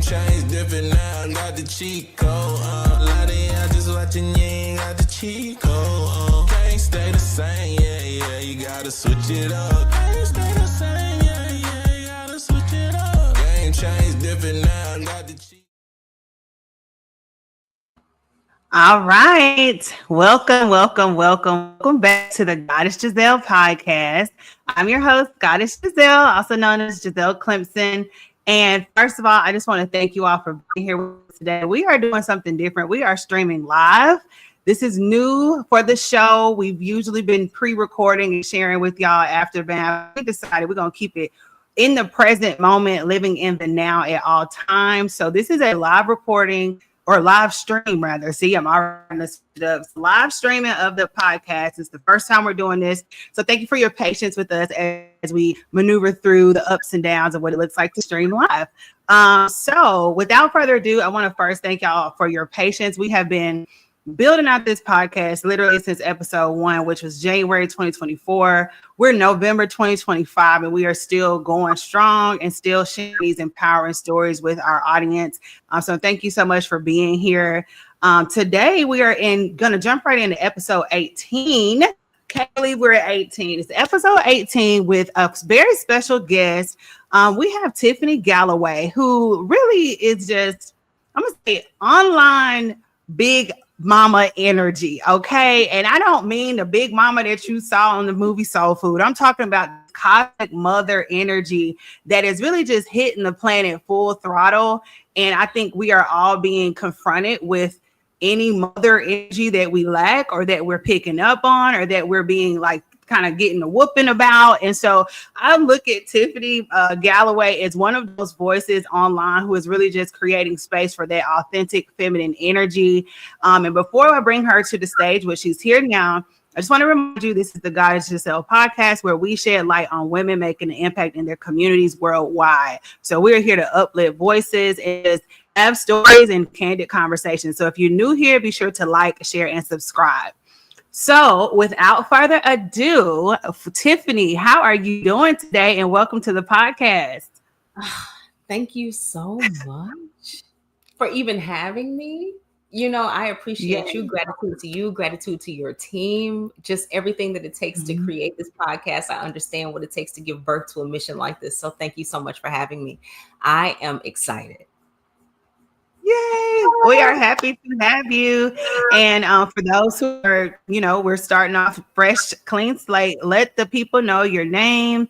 changed different now, got the cheat code. Lot of y'all just watching, you ain't got the cheat code. Can't stay the same, yeah, you gotta switch it up. Can't stay the same, yeah, you gotta switch it up. Game changed different now, got the cheat. All right. Welcome back to the Goddess Giselle podcast. I'm your host, Goddess Giselle, also known as Giselle Clemson. And first of all, I just want to thank you all for being here with us today. We are doing something different. We are streaming live. This is new for the show. We've usually been pre-recording and sharing with y'all after we decided we're going to keep it in the present moment, living in the now at all times. So this is a live recording or live stream rather. See, I'm already live streaming of the podcast. It's the first time we're doing this. So thank you for your patience with us as we maneuver through the ups and downs of what it looks like to stream live. So without further ado, I want to first thank y'all for your patience. We have been building out this podcast literally since episode 1, which was January 2024. We're November 2025, and we are still going strong and still sharing these empowering stories with our audience. So thank you so much for being here. Today, we are going to jump right into episode 18. Can't believe we're at 18. It's episode 18 with a very special guest. We have Tiffany Galloway, who really is just, I'm going to say, online big mama energy, okay? And I don't mean the big mama that you saw on the movie Soul Food. I'm talking about cosmic mother energy that is really just hitting the planet full throttle. And I think we are all being confronted with any mother energy that we lack or that we're picking up on or that we're being like kind of getting a whooping about. And so I look at Tiffany Galloway as one of those voices online who is really just creating space for that authentic feminine energy. And before I bring her to the stage, which she's here now, I just want to remind you, this is the Goddess Giselle podcast where we shed light on women making an impact in their communities worldwide. So we're here to uplift voices and just have stories and candid conversations. So if you're new here, be sure to like, share, and subscribe. So without further ado, Tiffany, how are you doing today? And welcome to the podcast. Thank you so much for even having me. You know, I appreciate you. Gratitude to your team, just everything that it takes to create this podcast. I understand what it takes to give birth to a mission like this. So thank you so much for having me. I am excited. Yay! We are happy to have you. And for those who are, we're starting off fresh, clean slate. Let the people know your name,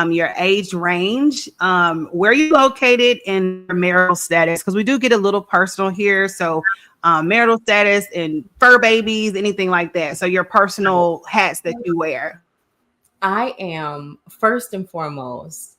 your age range, where you located, and your marital status, because we do get a little personal here. So marital status and fur babies, anything like that. So your personal hats that you wear. I am first and foremost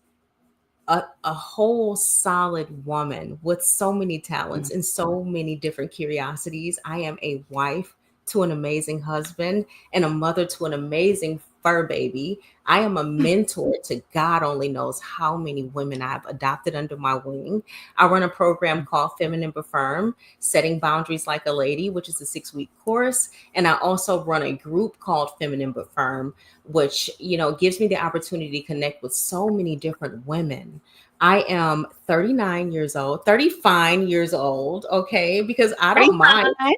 a whole solid woman with so many talents and so many different curiosities. I am a wife to an amazing husband and a mother to an amazing fur baby. I am a mentor to God only knows how many women I've adopted under my wing. I run a program called Feminine But Firm, Setting Boundaries Like a Lady, which is a 6-week course. And I also run a group called Feminine But Firm, which, gives me the opportunity to connect with so many different women. I am 35 years old, okay? Because I don't mind my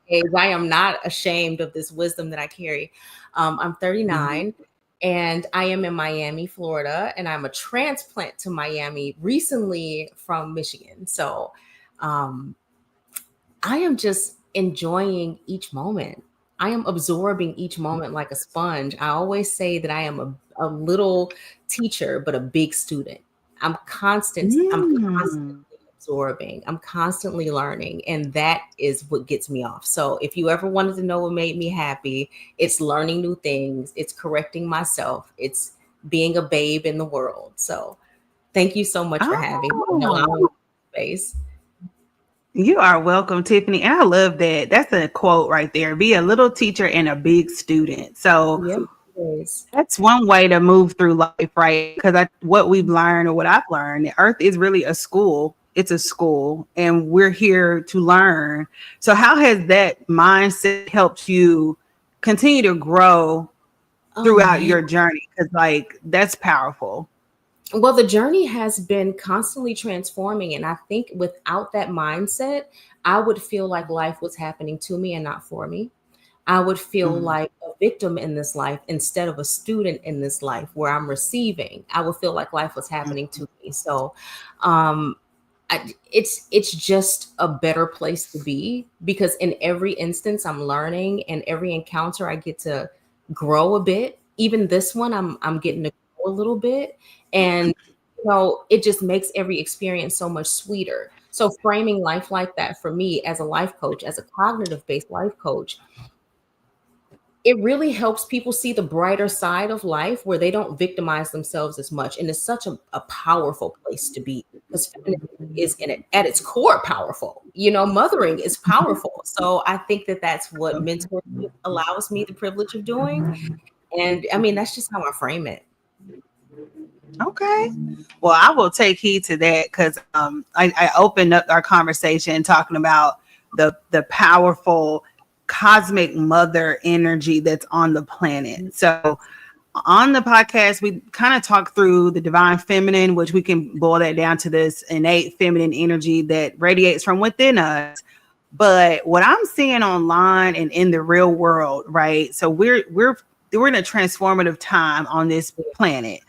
age. I am not ashamed of this wisdom that I carry. I'm 39 and I am in Miami, Florida, and I'm a transplant to Miami recently from Michigan. So I am just enjoying each moment. I am absorbing each moment like a sponge. I always say that I am a little teacher, but a big student. I'm constantly absorbing. I'm constantly learning. And that is what gets me off. So if you ever wanted to know what made me happy, it's learning new things. It's correcting myself. It's being a babe in the world. So thank you so much for having me. Space. You are welcome, Tiffany. And I love that. That's a quote right there. Be a little teacher and a big student. So that's one way to move through life, right? Because what we've learned, or what I've learned, the earth is really a school. It's a school, and we're here to learn. So how has that mindset helped you continue to grow throughout your journey? Because that's powerful. Well, the journey has been constantly transforming. And I think without that mindset, I would feel like life was happening to me and not for me. I would feel Mhm. like a victim in this life instead of a student in this life where I'm receiving. I would feel like life was happening to me. So, um, it's just a better place to be, because in every instance I'm learning, and every encounter I get to grow a bit. Even this one, I'm getting to grow a little bit, and it just makes every experience so much sweeter. So framing life like that for me as a life coach, as a cognitive based life coach, it really helps people see the brighter side of life where they don't victimize themselves as much. And it's such a powerful place to be, because femininity is in it at its core powerful. Mothering is powerful. So I think that that's what mentorship allows me the privilege of doing. And I mean, that's just how I frame it. Okay. Well, I will take heed to that, because I opened up our conversation talking about the powerful cosmic mother energy that's on the planet. So on the podcast, we kind of talk through the divine feminine, which we can boil that down to this innate feminine energy that radiates from within us. But what I'm seeing online and in the real world, right? So we're in a transformative time on this planet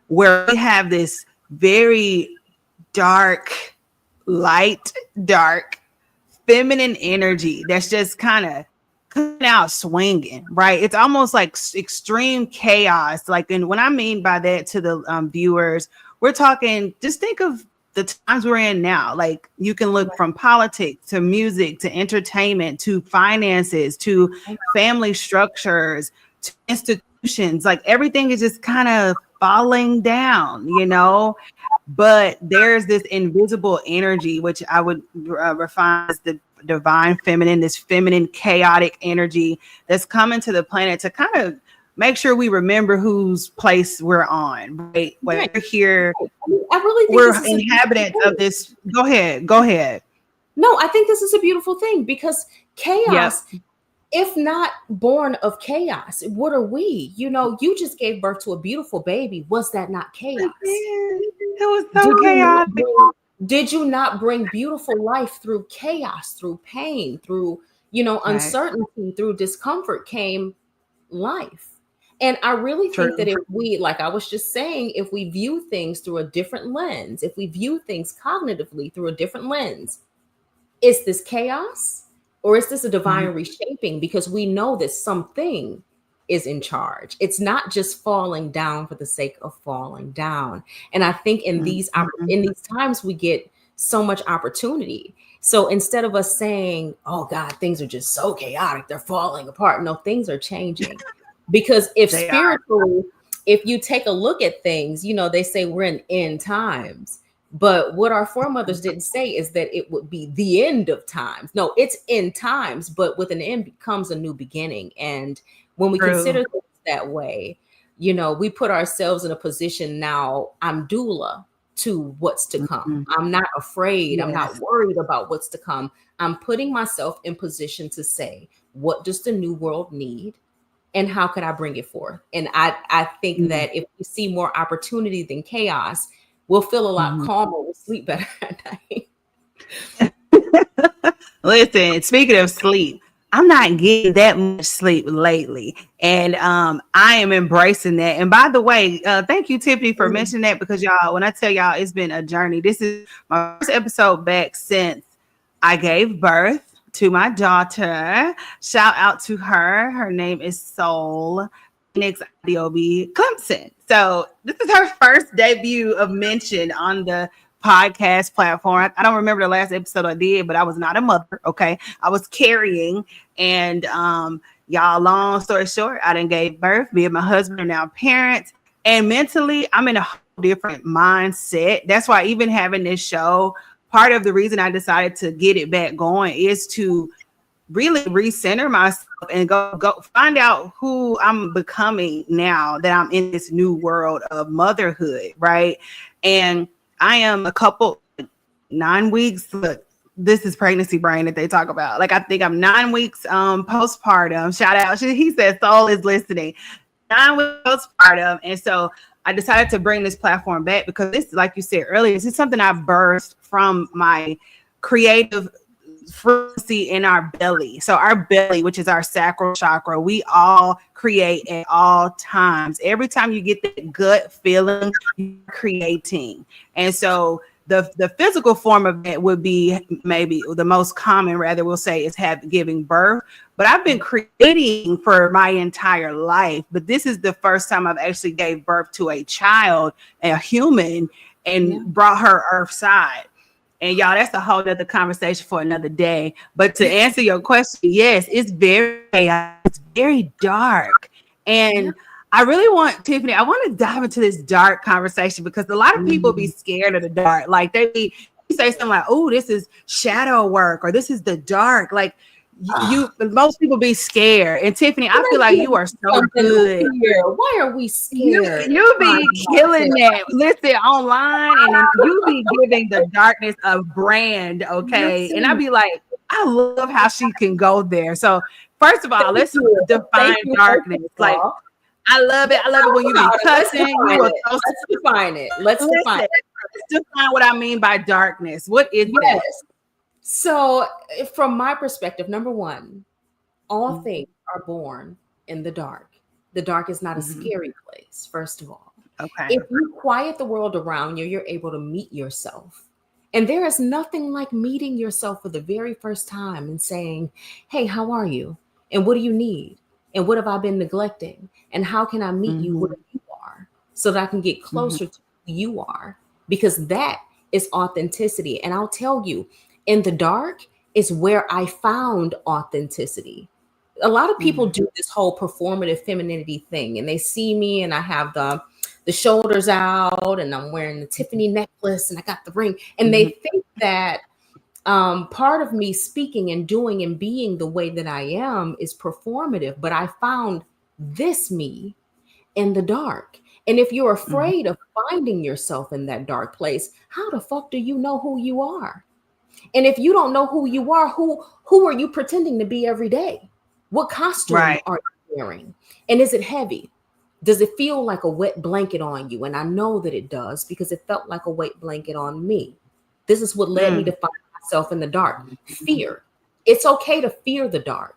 where we have this very dark, light, dark, feminine energy that's just kind of coming out swinging, right? It's almost like extreme chaos. Like, and what I mean by that to the viewers, we're talking, just think of the times we're in now. Like, you can look from politics to music to entertainment to finances to family structures to institutions. Like, everything is just kind of falling down, but there's this invisible energy, which I would refine as the divine feminine, this feminine chaotic energy that's coming to the planet to kind of make sure we remember whose place we're on, right? We're here, I really think we're this is inhabitants of this. Go ahead. No, I think this is a beautiful thing, because Yep. chaos, if not born of chaos, what are we? You just gave birth to a beautiful baby. Was that not chaos? It was so Did you not chaotic. did you not bring beautiful life through chaos, through pain, through Right. uncertainty, through discomfort came life? And I really think True. that if we, like I was just saying, if we view things through a different lens, if we view things cognitively through a different lens, is this chaos, or is this a divine Mhm. reshaping? Because we know that something is in charge. It's not just falling down for the sake of falling down. And I think Mhm. in these times we get so much opportunity. So instead of us saying, "Oh God, things are just so chaotic, they're falling apart," no, things are changing. Because if They are. spiritually, if you take a look at things, they say we're in end times. But what our foremothers didn't say is that it would be the end of times. No, it's end times, but with an end comes a new beginning. And when we True. consider things that way, we put ourselves in a position now. I'm doula to what's to come. Mhm. I'm not afraid. I'm not Yes. worried about what's to come. I'm putting myself in position to say, what does the new world need? And how could I bring it forth? And I think Mhm. that if we see more opportunity than chaos, we'll feel a lot Mhm. calmer. We'll sleep better at night. Listen, speaking of sleep, I'm not getting that much sleep lately. And I am embracing that. And by the way, thank you, Tiffany, for Mhm. mentioning that, because y'all, when I tell y'all it's been a journey, this is my first episode back since I gave birth to my daughter. Shout out to her. Her name is Soul Phoenix Idiobi Clemson. So this is her first debut of mention on the podcast platform. I don't remember the last episode I did, but I was not a mother. Okay. I was carrying. And y'all, long story short, I done gave birth. Me and my husband are now parents. And mentally, I'm in a whole different mindset. That's why even having this show, part of the reason I decided to get it back going is to really recenter myself and go find out who I'm becoming now that I'm in this new world of motherhood, right? And I am a couple 9 weeks. Look, this is pregnancy brain that they talk about. Like, I think I'm 9 weeks postpartum. Shout out. He said Soul is listening. 9 weeks postpartum. And so I decided to bring this platform back because this, like you said earlier, this is something I birthed from my creative frequency in our belly. So our belly, which is our sacral chakra, we all create at all times. Every time you get that gut feeling, you're creating. And so the physical form of it would be maybe the most common, rather we'll say, is giving birth. But I've been creating for my entire life. But this is the first time I've actually gave birth to a child, a human, and brought her earthside. And y'all, that's a whole other conversation for another day. But to answer your question, yes, it's very dark. And I really want, Tiffany, I want to dive into this dark conversation because a lot of people be scared of the dark. Like they say something like, oh, this is shadow work, or this is the dark. Like most people be scared. And Tiffany, I feel like you are so good. Why are we scared? You be killing that. Listen, online, and you be giving the darkness a brand, okay? And I be like, I love how she can go there. So first of all, let's define darkness. Like, I love it. I love it when you be cussing. Let's define it. Let's define what I mean by darkness. What is that? So, from my perspective, number one, all things are born in the dark. The dark is not a scary place, first of all. Okay. If you quiet the world around you, you're able to meet yourself. And there is nothing like meeting yourself for the very first time and saying, hey, how are you? And what do you need? And what have I been neglecting? And how can I meet you where you are so that I can get closer to who you are? Because that is authenticity. And I'll tell you, in the dark is where I found authenticity. A lot of people do this whole performative femininity thing, and they see me and I have the shoulders out and I'm wearing the Tiffany necklace and I got the ring. And they think that part of me speaking and doing and being the way that I am is performative, but I found this me in the dark. And if you're afraid of finding yourself in that dark place, how the fuck do you know who you are? And if you don't know who you are, who are you pretending to be every day? What costume are you wearing? And is it heavy? Does it feel like a wet blanket on you? And I know that it does because it felt like a wet blanket on me. This is what led me to find myself in the dark. Fear. It's okay to fear the dark.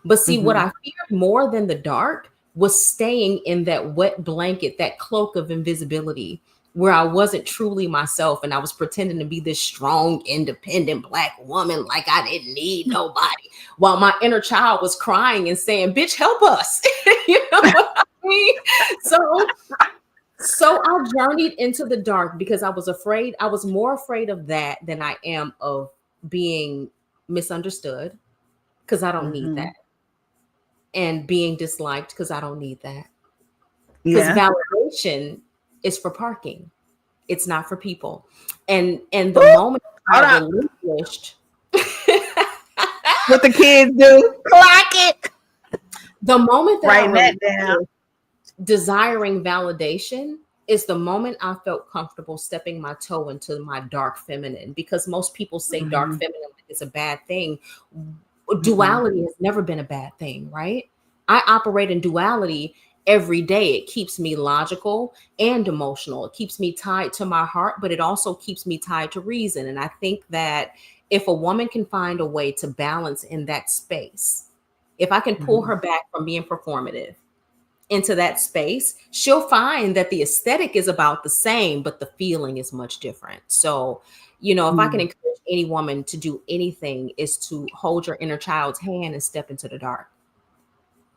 But see, what I feared more than the dark was staying in that wet blanket, that cloak of invisibility, where I wasn't truly myself and I was pretending to be this strong, independent Black woman like I didn't need nobody, while my inner child was crying and saying, bitch, help us. You know what I mean? So I journeyed into the dark because I was afraid. I was more afraid of that than I am of being misunderstood, because I don't need that. And being disliked, because I don't need that. Because validation is for parking. It's not for people. And the moment I relinquished what the kids do, clock it. The moment that writing that down, desiring validation is the moment I felt comfortable stepping my toe into my dark feminine, because most people say dark feminine is a bad thing. Duality has never been a bad thing, right? I operate in duality every day. It keeps me logical and emotional. It keeps me tied to my heart, but it also keeps me tied to reason. And I think that if a woman can find a way to balance in that space, if I can pull her back from being performative into that space, she'll find that the aesthetic is about the same, but the feeling is much different. So, you know, if I can encourage any woman to do anything, is to hold your inner child's hand and step into the dark.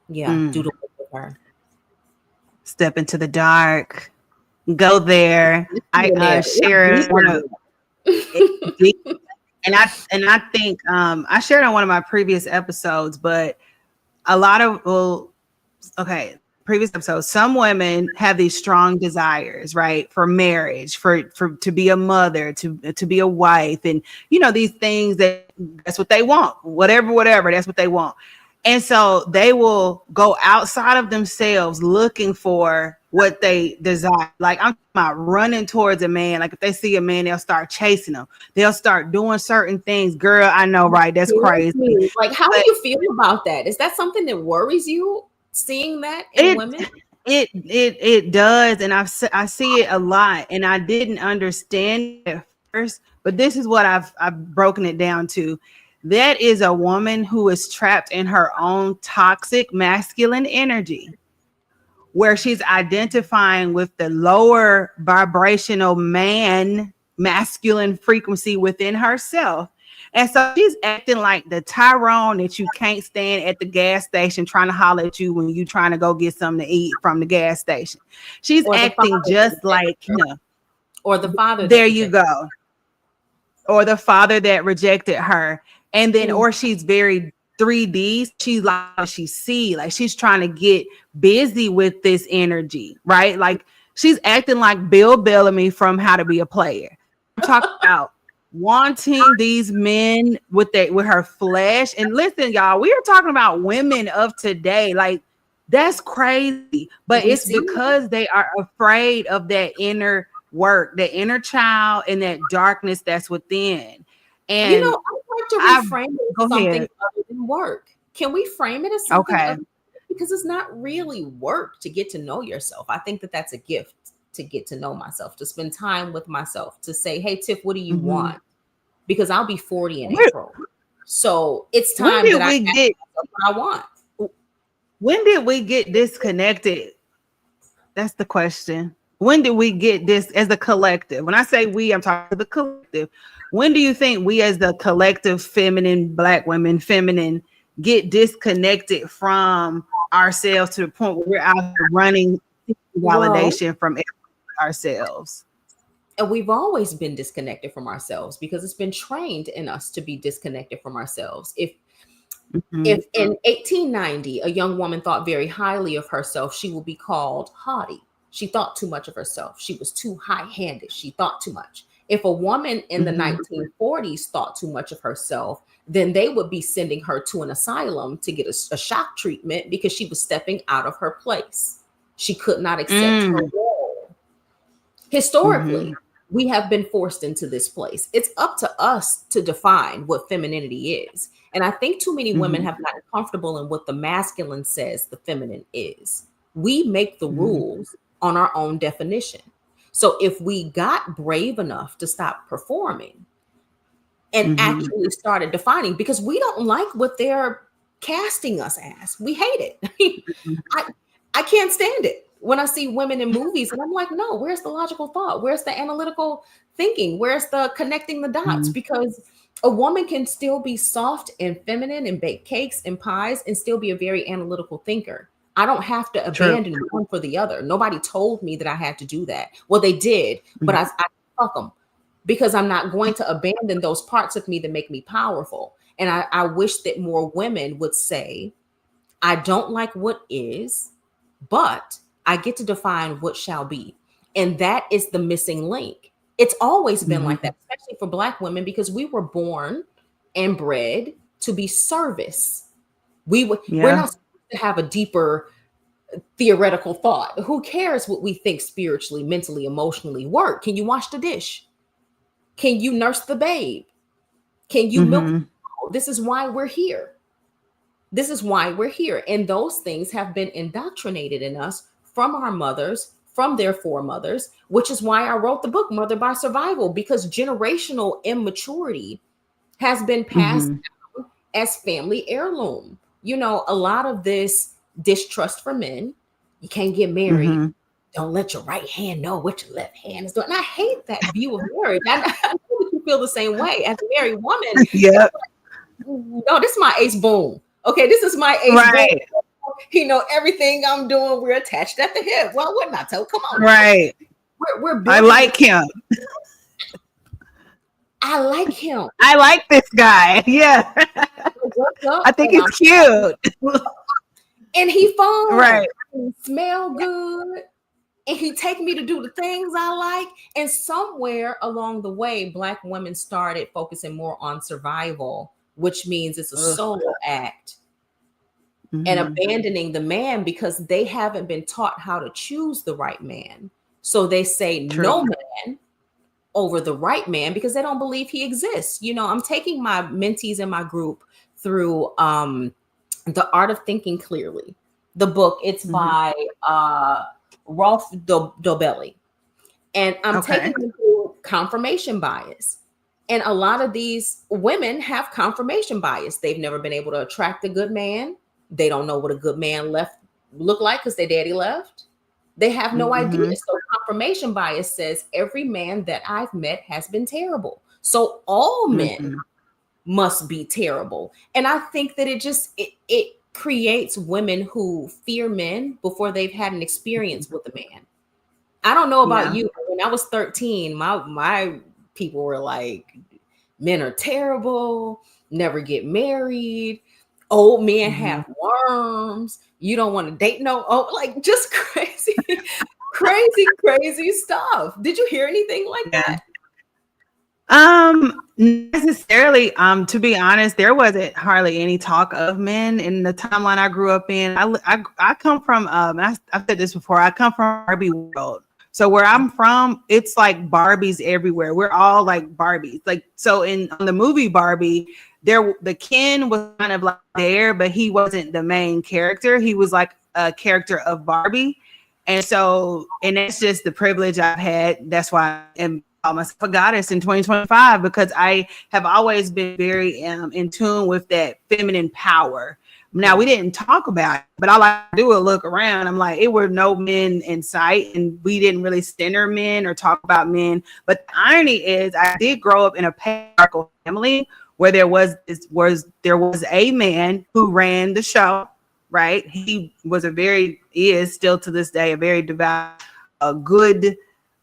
Yeah, do the work with her. Step into the dark. Go there. I shared one of, and I think I shared on one of my previous episodes, but a lot of previous episodes, some women have these strong desires, right, for marriage, for to be a mother, to be a wife, and you know, these things that's what they want, whatever, that's what they want. And so they will go outside of themselves looking for what they desire. Like, I'm about running towards a man. Like, if they see a man, they'll start chasing him. They'll start doing certain things. Girl, I know, right? That's crazy. Like, how do you feel about that? Is that something that worries you, seeing that in women? It does, and I see it a lot, and I didn't understand it at first, but this is what I've broken it down to. That is a woman who is trapped in her own toxic masculine energy, where she's identifying with the lower vibrational masculine frequency within herself. And so she's acting like the Tyrone that you can't stand at the gas station trying to holler at you when you trying to go get something to eat from the gas station. She's Or the acting father just that like rejected her. Or the father that there you rejected go. Or the father that rejected her. And then, her. or she's very 3D. She's like what she see, like she's trying to get busy with this energy, right? Like she's acting like Bill Bellamy from How to Be a Player. I'm talking about wanting these men with her flesh. And listen, y'all, we are talking about women of today. Like that's crazy. But We it's see it. because they are afraid of that inner work, the inner child and that darkness that's within. You know, And I like to I've reframe it go as something ahead. other than work. Can we frame it as something Okay. other? Because it's not really work to get to know yourself. I think that that's a gift to get to know myself, to spend time with myself, to say, hey, Tiff, what do you want? Because I'll be 40 in April. So it's When time did that I we ask get myself what I want. when did we get disconnected? That's the question. When did we get this as a collective? When I say we, I'm talking the collective. When do you think we as the collective feminine, black women, feminine, get disconnected from ourselves to the point where we're out here running Well, validation from ourselves? and we've always been disconnected from ourselves because it's been trained in us to be disconnected from ourselves. If in 1890 a young woman thought very highly of herself, she will be called haughty. She thought too much of herself. She was too high-handed. She thought too much. If a woman in the 1940s thought too much of herself, then they would be sending her to an asylum to get a shock treatment because she was stepping out of her place. She could not accept her role. Historically, we have been forced into this place. It's up to us to define what femininity is. And I think too many women have gotten comfortable in what the masculine says the feminine is. We make the rules on our own definition. So if we got brave enough to stop performing and actually started defining, because we don't like what they're casting us as, we hate it. I can't stand it when I see women in movies and I'm like, no, where's the logical thought? Where's the analytical thinking? Where's the connecting the dots? Because a woman can still be soft and feminine and bake cakes and pies and still be a very analytical thinker. I don't have to abandon one for the other. Nobody told me that I had to do that. Well, they did, but I fuck them because I'm not going to abandon those parts of me that make me powerful. And I wish that more women would say, I don't like what is, but I get to define what shall be. And that is the missing link. It's always been like that, especially for Black women, because we were born and bred to be service. We're not supposed to have a deeper theoretical thought. Who cares what we think spiritually, mentally, emotionally? Work. Can you wash the dish? Can you nurse the babe? Can you milk the cow? This is why we're here. This is why we're here. And those things have been indoctrinated in us from our mothers, from their foremothers, which is why I wrote the book, Mother by Survival, because generational immaturity has been passed down as family heirloom. You know, a lot of this distrust for men. You can't get married. Don't let your right hand know what your left hand is doing. And I hate that view of marriage. I know that you feel the same way as a married woman. Yeah. No, this is my ace boom. Okay, this is my ace boom. You know, everything I'm doing, we're attached at the hip. Well, we're not told. Come on. Right. We're I like him. I like him. I like this guy. Yeah. I think he's cute. And he fun. Right. He smell good. And he take me to do the things I like. And somewhere along the way, Black women started focusing more on survival, which means it's a solo act. And abandoning the man because they haven't been taught how to choose the right man. So they say no man over the right man because they don't believe he exists. You know, I'm taking my mentees in my group through the art of thinking clearly. The book, it's Mhm. by Rolf Dobelli. And I'm Okay. taking them through confirmation bias. And a lot of these women have confirmation bias. They've never been able to attract a good man. They don't know what a good man left look like because their daddy left. They have no idea. Mhm. So confirmation bias says every man that I've met has been terrible. So all men Mhm. must be terrible. And I think that it creates women who fear men before they've had an experience with a man. I don't know about Yeah. you, but when I was 13, my people were like, men are terrible, never get married, old men Mhm. have worms, you don't want to date no, oh, like just crazy, crazy stuff. Did you hear anything like Yeah. that? Necessarily, to be honest, there wasn't hardly any talk of men in the timeline I grew up in. I come from, I've said this before, I come from Barbie world. So where I'm from, it's like Barbies everywhere. We're all like Barbies. Like, so in on the movie Barbie, the Ken was kind of like there, but he wasn't the main character. He was like a character of Barbie. And so, and that's just the privilege I've had. That's why I'm call myself a goddess in 2025, because I have always been very in tune with that feminine power. Now, we Yeah. didn't talk about it, but all I do is look around. I'm like, it were no men in sight, and we didn't really center men or talk about men. But the irony is, I did grow up in a patriarchal family where there was a man who ran the show. Right, he was is still to this day a very devout, a good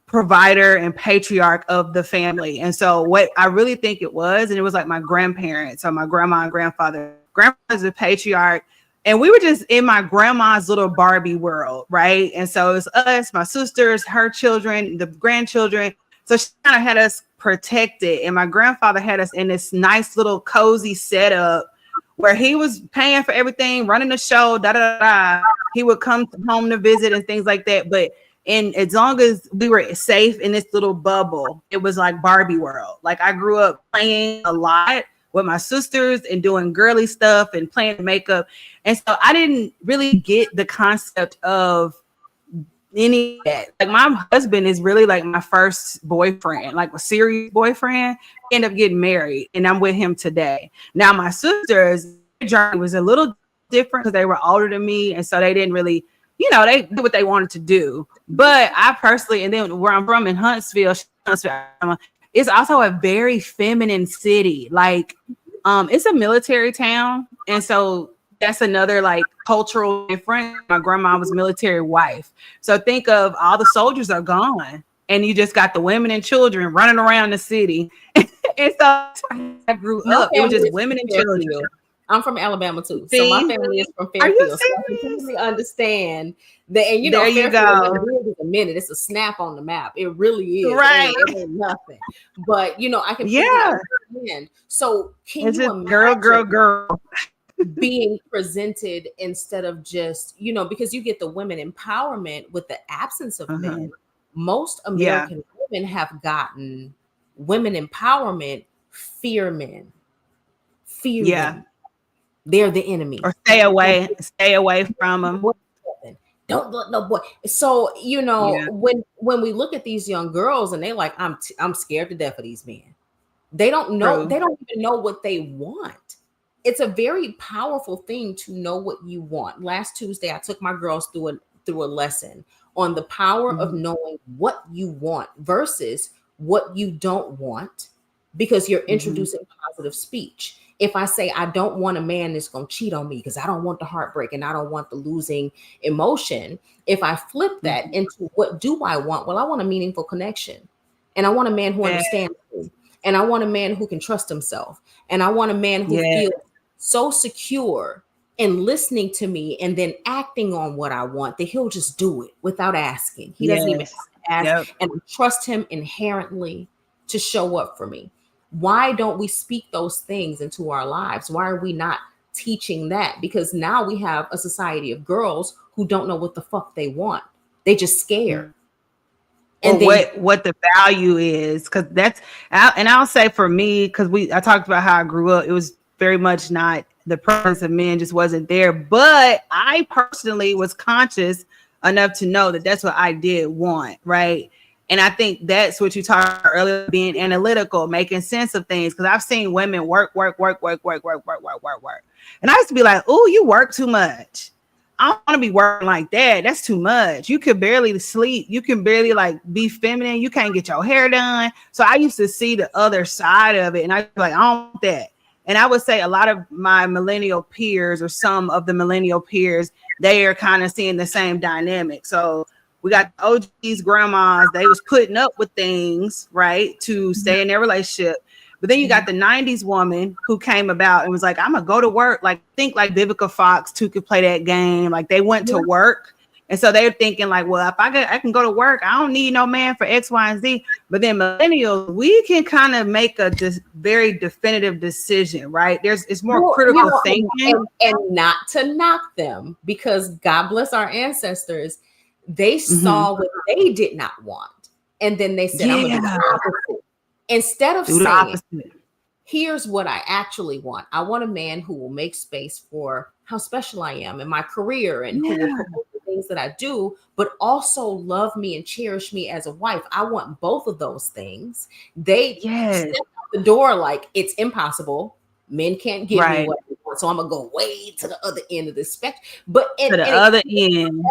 provider and patriarch of the family. And so what I really think it was, and it was like my grandparents, so my grandma and grandfather. Grandfather's a patriarch, and we were just in my grandma's little Barbie world, right? And so it's us, my sisters, her children, the grandchildren. So she kind of had us protected, and my grandfather had us in this nice little cozy setup where he was paying for everything, running the show, da da da. He would come home to visit and things like that. But and as long as we were safe in this little bubble, it was like Barbie world. Like I grew up playing a lot with my sisters and doing girly stuff and playing makeup. And so I didn't really get the concept of any of that. Like my husband is really like my first boyfriend, like a serious boyfriend. We ended up getting married, and I'm with him today. Now my sisters' journey was a little different because they were older than me, and so they didn't really, they did what they wanted to do. But I personally, and then where I'm from in Huntsville, it's also a very feminine city. Like, it's a military town, and so that's another like cultural difference. My grandma was military wife. So think of all the soldiers are gone, and you just got the women and children running around the city. And so I grew My up. It was family just is women from and children. Fairfield. I'm from Alabama too. So my See? family is from Are you Fairfield. So I can serious? totally understand that. And There you Fairfield go. is a minute. It's a snap on the map. It really is. Right. It ain't nothing. But I completely Yeah. understand. So can It's you just girl, imagine girl. being presented instead of just, because you get the women empowerment with the absence of Uh-huh. men. Most Yeah. American women have gotten women empowerment, fear men. Fear Yeah. them. They're the enemy. Or stay away from them. Don't let no boy. So Yeah. when we look at these young girls and they like, I'm scared to death of these men. They don't know. True. They don't even know what they want. It's a very powerful thing to know what you want. Last Tuesday, I took my girls through a lesson on the power of knowing what you want versus what you don't want, because you're introducing positive speech. If I say I don't want a man that's going to cheat on me because I don't want the heartbreak and I don't want the losing emotion, if I flip that into what do I want? Well, I want a meaningful connection, and I want a man who understands me, and I want a man who can trust himself, and I want a man who feels so secure in listening to me and then acting on what I want that he'll just do it without asking. He doesn't even ask, and I trust him inherently to show up for me. Why don't we speak those things into our lives? Why are we not teaching that? Because now we have a society of girls who don't know what the fuck they want. They just scared. And what the value is, because I'll say for me, because I talked about how I grew up, it was very much not the presence of men just wasn't there. But I personally was conscious enough to know that that's what I did want, right? And I think that's what you talked about earlier, being analytical, making sense of things. Because I've seen women work. And I used to be like, oh, you work too much. I don't want to be working like that. That's too much. You can barely sleep. You can barely like be feminine. You can't get your hair done. So I used to see the other side of it. And I was like, I don't want that. And I would say a lot of my millennial peers, or some of the millennial peers, they are kind of seeing the same dynamic. So we got OGs, grandmas, they was putting up with things, right, to stay in their relationship. But then you got the 90s woman who came about and was like, I'm going to go to work. Like, think like Vivica Fox too could play that game. Like, they went to work. And so they're thinking like, well, if I can go to work, I don't need no man for X, Y, and Z. But then millennials, we can kind of make a very definitive decision, right? It's more critical thinking. And not to knock them, because God bless our ancestors, they saw what they did not want. And then they said, I'm going to do the opposite. Instead of saying, here's what I actually want. I want a man who will make space for how special I am in my career and who will promote the things that I do, but also love me and cherish me as a wife. I want both of those things. They step out the door like it's impossible. Men can't give me what they want. So I'm going to go way to the other end of the spectrum. But to the other end.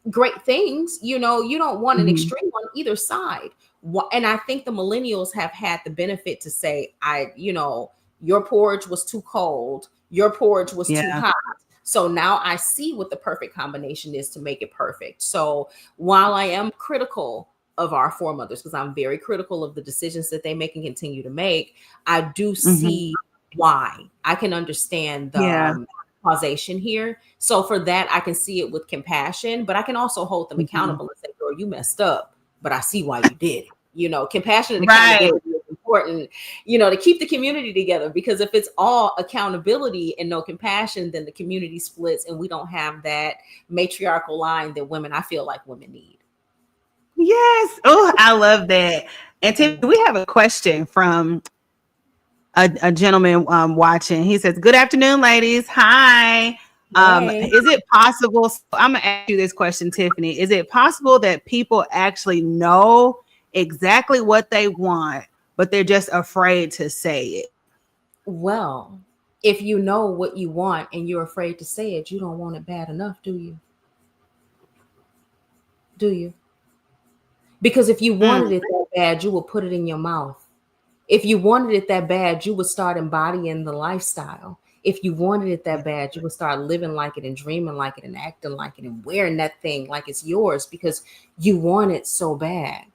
Great things, you don't want an extreme on either side. And I think the millennials have had the benefit to say, your porridge was too cold, your porridge was too hot. So now I see what the perfect combination is to make it perfect. So while I am critical of our foremothers, because I'm very critical of the decisions that they make and continue to make, I do see why. I can understand the causation here. So for that, I can see it with compassion, but I can also hold them accountable and say, girl, you messed up, but I see why you did it. Compassion and accountability is important, to keep the community together, because if it's all accountability and no compassion, then the community splits and we don't have that matriarchal line that I feel like women need. Yes. Oh, I love that. And Tiffany, we have a question from a gentleman watching. He says, good afternoon, ladies. Hi. Is it possible? I'm going to ask you this question, Tiffany. Is it possible that people actually know exactly what they want, but they're just afraid to say it? Well, if you know what you want and you're afraid to say it, you don't want it bad enough, do you? Do you? Because if you wanted it that bad, you would put it in your mouth. If you wanted it that bad, you would start embodying the lifestyle. If you wanted it that bad, you would start living like it and dreaming like it and acting like it and wearing that thing like it's yours because you want it so bad.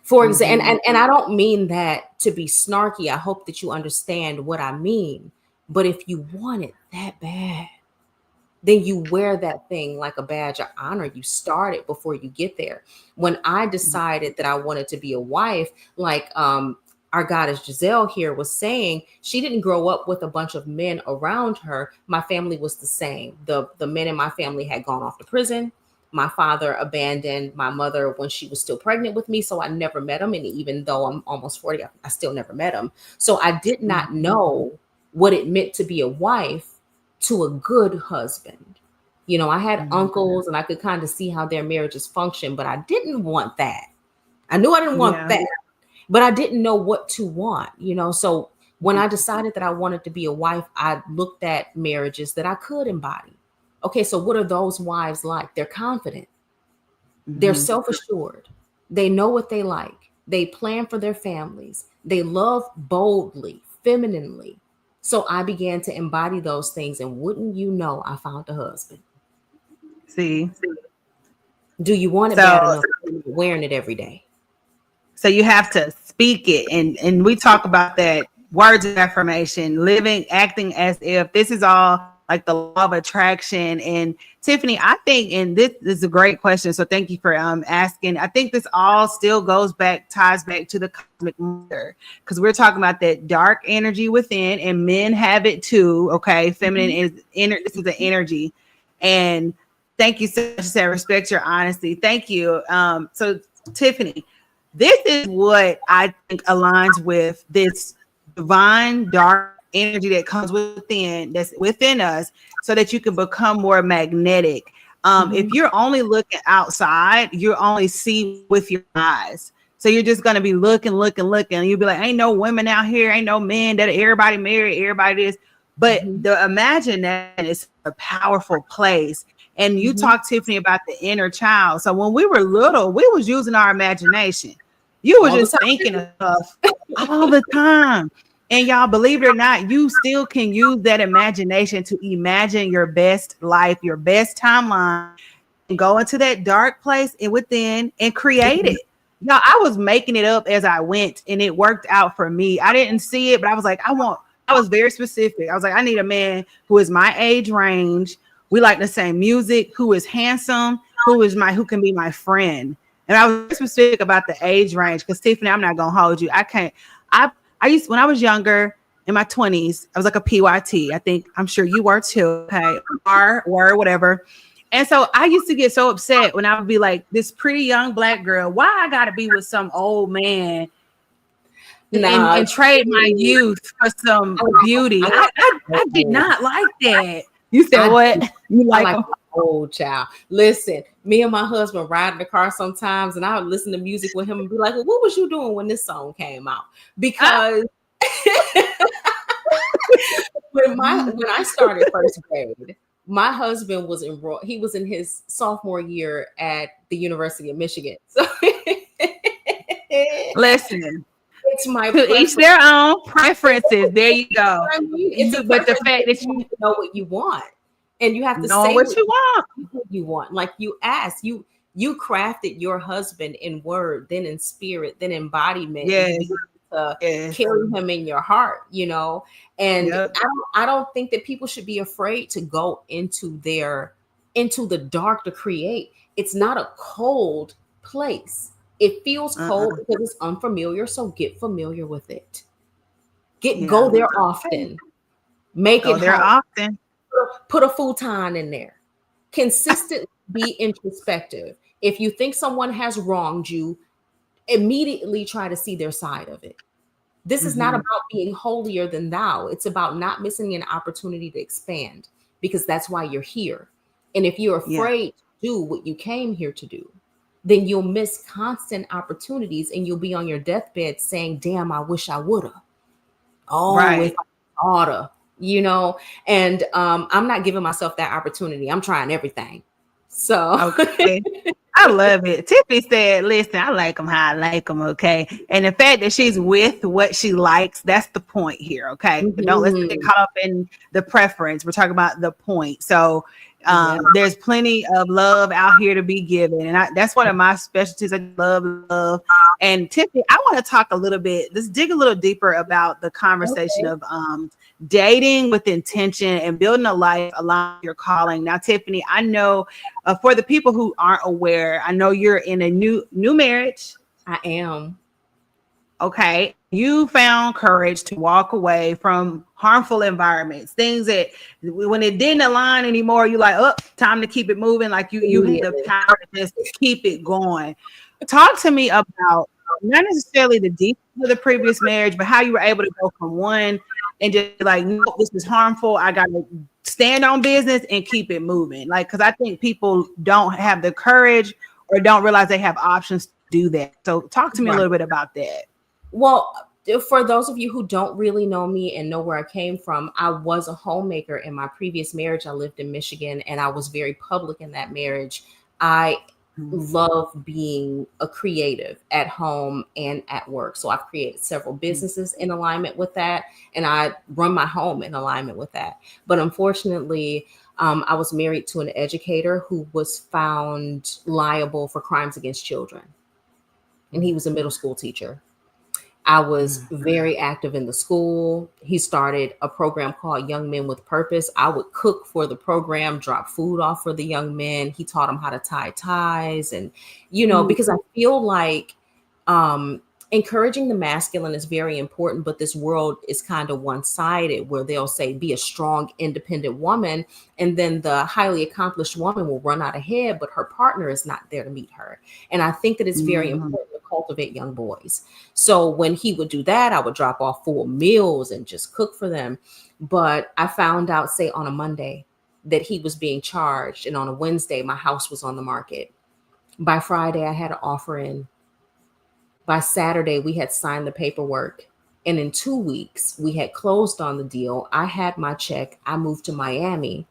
For example, and I don't mean that to be snarky. I hope that you understand what I mean. But if you want it that bad, then you wear that thing like a badge of honor. You start it before you get there. When I decided that I wanted to be a wife, like our goddess Giselle here was saying, she didn't grow up with a bunch of men around her. My family was the same. The men in my family had gone off to prison. My father abandoned my mother when she was still pregnant with me. So I never met him. And even though I'm almost 40, I still never met him. So I did not know what it meant to be a wife to a good husband. I had uncles and I could kind of see how their marriages function, but I didn't want that. I knew I didn't want that. But I didn't know what to want, So when I decided that I wanted to be a wife, I looked at marriages that I could embody. Okay, so what are those wives like? They're confident. They're self-assured. They know what they like. They plan for their families. They love boldly, femininely. So I began to embody those things. And wouldn't you know, I found a husband. See? Do you want it bad enough? Wearing it every day. So you have to speak it. And we talk about that, words of affirmation, living, acting as if. This is all like the law of attraction. And Tiffany, I think, and this is a great question, so thank you for asking. I think this all still ties back to the cosmic mother, because we're talking about that dark energy within, and men have it too. Okay, feminine is this is the energy. And thank you so much. I respect your honesty. Thank you. So Tiffany, this is what I think aligns with this divine dark energy that comes within, that's within us, so that you can become more magnetic. If you're only looking outside, you only see with your eyes. So you're just gonna be looking, and you'll be like, ain't no women out here, ain't no men, that everybody married, everybody is. But the imagination is a powerful place. And you talked, Tiffany, about the inner child. So when we were little, we was using our imagination. You were just thinking of stuff all the time. And y'all, believe it or not, you still can use that imagination to imagine your best life, your best timeline, and go into that dark place and within and create it. Y'all, I was making it up as I went, and it worked out for me. I didn't see it, but I was like, I was very specific. I was like, I need a man who is my age range. We like the same music, who is handsome, who can be my friend. And I was specific about the age range because, Tiffany, I'm not gonna hold you. I used, when I was younger in my 20s, I was like a PYT. I'm sure you were too. Okay, or whatever. And so I used to get so upset when I would be like, this pretty young Black girl, why I gotta be with some old man and trade my youth for some beauty? I did not like that. You said what? You like an old child. Listen, me and my husband ride in the car sometimes, and I would listen to music with him and be like, well, what was you doing when this song came out? Because when I started first grade, my husband was enrolled. He was in his sophomore year at the University of Michigan. So listen, it's my to each their own preferences. There you go. I mean, but the fact that you know what you want, and you have to say what you want. What you want. Like you asked, you crafted your husband in word, then in spirit, then embodiment. Yes. Carry him in your heart, you know. And I don't think that people should be afraid to go into the dark to create. It's not a cold place. It feels cold because it's unfamiliar. So get familiar with it. Go there often. Make it there often. Put a futon in there. Consistently be introspective. If you think someone has wronged you, immediately try to see their side of it. This is not about being holier than thou. It's about not missing an opportunity to expand, because that's why you're here. And if you're afraid to do what you came here to do, then you'll miss constant opportunities, and you'll be on your deathbed saying, damn, I wish I woulda. If I oughta, you know. And I'm not giving myself that opportunity. I'm trying everything. So I love it. Tiffany said, listen, I like them how I like them, okay? And the fact that she's with what she likes, that's the point here, okay? But don't let's get caught up in the preference. We're talking about the point. So there's plenty of love out here to be given. And that's one of my specialties. I love. And Tiffany, I want to talk a little bit, let's dig a little deeper about the conversation of dating with intention and building a life aligned with your calling. Now, Tiffany, I know for the people who aren't aware, I know you're in a new marriage. I am. Okay. You found courage to walk away from harmful environments, things that when it didn't align anymore, you're like, oh, time to keep it moving. Like you had the power to just keep it going. Talk to me about not necessarily the details of the previous marriage, but how you were able to go from one and just like, no, this is harmful. I got to stand on business and keep it moving. Like, because I think people don't have the courage or don't realize they have options to do that. So talk to me a little bit about that. Well, for those of you who don't really know me and know where I came from, I was a homemaker in my previous marriage. I lived in Michigan, and I was very public in that marriage. I love being a creative at home and at work. So I've created several businesses in alignment with that, and I run my home in alignment with that. But unfortunately, I was married to an educator who was found liable for crimes against children, and he was a middle school teacher. I was very active in the school. He started a program called Young Men with Purpose. I would cook for the program, drop food off for the young men. He taught them how to tie ties. And, you know, because I feel like encouraging the masculine is very important, but this world is kind of one-sided, where they'll say, be a strong, independent woman. And then the highly accomplished woman will run out ahead, but her partner is not there to meet her. And I think that it's very important to cultivate young boys. So when he would do that, I would drop off full meals and just cook for them. But I found out, say, on a Monday that he was being charged, and on a Wednesday, my house was on the market. By Friday, I had an offer in. By Saturday, we had signed the paperwork. And in 2 weeks, we had closed on the deal. I had my check. I moved to Miami.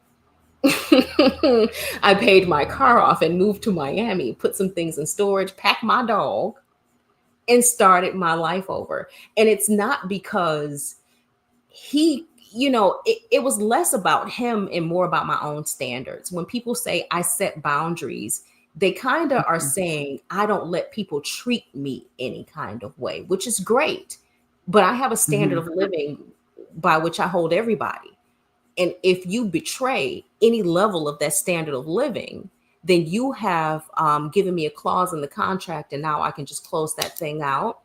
I paid my car off and moved to Miami, put some things in storage, packed my dog, and started my life over. And it's not because he, it was less about him and more about my own standards. When people say I set boundaries, they kind of are saying I don't let people treat me any kind of way, which is great. But I have a standard of living by which I hold everybody. And if you betray any level of that standard of living, then you have given me a clause in the contract, and now I can just close that thing out.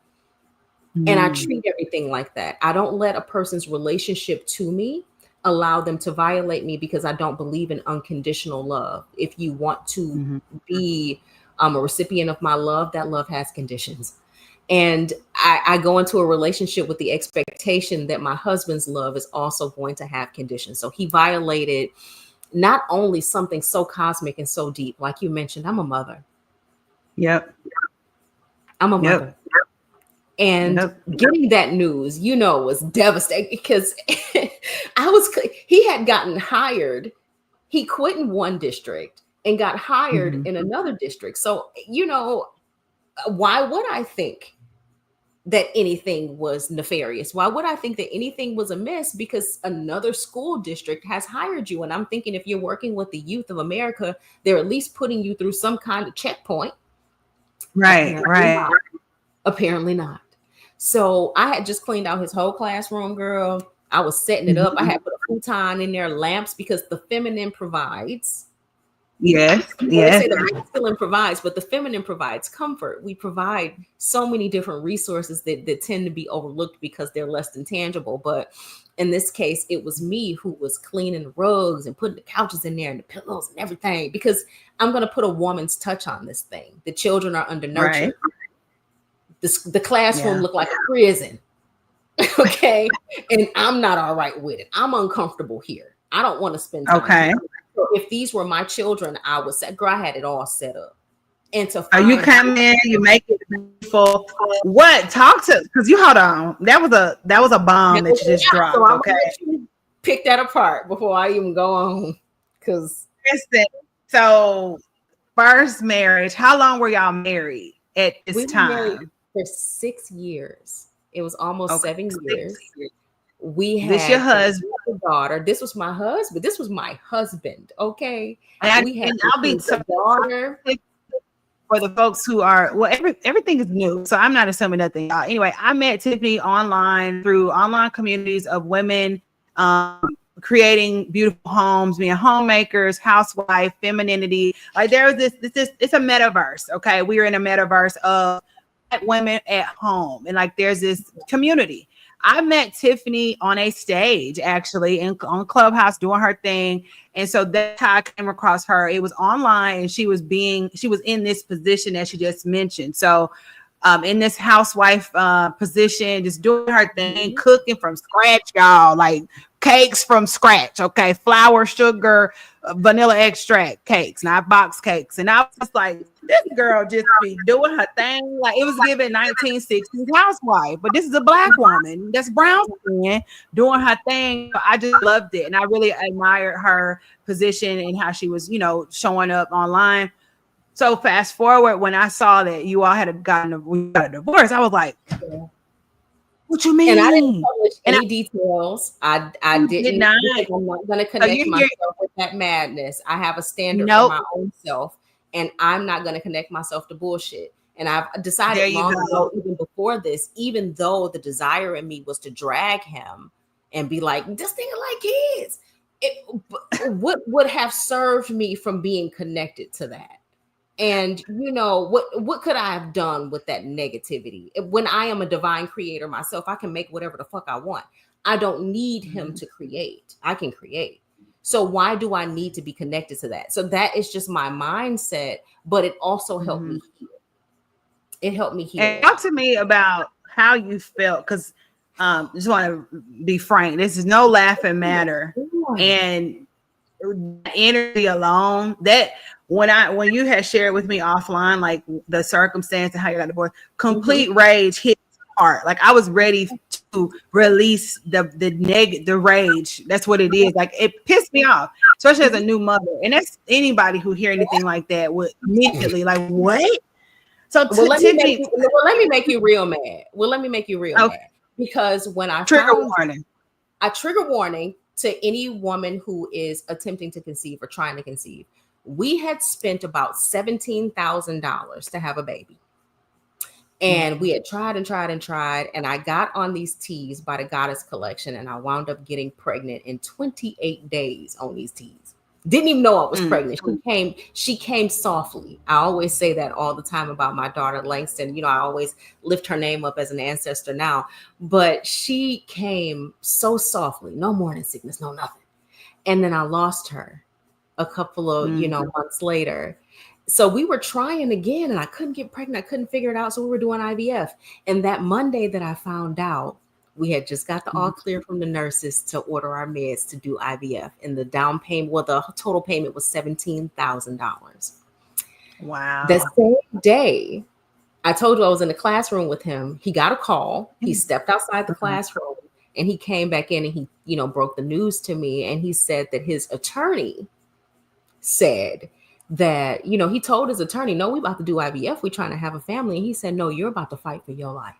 And I treat everything like that. I don't let a person's relationship to me allow them to violate me because I don't believe in unconditional love. If you want to be a recipient of my love, that love has conditions. And I go into a relationship with the expectation that my husband's love is also going to have conditions. So he violated not only something so cosmic and so deep, like you mentioned, I'm a mother. Yep. I'm a mother. And getting that news, was devastating because he had gotten hired. He quit in one district and got hired in another district. So, why would I think that anything was nefarious? Why would I think that anything was amiss? Because another school district has hired you. And I'm thinking if you're working with the youth of America, they're at least putting you through some kind of checkpoint. Apparently not. So I had just cleaned out his whole classroom, girl. I was setting it up. I had put a futon in there, lamps, because the feminine provides. Yes. They say the masculine provides, but the feminine provides comfort. We provide so many different resources that tend to be overlooked because they're less than tangible. But in this case, it was me who was cleaning the rugs and putting the couches in there and the pillows and everything, because I'm going to put a woman's touch on this thing. The children are under nurture. The classroom looked like a prison. Okay. And I'm not all right with it. I'm uncomfortable here. I don't want to spend time here. So if these were my children, I would say, girl, I had it all set up. And to you come in, you make it beautiful. What? Talk to, because you hold on. That was a bomb that you just dropped. So okay. Pick that apart before I even go on. Because so first marriage, how long were y'all married at this time? For 6 years. It was almost 7 years. We had this your husband, a daughter. This was my husband. This was my husband. Okay. And we had I'll be a daughter. For the folks who are, everything is new, so I'm not assuming nothing. Anyway, I met Tiffany online through online communities of women creating beautiful homes, being homemakers, housewife, femininity. Like there was it's a metaverse. Okay, we are in a metaverse of women at home, and like there's this community. I met Tiffany on a stage, actually, on Clubhouse doing her thing. And so that's how I came across her. It was online, and she was in this position that she just mentioned. So in this housewife position, just doing her thing, cooking from scratch, y'all, like cakes from scratch. Okay. Flour, sugar, vanilla extract cakes, not box cakes. And I was like, this girl just be doing her thing. Like it was given 1960s housewife, but this is a black woman that's brown skin doing her thing. I just loved it. And I really admired her position and how she was, showing up online. So fast forward, when I saw that you all had gotten a divorce, I was like, what you mean? And I didn't publish any details. I did not. I'm not going to connect myself with that madness. I have a standard for my own self, and I'm not going to connect myself to bullshit. And I've decided long ago, even before this, even though the desire in me was to drag him and be like, this nigga like kids, what would have served me from being connected to that? And what could I have done with that negativity? When I am a divine creator myself, I can make whatever the fuck I want. I don't need him to create. I can create. So why do I need to be connected to that? So that is just my mindset, but it also helped me heal. It helped me heal. And talk to me about how you felt, because just want to be frank, this is no laughing matter. And energy alone, that when you had shared with me offline, like the circumstance and how you got divorced, complete rage hit heart. Like I was ready to release the rage. That's what it is. Like it pissed me off, especially as a new mother. And that's anybody who hear anything like that would immediately like, what? So Tiffany, let me make you real mad. Mad because when I trigger warning to any woman who is attempting to conceive or trying to conceive. We had spent about $17,000 to have a baby. And we had tried, and I got on these teas by the Goddess Collection, and I wound up getting pregnant in 28 days on these teas. Didn't even know I was pregnant. She came softly. I always say that all the time about my daughter Langston. You know, I always lift her name up as an ancestor now, but she came so softly, no morning sickness, no nothing. And then I lost her a couple of, months later. So we were trying again and I couldn't get pregnant. I couldn't figure it out. So we were doing IVF. And that Monday that I found out, we had just got the all clear from the nurses to order our meds to do IVF. And the down payment, the total payment was $17,000. Wow. The same day, I told you I was in the classroom with him. He got a call. He stepped outside the classroom and he came back in and he, broke the news to me. And he said that his attorney said that, he told his attorney, no, we about to do IVF. We're trying to have a family. And he said, no, you're about to fight for your life.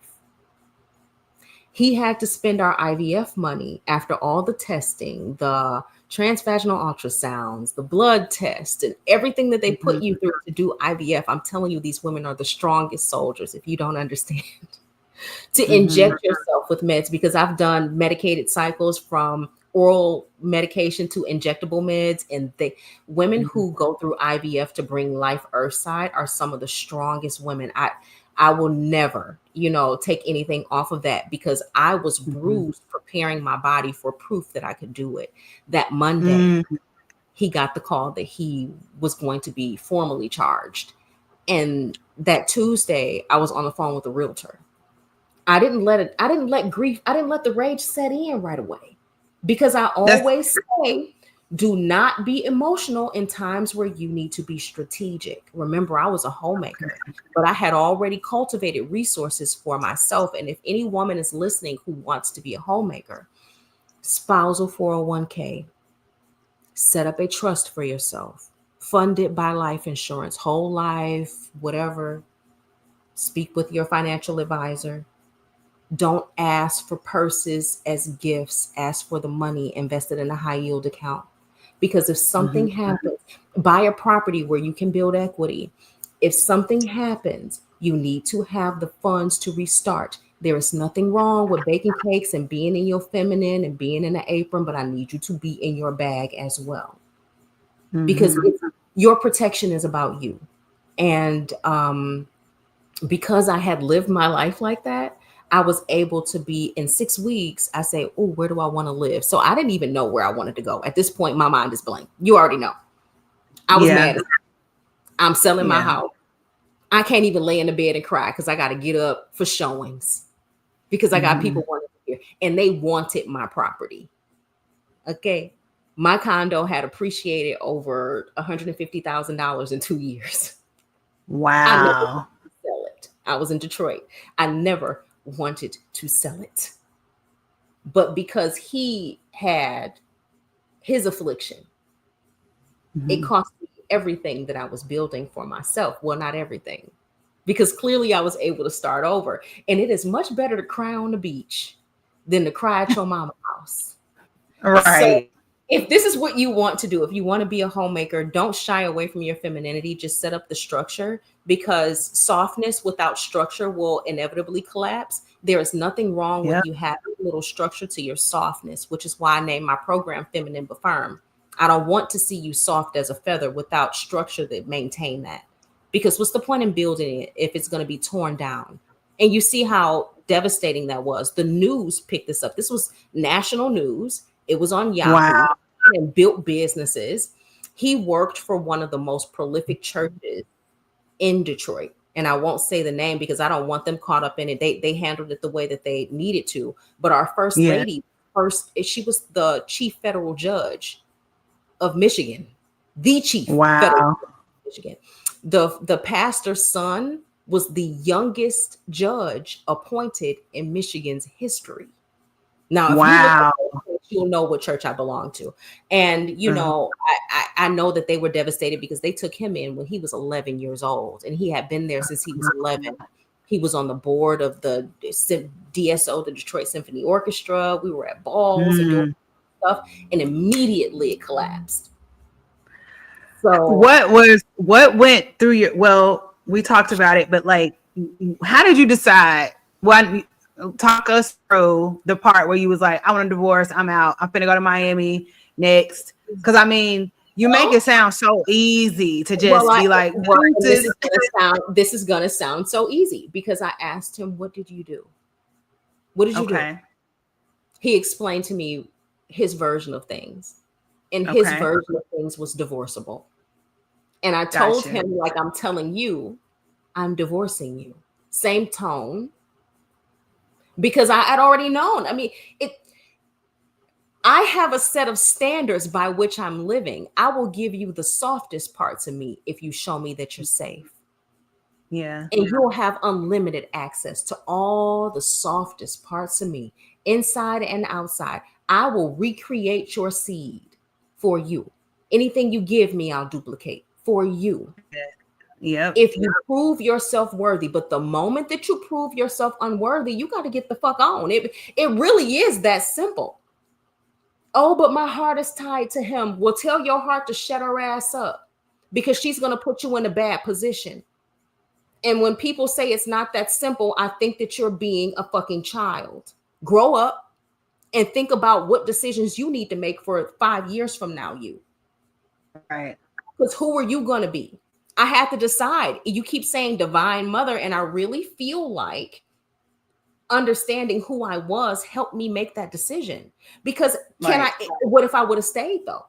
He had to spend our IVF money after all the testing, the transvaginal ultrasounds, the blood test, and everything that they put you through to do IVF. I'm telling you, these women are the strongest soldiers, if you don't understand, to inject yourself with meds, because I've done medicated cycles from oral medication to injectable meds. And women who go through IVF to bring life earthside are some of the strongest women. I will never, take anything off of that, because I was bruised preparing my body for proof that I could do it. That Monday, he got the call that he was going to be formally charged. And that Tuesday, I was on the phone with a realtor. I didn't let the rage set in right away, because I always say, do not be emotional in times where you need to be strategic. Remember, I was a homemaker, but I had already cultivated resources for myself. And if any woman is listening who wants to be a homemaker, spousal 401k, set up a trust for yourself, fund it by life insurance, whole life, whatever. Speak with your financial advisor. Don't ask for purses as gifts. Ask for the money invested in a high yield account. Because if something happens, buy a property where you can build equity. If something happens, you need to have the funds to restart. There is nothing wrong with baking cakes and being in your feminine and being in an apron, but I need you to be in your bag as well. Because your protection is about you. And because I had lived my life like that, I was able to be in 6 weeks. I say, oh, where do I want to live? So I didn't even know where I wanted to go. At this point, my mind is blank. You already know. I was mad. I'm selling my house. I can't even lay in the bed and cry because I got to get up for showings, because I got people wanting to hear, and they wanted my property. Okay. My condo had appreciated over $150,000 in 2 years. Wow. I never wanted to sell it. I was in Detroit. I never wanted to sell it. But because he had his affliction, it cost me everything that I was building for myself. Well, not everything, because clearly I was able to start over. And it is much better to cry on the beach than to cry at your mama's house. Right. So if this is what you want to do, if you want to be a homemaker, don't shy away from your femininity. Just set up the structure, because softness without structure will inevitably collapse. There is nothing wrong with you having a little structure to your softness, which is why I named my program Feminine but Firm. I don't want to see you soft as a feather without structure that maintain that, because what's the point in building it if it's going to be torn down? And you see how devastating that was. The news picked this up. This was national news. It was on Yahoo. Wow. And built businesses. He worked for one of the most prolific churches in Detroit. and I won't say the name because I don't want them caught up in it. They handled it the way that they needed to. But our first lady, she was the chief federal judge of Michigan, the chief federal judge of Michigan. The pastor's son was the youngest judge appointed in Michigan's history. Now, if you look at you'll know what church I belong to. And, you know, I know that they were devastated because they took him in when he was 11 years old, and he had been there since he was 11. He was on the board of the DSO, the Detroit Symphony Orchestra. We were at balls and doing stuff, and immediately it collapsed. So what went through your, well, we talked about it, but like, how did you decide? Talk us through the part where you was like, I want a divorce, I'm out, I'm finna go to Miami next. Because I mean, you make it sound so easy to just be like, this is gonna sound so easy because I asked him, what did you do? What did you do? He explained to me his version of things, and his version of things was divorceable. And I told him, like, I'm telling you, I'm divorcing you. Same tone. Because I had already known. I mean, I have a set of standards by which I'm living. I will give you the softest parts of me if you show me that you're safe. Yeah. And you'll have unlimited access to all the softest parts of me, inside and outside. I will recreate your seed for you. Anything you give me, I'll duplicate for you. Yep. If you prove yourself worthy, but the moment that you prove yourself unworthy, you got to get the fuck on. It really is that simple. Oh, but my heart is tied to him. Well, tell your heart to shut her ass up because she's going to put you in a bad position. And when people say it's not that simple, I think that you're being a fucking child. Grow up and think about what decisions you need to make for 5 years from now, you. Right. Because who are you going to be? I had to decide. You keep saying divine mother, and I really feel like understanding who I was helped me make that decision. Because what if I would have stayed though?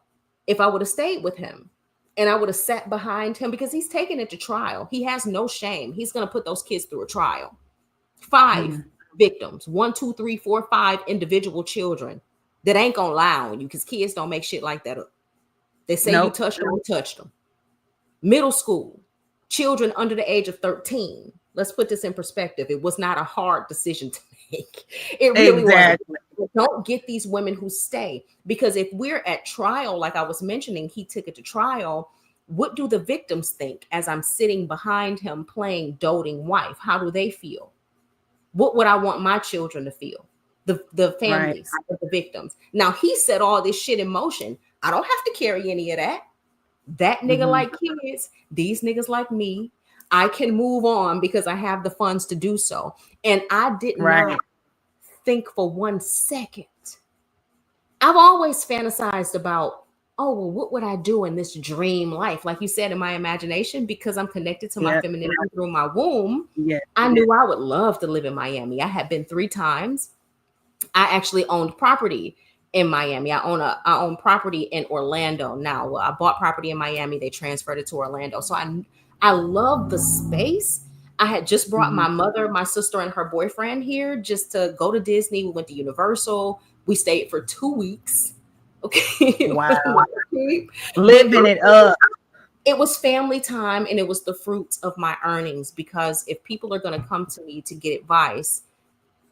If I would have stayed with him and I would have sat behind him, because he's taking it to trial. He has no shame. He's going to put those kids through a trial. 5 victims, 1, 2, 3, 4, 5 individual children that ain't going to lie on you because kids don't make shit like that up. They say you touched them, you touched them. Middle school, children under the age of 13. Let's put this in perspective. It was not a hard decision to make. It really wasn't. Don't get these women who stay, because if we're at trial, like I was mentioning, he took it to trial. What do the victims think as I'm sitting behind him playing doting wife? How do they feel? What would I want my children to feel? The families of the victims. Now he set all this shit in motion. I don't have to carry any of that. That nigga like kids, these niggas like me. I can move on because I have the funds to do so. And I did not think for 1 second. I've always fantasized about, oh, well, what would I do in this dream life? Like you said, in my imagination, because I'm connected to my femininity through my womb. I knew I would love to live in Miami. I had been 3 times. I actually owned property in Miami. I own property in Orlando now. Well, I bought property in Miami. They transferred it to Orlando. So I love the space. I had just brought my mother, my sister, and her boyfriend here just to go to Disney. We went to Universal. We stayed for 2 weeks. Okay. Wow. Living it up. It was family time, and it was the fruits of my earnings, because if people are going to come to me to get advice,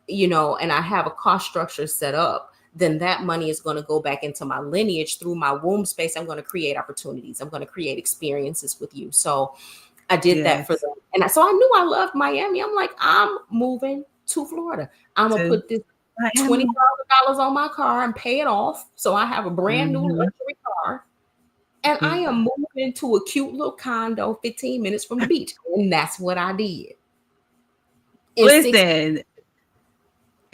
you know, and I have a cost structure set up, then that money is going to go back into my lineage through my womb space. I'm going to create opportunities. I'm going to create experiences with you. So I did that for them. And so I knew I loved Miami. I'm like, I'm moving to Florida. I'm going to put this $20,000 on my car and pay it off. So I have a brand new luxury car. And I am moving to a cute little condo 15 minutes from the beach. And that's what I did. In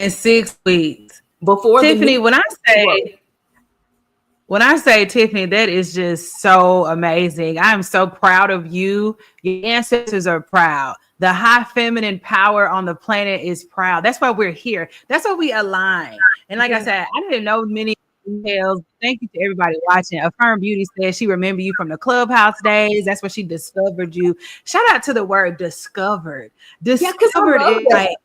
6 weeks. Before Tiffany, when I say Tiffany, that is just so amazing. I am so proud of you. Your ancestors are proud. The high feminine power on the planet is proud. That's why we're here. That's why we align. And like I said, I didn't know many emails. Thank you to everybody watching. Affirm Beauty says she remember you from the clubhouse days. That's where she discovered you. Shout out to the word discovered. Yeah, because I Discovered love is that. like,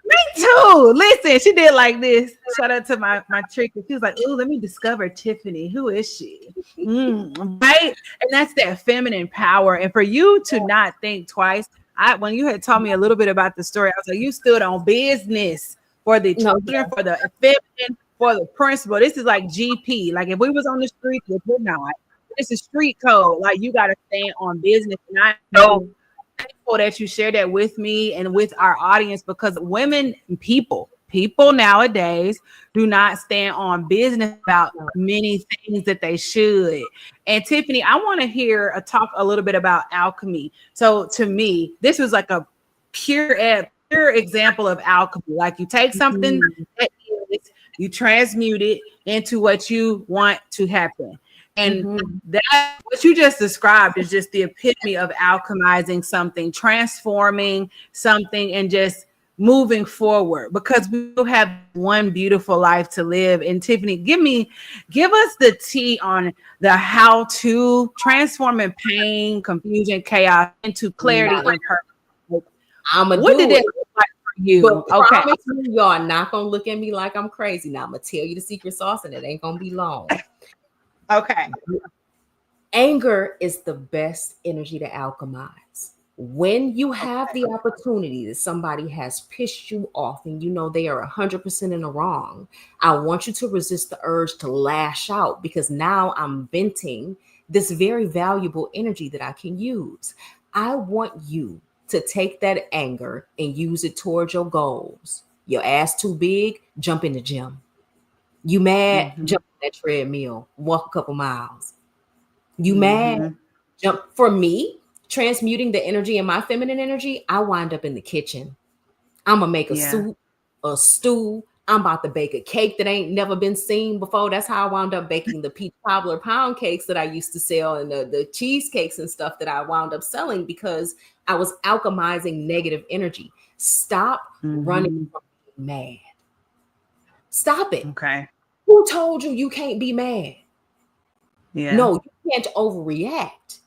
me too. Listen, she did like this. Shout out to my trick. She was like, "Ooh, let me discover Tiffany. Who is she?" Right? And that's that feminine power. And for you to not think twice, when you had told me a little bit about the story, I was like, "You stood on business for the No, children, for the feminine, for the principal. This is like GP. Like if we was on the street, which we're not, this is street code. Like you got to stand on business." And I know thankful that you share that with me and with our audience, because women, people nowadays do not stand on business about many things that they should. And Tiffany, I want to hear talk a little bit about alchemy. So to me, this was like a pure example of alchemy. Like you take something that is, you transmute it into what you want to happen. And that what you just described is just the epitome of alchemizing something, transforming something, and just moving forward, because we do have one beautiful life to live. And Tiffany, give us the tea on the how to transforming pain, confusion, chaos into clarity and purpose. What did it look like for you? But okay, promise me y'all are not gonna look at me like I'm crazy. Now I'm gonna tell you the secret sauce, and it ain't gonna be long. Okay. Anger is the best energy to alchemize. When you have the opportunity that somebody has pissed you off and you know they are 100% in the wrong, I want you to resist the urge to lash out, because now I'm venting this very valuable energy that I can use. I want you to take that anger and use it towards your goals. Your ass too big, jump in the gym. You mad, jump on that treadmill, walk a couple miles. You mad, jump. For me, transmuting the energy in my feminine energy, I wind up in the kitchen. I'm gonna make a soup, a stew. I'm about to bake a cake that ain't never been seen before. That's how I wound up baking the peach cobbler pound cakes that I used to sell, and the cheesecakes and stuff that I wound up selling, because I was alchemizing negative energy. Stop running from being mad. Stop it. Okay. Who told you can't be mad? Yeah. No, you can't overreact,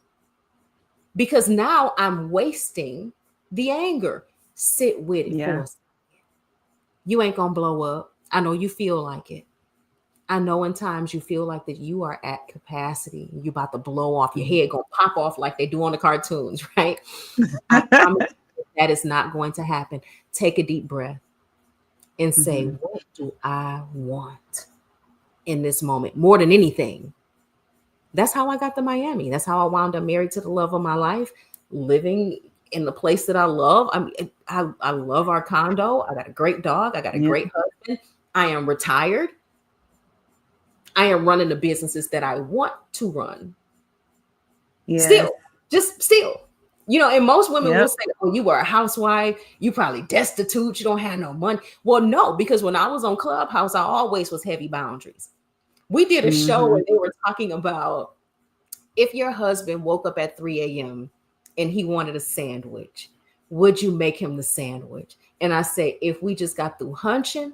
because now I'm wasting the anger. Sit with it for a second. You ain't gonna blow up. I know you feel like it. I know in times you feel like that you are at capacity. You about to blow off. Your head gonna pop off like they do on the cartoons, right? I promise that is not going to happen. Take a deep breath and say, what do I want in this moment? More than anything. That's how I got to Miami. That's how I wound up married to the love of my life, living in the place that I love. I love our condo. I got a great dog. I got a great husband. I am retired. I am running the businesses that I want to run. Still. You know, and most women will say, oh, you were a housewife. You probably destitute. You don't have no money. Well, no, because when I was on Clubhouse, I always was heavy boundaries. We did a show where they were talking about if your husband woke up at 3 a.m. and he wanted a sandwich, would you make him the sandwich? And I say, if we just got through hunching,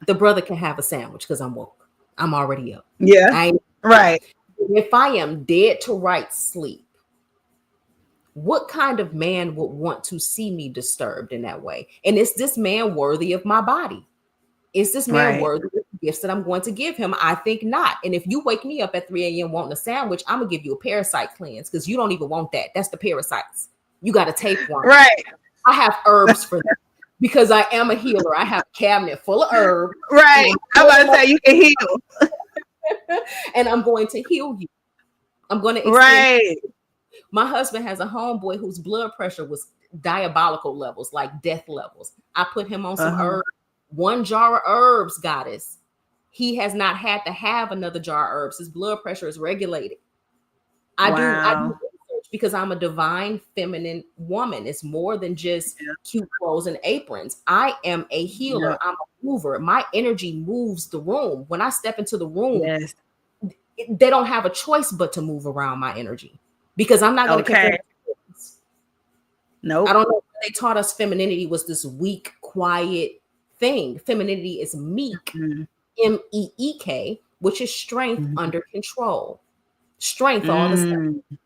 the brother can have a sandwich because I'm woke. I'm already up. Yeah. Right. If I am dead to right sleep, what kind of man would want to see me disturbed in that way? And is this man worthy of my body? Is this man worthy of the gifts that I'm going to give him? I think not. And if you wake me up at 3 a.m. wanting a sandwich, I'm going to give you a parasite cleanse, because you don't even want that. That's the parasites. You got to take one. Right. I have herbs for that because I am a healer. I have a cabinet full of herbs. Right. I'm about to say you can heal. And I'm going to heal you. I'm going to extend. Right. My husband has a homeboy whose blood pressure was diabolical levels, like death levels. I put him on some herbs. 1 jar of herbs, goddess. He has not had to have another jar of herbs. His blood pressure is regulated. I do research because I'm a divine feminine woman. It's more than just cute clothes and aprons. I am a healer. I'm a mover. My energy moves the room. When I step into the room, they don't have a choice but to move around my energy, because I'm not going to compare. Nope. I don't know. They taught us femininity was this weak, quiet thing. Femininity is meek. MEEK, which is strength Mhm. under control. Strength all the same. Mm.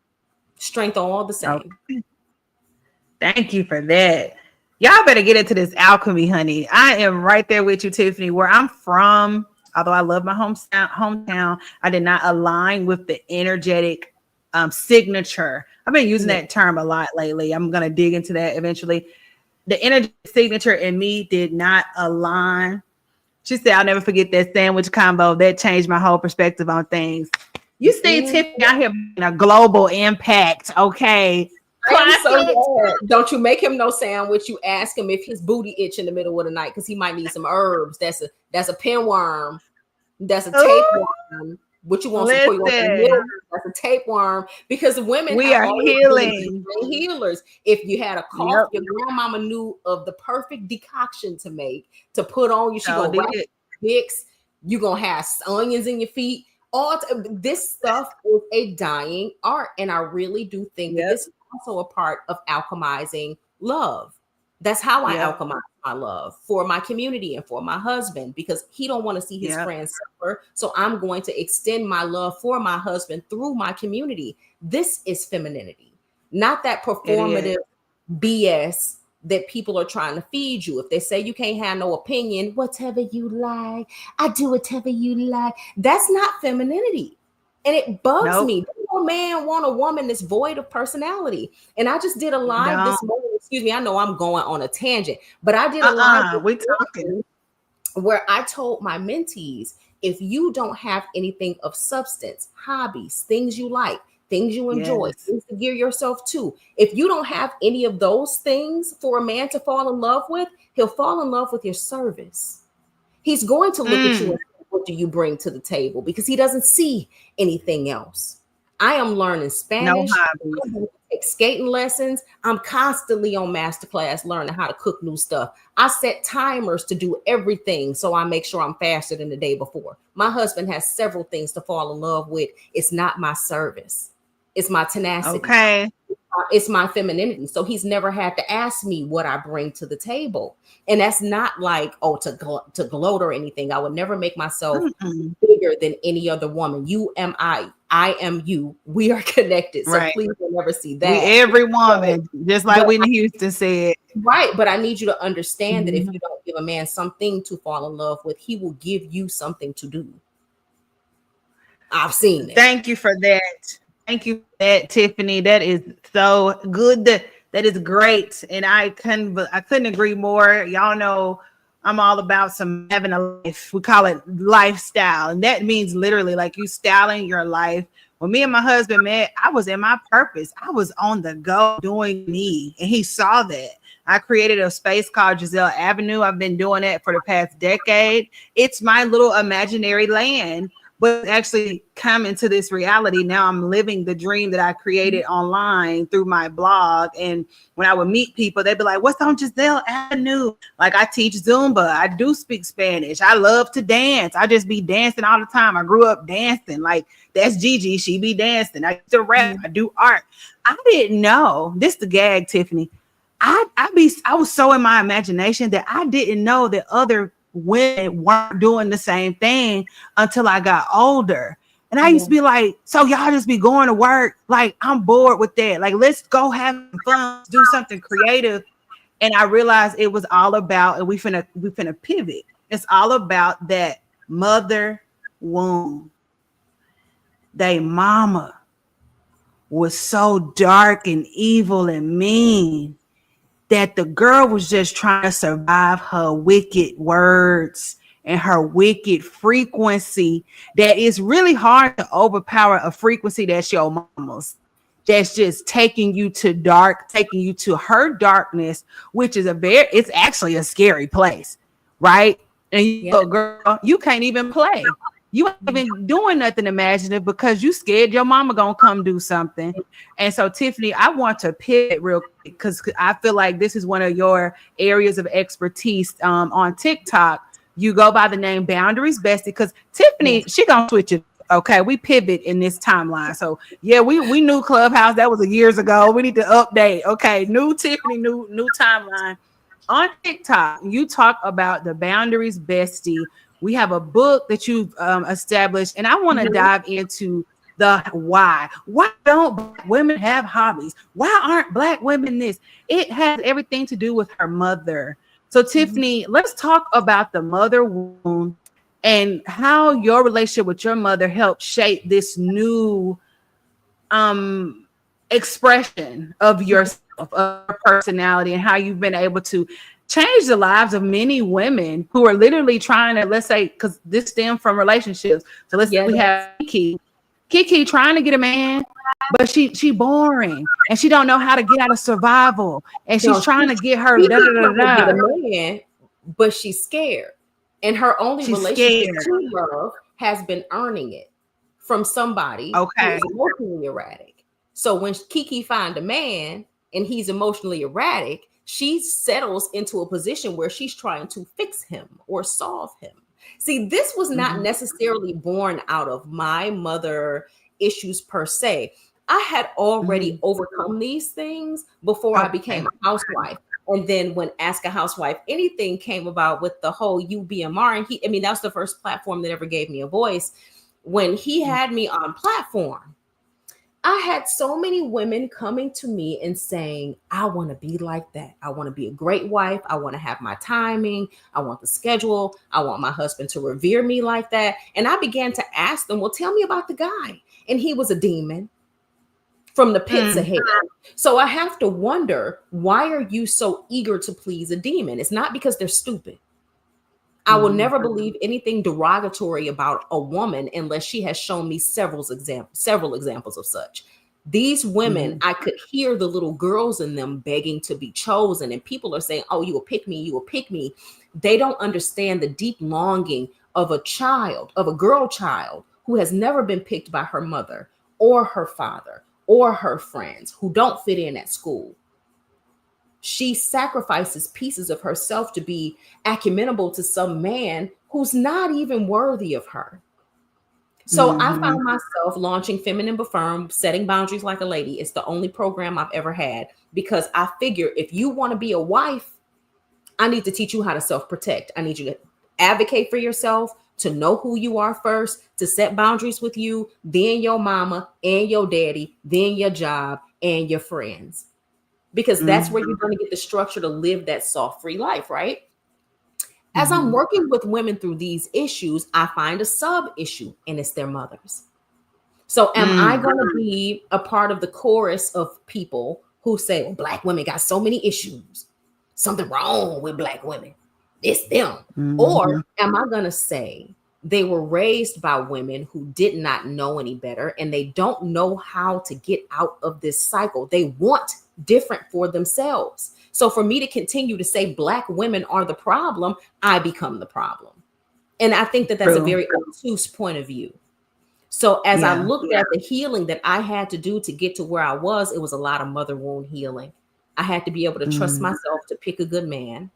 Strength all the same. Okay. Thank you for that. Y'all better get into this alchemy, honey. I am right there with you, Tiffany. Where I'm from, although I love my hometown, I did not align with the energetic signature. I've been using Yeah. that term a lot lately. I'm gonna dig into that eventually. The energy signature in me did not align. She said, "I'll never forget that sandwich combo. That changed my whole perspective on things." You see, Mhm. Tiffany out here making a global impact. Okay, I am clock so it. glad. Don't you make him no sandwich. You ask him if his booty itch in the middle of the night because he might need some herbs. That's a pinworm. That's a Ooh, tapeworm. What you want some for? You want some healers? listen, That's a tapeworm. Because women we have are always been healing. healers. If you had a cough, Yep, your grandmama knew of the perfect decoction to make to put on you. She so gonna did wrap it. Vicks. You gonna have onions in your feet. This stuff is a dying art, and I really do think that Yep, this is also a part of alchemizing love. That's how I yep, alchemize my love for my community and for my husband, because he don't want to see his yep. friends suffer. So I'm going to extend my love for my husband through my community. This is femininity, not that It is. performative BS that people are trying to feed you. If they say you can't have no opinion, whatever you like, I do whatever you like. That's not femininity. And it bugs Nope. me. No man want a woman that's void of personality. And I just did a live Don't. this morning. Excuse me, I know I'm going on a tangent, but I did a live this We talking. morning where I told my mentees, if you don't have anything of substance, hobbies, things you like, things you enjoy, Yes. things to gear yourself to, if you don't have any of those things for a man to fall in love with, he'll fall in love with your service. He's going to look at you Mm. and say, what do you bring to the table? Because he doesn't see anything else. I am learning No Spanish. hobbies. I'm going to take skating lessons. I'm constantly on masterclass learning how to cook new stuff. I set timers to do everything so I make sure I'm faster than the day before. My husband has several things to fall in love with. It's not my service. It's my tenacity. Okay. It's my femininity. So he's never had to ask me what I bring to the table. And that's not like, oh, to gloat or anything. I would never make myself Mm-mm. bigger than any other woman. You am I am you. We are connected. So Right. please don't never see We that. every woman, just like But Whitney Houston said. right, but I need you to understand that if Mhm. you don't give a man something to fall in love with, he will give you something to do. I've seen it. Thank you for that. Thank you for that, Tiffany. That is so good. That is great. And I couldn't agree more. Y'all know I'm all about some having a life. We call it lifestyle. And that means literally like you styling your life. When me and my husband met, I was in my purpose. I was on the go doing me. And he saw that. I created a space called Giselle Avenue. I've been doing that for the past decade. It's my little imaginary land, but actually come into this reality. Now I'm living the dream that I created online through my blog. And when I would meet people, they'd be like, what's on Giselle Avenue? Like I teach Zumba. I do speak Spanish. I love to dance. I just be dancing all the time. I grew up dancing. Like that's Gigi. She be dancing. I used to rap. I do art. I didn't know. This the gag, Tiffany. I was so in my imagination that I didn't know that other women weren't doing the same thing until I got older. And I used to be like, so y'all just be going to work. Like, I'm bored with that. Like, let's go have some fun, do something creative. And I realized it was all about, and we finna pivot. It's all about that mother womb. They mama was so dark and evil and mean that the girl was just trying to survive her wicked words and her wicked frequency. That is really hard to overpower a frequency that's your mama's. That's just taking you to dark, taking you to her darkness, which is it's actually a scary place, right? And you go, girl, you can't even play. You ain't even doing nothing imaginative because you scared your mama gonna come do something. And so, Tiffany, I want to pivot real quick because I feel like this is one of your areas of expertise on TikTok. You go by the name Boundaries Bestie because Tiffany, she gonna switch it. Okay, we pivot in this timeline. So yeah, we knew Clubhouse. That was years ago. We need to update. Okay, new Tiffany, new timeline. On TikTok, you talk about the Boundaries Bestie, We have a book that you've established, and I want to dive into the why. Why don't Black women have hobbies? Why aren't Black women this? It has everything to do with her mother. So, Tiffany, let's talk about the mother wound and how your relationship with your mother helped shape this new expression of yourself, of your personality, and how you've been able to change the lives of many women who are literally trying to, let's say, because this stemmed from relationships. So let's say we have Kiki trying to get a man, but she boring and she don't know how to get out of survival, and she's trying to get her get a man, but she's scared, and her only relationship to love has been earning it from somebody who's emotionally erratic. So when Kiki find a man and he's emotionally erratic, she settles into a position where she's trying to fix him or solve him. See, this was not necessarily born out of my mother issues per se. I had already overcome these things before I became a housewife. And then when Ask a Housewife Anything came about with the whole UBMR, and that was the first platform that ever gave me a voice. When he had me on platform, I had so many women coming to me and saying, I want to be like that. I want to be a great wife. I want to have my timing. I want the schedule. I want my husband to revere me like that. And I began to ask them, well, tell me about the guy. And he was a demon from the pits of hell. So I have to wonder, why are you so eager to please a demon? It's not because they're stupid. I will never believe anything derogatory about a woman unless she has shown me several examples of such. These women, I could hear the little girls in them begging to be chosen, and people are saying, oh, you will pick me, you will pick me. They don't understand the deep longing of a child, of a girl child who has never been picked by her mother or her father or her friends, who don't fit in at school. She sacrifices pieces of herself to be amenable to some man who's not even worthy of her. So I found myself launching Feminine But Firm, Setting Boundaries Like a Lady. It's the only program I've ever had, because I figure if you want to be a wife, I need to teach you how to self-protect. I need you to advocate for yourself, to know who you are first, to set boundaries with you, then your mama and your daddy, then your job and your friends. Because that's where you're going to get the structure to live that soft, free life, right? As I'm working with women through these issues, I find a sub issue, and it's their mothers. So am I going to be a part of the chorus of people who say, well, Black women got so many issues, something wrong with Black women, it's them? Or am I going to say they were raised by women who did not know any better, and they don't know how to get out of this cycle? They want different for themselves. So for me to continue to say Black women are the problem, I become the problem. And I think that that's a very obtuse point of view. So as I looked at the healing that I had to do to get to where I was, it was a lot of mother wound healing. I had to be able to trust myself to pick a good man,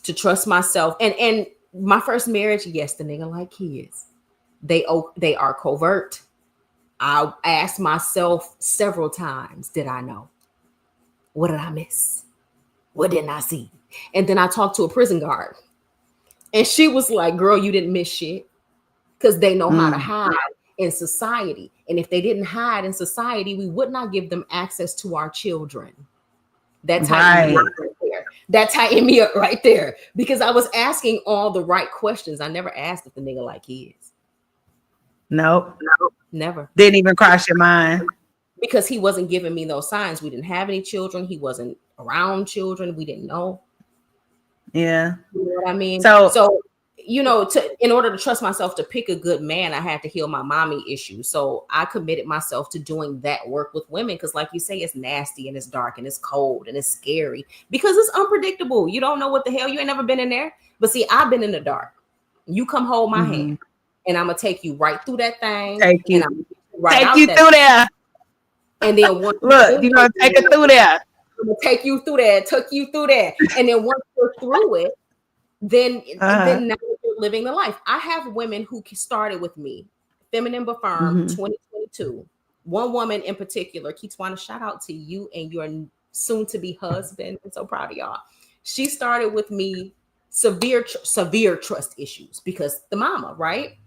to trust myself. And my first marriage, yes, the nigga like kids. They are covert. I asked myself several times, did I know? What did I miss? What didn't I see? And then I talked to a prison guard, and she was like, girl, you didn't miss shit, because they know how to hide in society. And if they didn't hide in society, we would not give them access to our children. That's how right there. That tightened me up right there, because I was asking all the right questions. I never asked if the nigga like kids. Nope. Never. Didn't even cross your mind. Because he wasn't giving me those signs. We didn't have any children. He wasn't around children. We didn't know. Yeah. You know what I mean? So in order to trust myself to pick a good man, I had to heal my mommy issue. So I committed myself to doing that work with women, because like you say, it's nasty and it's dark and it's cold and it's scary because it's unpredictable. You don't know what the hell. You ain't never been in there. But see, I've been in the dark. You come hold my hand, and I'm gonna take you right through that thing. Take you through there. And then look, you're gonna take it through there. I'm gonna take you through that, took you through that. And then once you're through it, then now you're living the life. I have women who started with me, Feminine But Firm 2022. One woman in particular, Kitwana, shout out to you and your soon-to-be husband. I'm so proud of y'all. She started with me severe trust issues because the mama, right?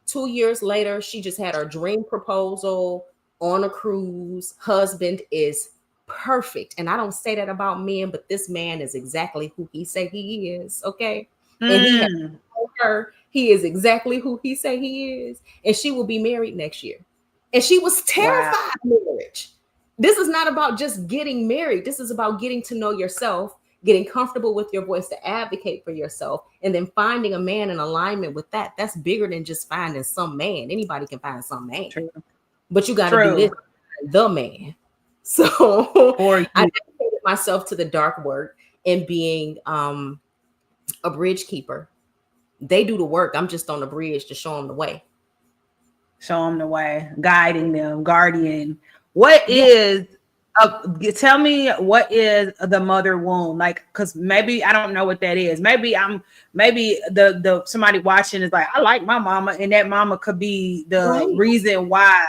2 years later, she just had her dream proposal on a cruise. Husband is perfect. And I don't say that about men, but this man is exactly who he say he is. Okay. And he has told her he is exactly who he say he is. And she will be married next year. And she was terrified of marriage. This is not about just getting married. This is about getting to know yourself, getting comfortable with your voice to advocate for yourself, and then finding a man in alignment with that. That's bigger than just finding some man. Anybody can find some man. True. But you got to do this, the man. So or I dedicated myself to the dark work and being a bridge keeper. They do the work. I'm just on the bridge to show them the way. Show them the way, guiding them, guardian. What is tell me what is the mother wound? Like, because maybe I don't know what that is. Maybe the somebody watching is like, I like my mama, and that mama could be the reason why.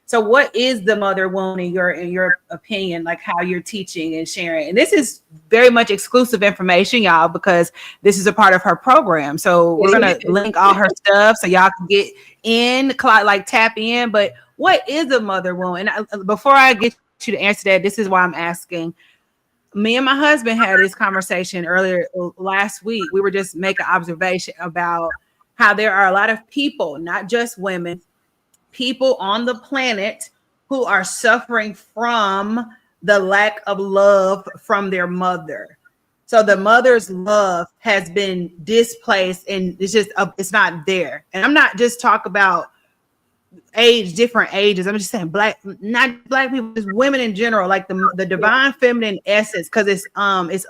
So what is the mother wound in your opinion, like how you're teaching and sharing? And this is very much exclusive information, y'all, because this is a part of her program. So we're gonna link all her stuff so y'all can get in, like tap in. But what is a mother wound? And before I get you to answer that, this is why I'm asking. Me and my husband had this conversation earlier last week. We were just making observation about how there are a lot of people, not just women, people on the planet who are suffering from the lack of love from their mother. So the mother's love has been displaced, and it's not there. And I'm not just talking about different ages. I'm just saying not black people, just women in general, like the divine feminine essence, because it's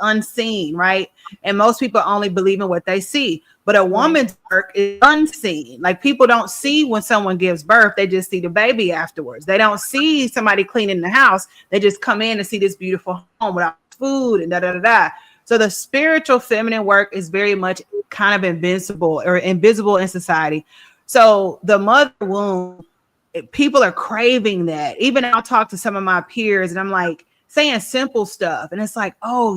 unseen, right? And most people only believe in what they see. But a woman's work is unseen. Like, people don't see when someone gives birth, they just see the baby afterwards. They don't see somebody cleaning the house. They just come in and see this beautiful home without food and da da da da. So the spiritual feminine work is very much kind of invisible in society. So the mother womb, people are craving that. Even I'll talk to some of my peers and I'm like saying simple stuff. And it's like, oh,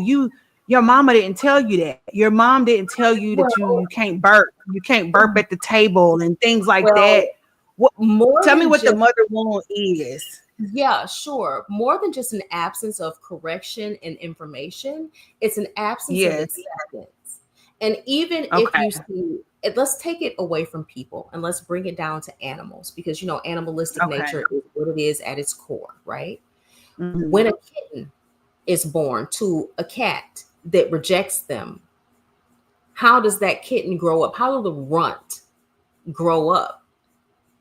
your mama didn't tell you that. Your mom didn't tell you that you can't burp. You can't burp at the table and things like that. Tell me what the mother wound is. Yeah, sure. More than just an absence of correction and information, it's an absence of acceptance. And even if you see it, let's take it away from people and let's bring it down to animals, because animalistic nature is what it is at its core, right? Mm-hmm. When a kitten is born to a cat that rejects them, how does that kitten grow up? How do the runt grow up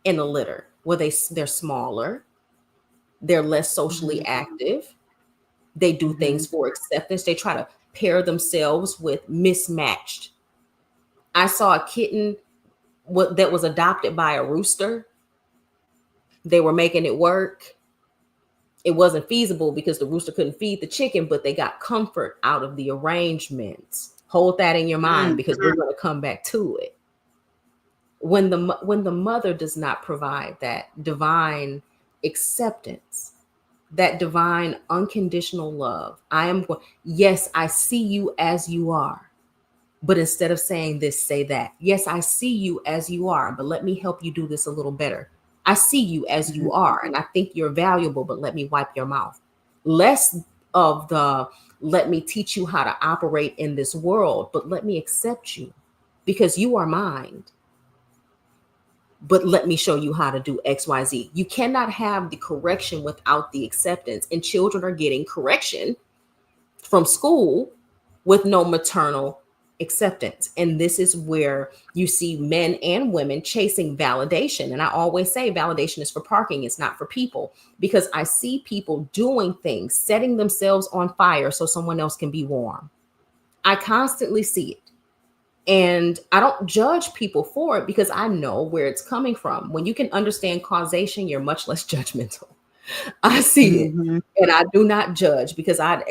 in a litter? Well, they're smaller, they're less socially active, they do things for acceptance, they try to pair themselves with mismatched. I saw a kitten that was adopted by a rooster. They were making it work. It wasn't feasible because the rooster couldn't feed the chicken, but they got comfort out of the arrangements. Hold that in your mind because we're going to come back to it. When the mother does not provide that divine acceptance, that divine unconditional love, yes, I see you as you are. But instead of saying this, say that. Yes, I see you as you are, but let me help you do this a little better. I see you as you are, and I think you're valuable, but let me wipe your mouth. Less of the, let me teach you how to operate in this world, but let me accept you because you are mine. But let me show you how to do X, Y, Z. You cannot have the correction without the acceptance. And children are getting correction from school with no maternal acceptance. And this is where you see men and women chasing validation. And I always say validation is for parking. It's not for people, because I see people doing things, setting themselves on fire so someone else can be warm. I constantly see it. And I don't judge people for it because I know where it's coming from. When you can understand causation, you're much less judgmental. I see it and I do not judge because I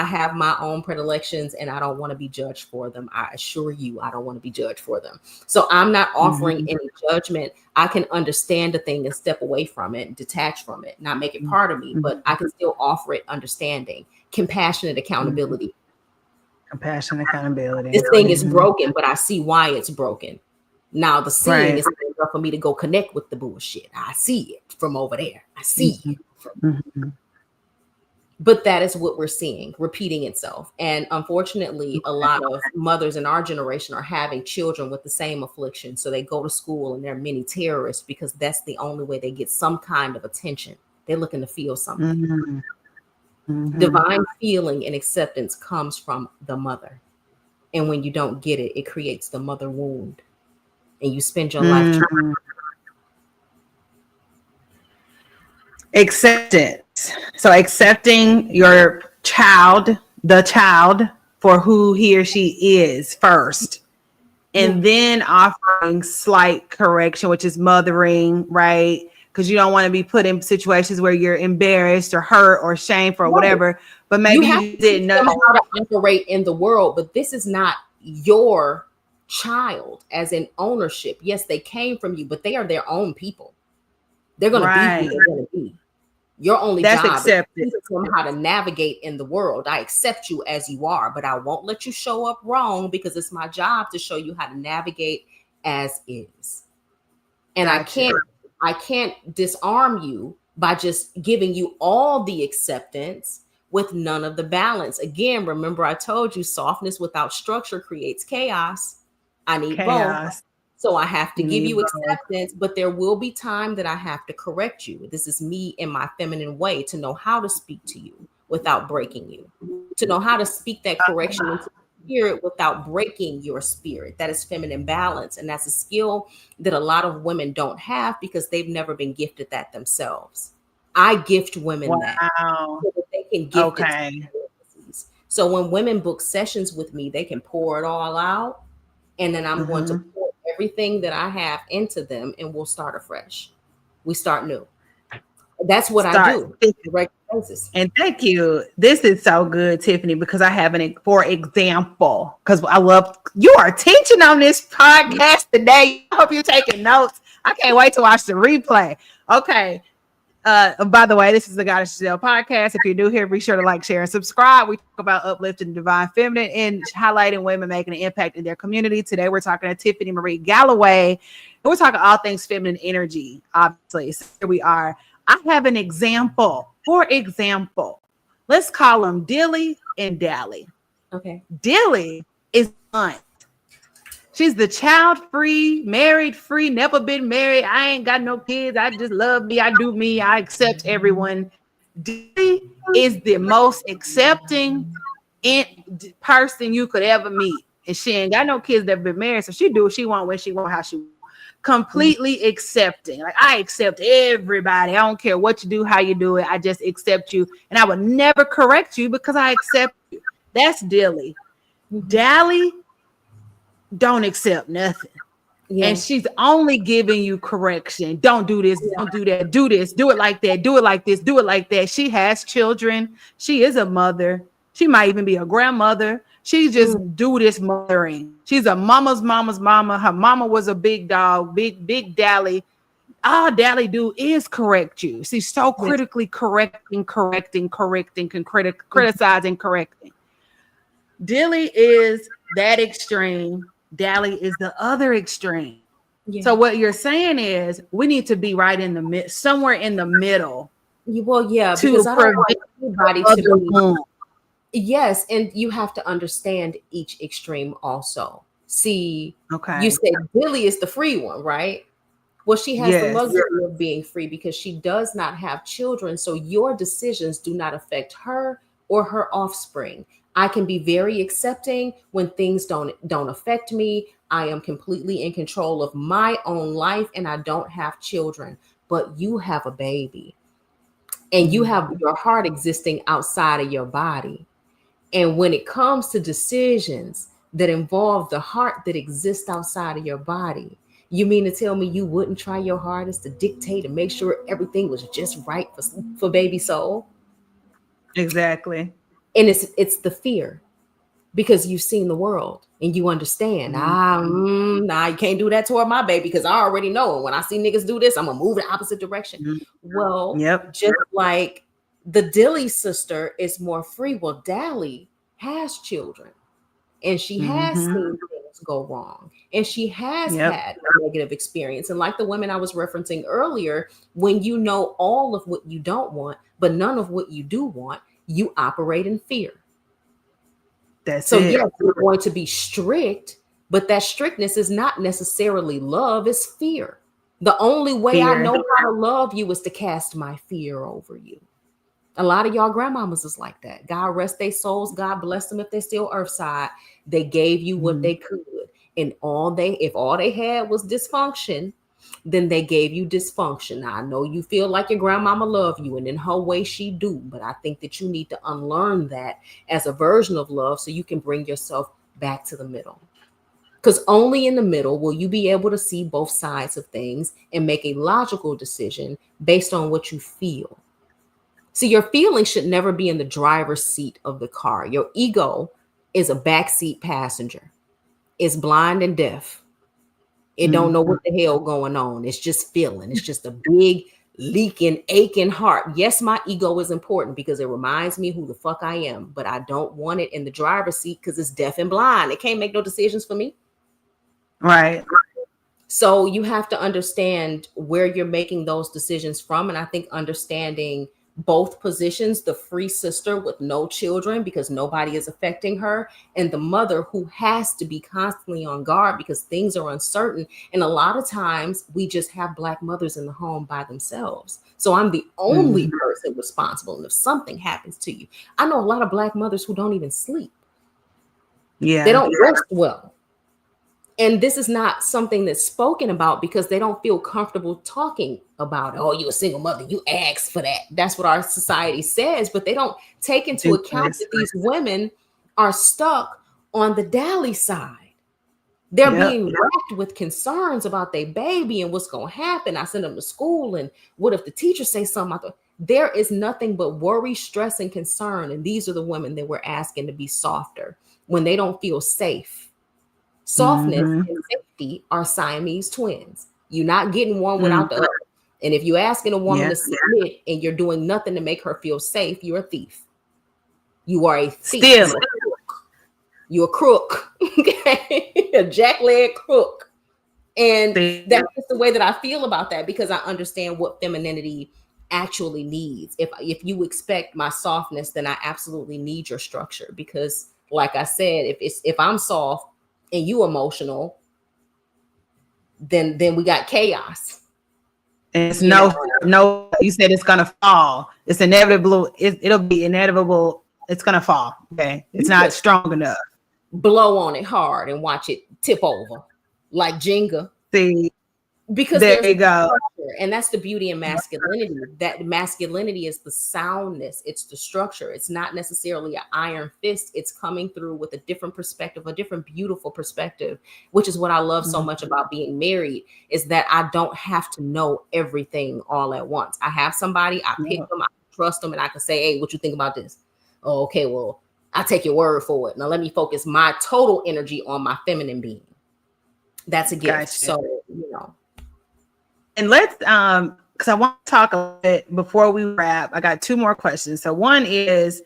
have my own predilections and I don't want to be judged for them. I assure you, I don't want to be judged for them. So I'm not offering any judgment. I can understand a thing and step away from it, detach from it, not make it part of me, but I can still offer it understanding, compassionate accountability. Compassion, accountability. This thing is broken, but I see why it's broken. Now the seeing is enough for me to go connect with the bullshit. I see it from over there. I see it. But that is what we're seeing repeating itself. And unfortunately, a lot of mothers in our generation are having children with the same affliction. So they go to school and they're mini terrorists because that's the only way they get some kind of attention. They're looking to feel something. Divine feeling and acceptance comes from the mother. And when you don't get it, it creates the mother wound. And you spend your life trying. Acceptance. So accepting your child, the child, for who he or she is first. And then offering slight correction, which is mothering, right? Because you don't want to be put in situations where you're embarrassed or hurt or shamed or whatever. But maybe you didn't know how to operate in the world. But this is not your child as in ownership. Yes, they came from you, but they are their own people. They're going to be who they're going to be. Your only job is to teach them how to navigate in the world. I accept you as you are, but I won't let you show up wrong because it's my job to show you how to navigate as is. And I can't disarm you by just giving you all the acceptance with none of the balance. Again, remember I told you softness without structure creates chaos. I need both. So I have to give you acceptance, but there will be time that I have to correct you. This is me in my feminine way to know how to speak to you without breaking you, to know how to speak that correction into spirit without breaking your spirit. That is feminine balance. And that's a skill that a lot of women don't have because they've never been gifted that themselves. I gift women that so that they can gift it to so when women book sessions with me, they can pour it all out. And then I'm going to pour everything that I have into them and we'll start afresh. We start new. That's what I do. And thank you. This is so good, Tiffany, because I have for example, because I love you are teaching on this podcast today. I hope you're taking notes. I can't wait to watch the replay. Okay. By the way, this is the Goddess Giselle podcast. If you're new here, be sure to like, share, and subscribe. We talk about uplifting the divine feminine and highlighting women making an impact in their community. Today, we're talking to Tiffany Marie Galloway, and we're talking all things feminine energy, obviously. So here we are. I have an example. For example, let's call them Dilly and Dally. Okay. Dilly is aunt. She's the child-free, married-free, never been married. I ain't got no kids. I just love me. I do me. I accept everyone. Dilly is the most accepting person you could ever meet. And she ain't got no kids that have been married. So she do what she want, when she want, how she want. Completely accepting. Like, I accept everybody. I don't care what you do, how you do it. I just accept you. And I would never correct you because I accept you. That's Dilly. Dally don't accept nothing. And she's only giving you correction. Don't do this, don't do that, do this, do it like that, do it like this, do it like that. She has children. She is a mother. She might even be a grandmother. She just do this mothering. She's a mama's mama. Her mama was a big dog, big Dally. All Dally do is correct you. She's so critically correcting, criticizing, correcting. Dilly is that extreme. Dally is the other extreme. So what you're saying is we need to be right in the mid, somewhere in the middle. Because I don't want anybody to be. Yes, and you have to understand each extreme also. See, you say Dilly is the free one, right? Well, she has the luxury of being free because she does not have children. So your decisions do not affect her or her offspring. I can be very accepting when things don't affect me. I am completely in control of my own life and I don't have children, but you have a baby and you have your heart existing outside of your body. And when it comes to decisions that involve the heart that exists outside of your body, you mean to tell me you wouldn't try your hardest to dictate and make sure everything was just right for baby soul? Exactly. And it's the fear because you've seen the world and you understand. Nah, you can't do that toward my baby because I already know when I see niggas do this, I'm gonna move the opposite direction. Well, just like the Dilly sister is more free. Well, Dally has children. and she has Mm-hmm. seen things go wrong, and she has Yep. had a negative experience. And like the women I was referencing earlier, when you know all of what you don't want, but none of what you do want, you operate in fear. That's So, it. yes, you're going to be strict, but that strictness is not necessarily love, it's fear. The only way I Fear. know how to love you is to cast my fear over you. A lot of y'all grandmamas is like that. God rest their souls. God bless them if they're still earthside. They gave you what they could. And if all they had was dysfunction, then they gave you dysfunction. Now, I know you feel like your grandmama love you, and in her way she do, but I think that you need to unlearn that as a version of love so you can bring yourself back to the middle. Because only in the middle will you be able to see both sides of things and make a logical decision based on what you feel. See, your feelings should never be in the driver's seat of the car. Your ego is a backseat passenger. It's blind and deaf. It don't know what the hell going on. It's just feeling. It's just a big leaking, aching heart. Yes, my ego is important because it reminds me who the fuck I am, but I don't want it in the driver's seat because it's deaf and blind. It can't make no decisions for me. Right. So you have to understand where you're making those decisions from. And I think understanding both positions, the free sister with no children because nobody is affecting her, and the mother who has to be constantly on guard because things are uncertain. And a lot of times we just have Black mothers in the home by themselves. So I'm the only person responsible. And if something happens to you, I know a lot of Black mothers who don't even sleep. Yeah. They don't rest well. And this is not something that's spoken about because they don't feel comfortable talking about, oh, you a single mother, you asked for that. That's what our society says, but they don't take into account that these women are stuck on the dally side. They're being racked with concerns about their baby and what's going to happen. I send them to school, and what if the teacher says something? There is nothing but worry, stress, and concern. And these are the women that we're asking to be softer when they don't feel safe. Softness and safety are Siamese twins. You're not getting one without the other. And if you're asking a woman to submit and you're doing nothing to make her feel safe, you're a thief. You are a thief. Still. You're a crook. Okay? A jackleg crook. And that's just the way that I feel about that because I understand what femininity actually needs. If you expect my softness, then I absolutely need your structure because, like I said, if I'm soft and you emotional, then we got chaos. And it's no, you said it's gonna fall. It's inevitable. It'll be inevitable. It's gonna fall. Okay, it's not strong enough. Blow on it hard and watch it tip over like Jenga. See, because there you go. And that's the beauty in masculinity. That masculinity is the soundness. It's the structure. It's not necessarily an iron fist. It's coming through with a different perspective, a different beautiful perspective, which is what I love so much about being married, is that I don't have to know everything all at once. I have somebody, I pick them, I trust them, and I can say, hey, what you think about this? Oh, okay, well, I take your word for it. Now let me focus my total energy on my feminine being. That's a gift. Gotcha. So, you know. And let's because I want to talk a little bit before we wrap. I got two more questions. So one is,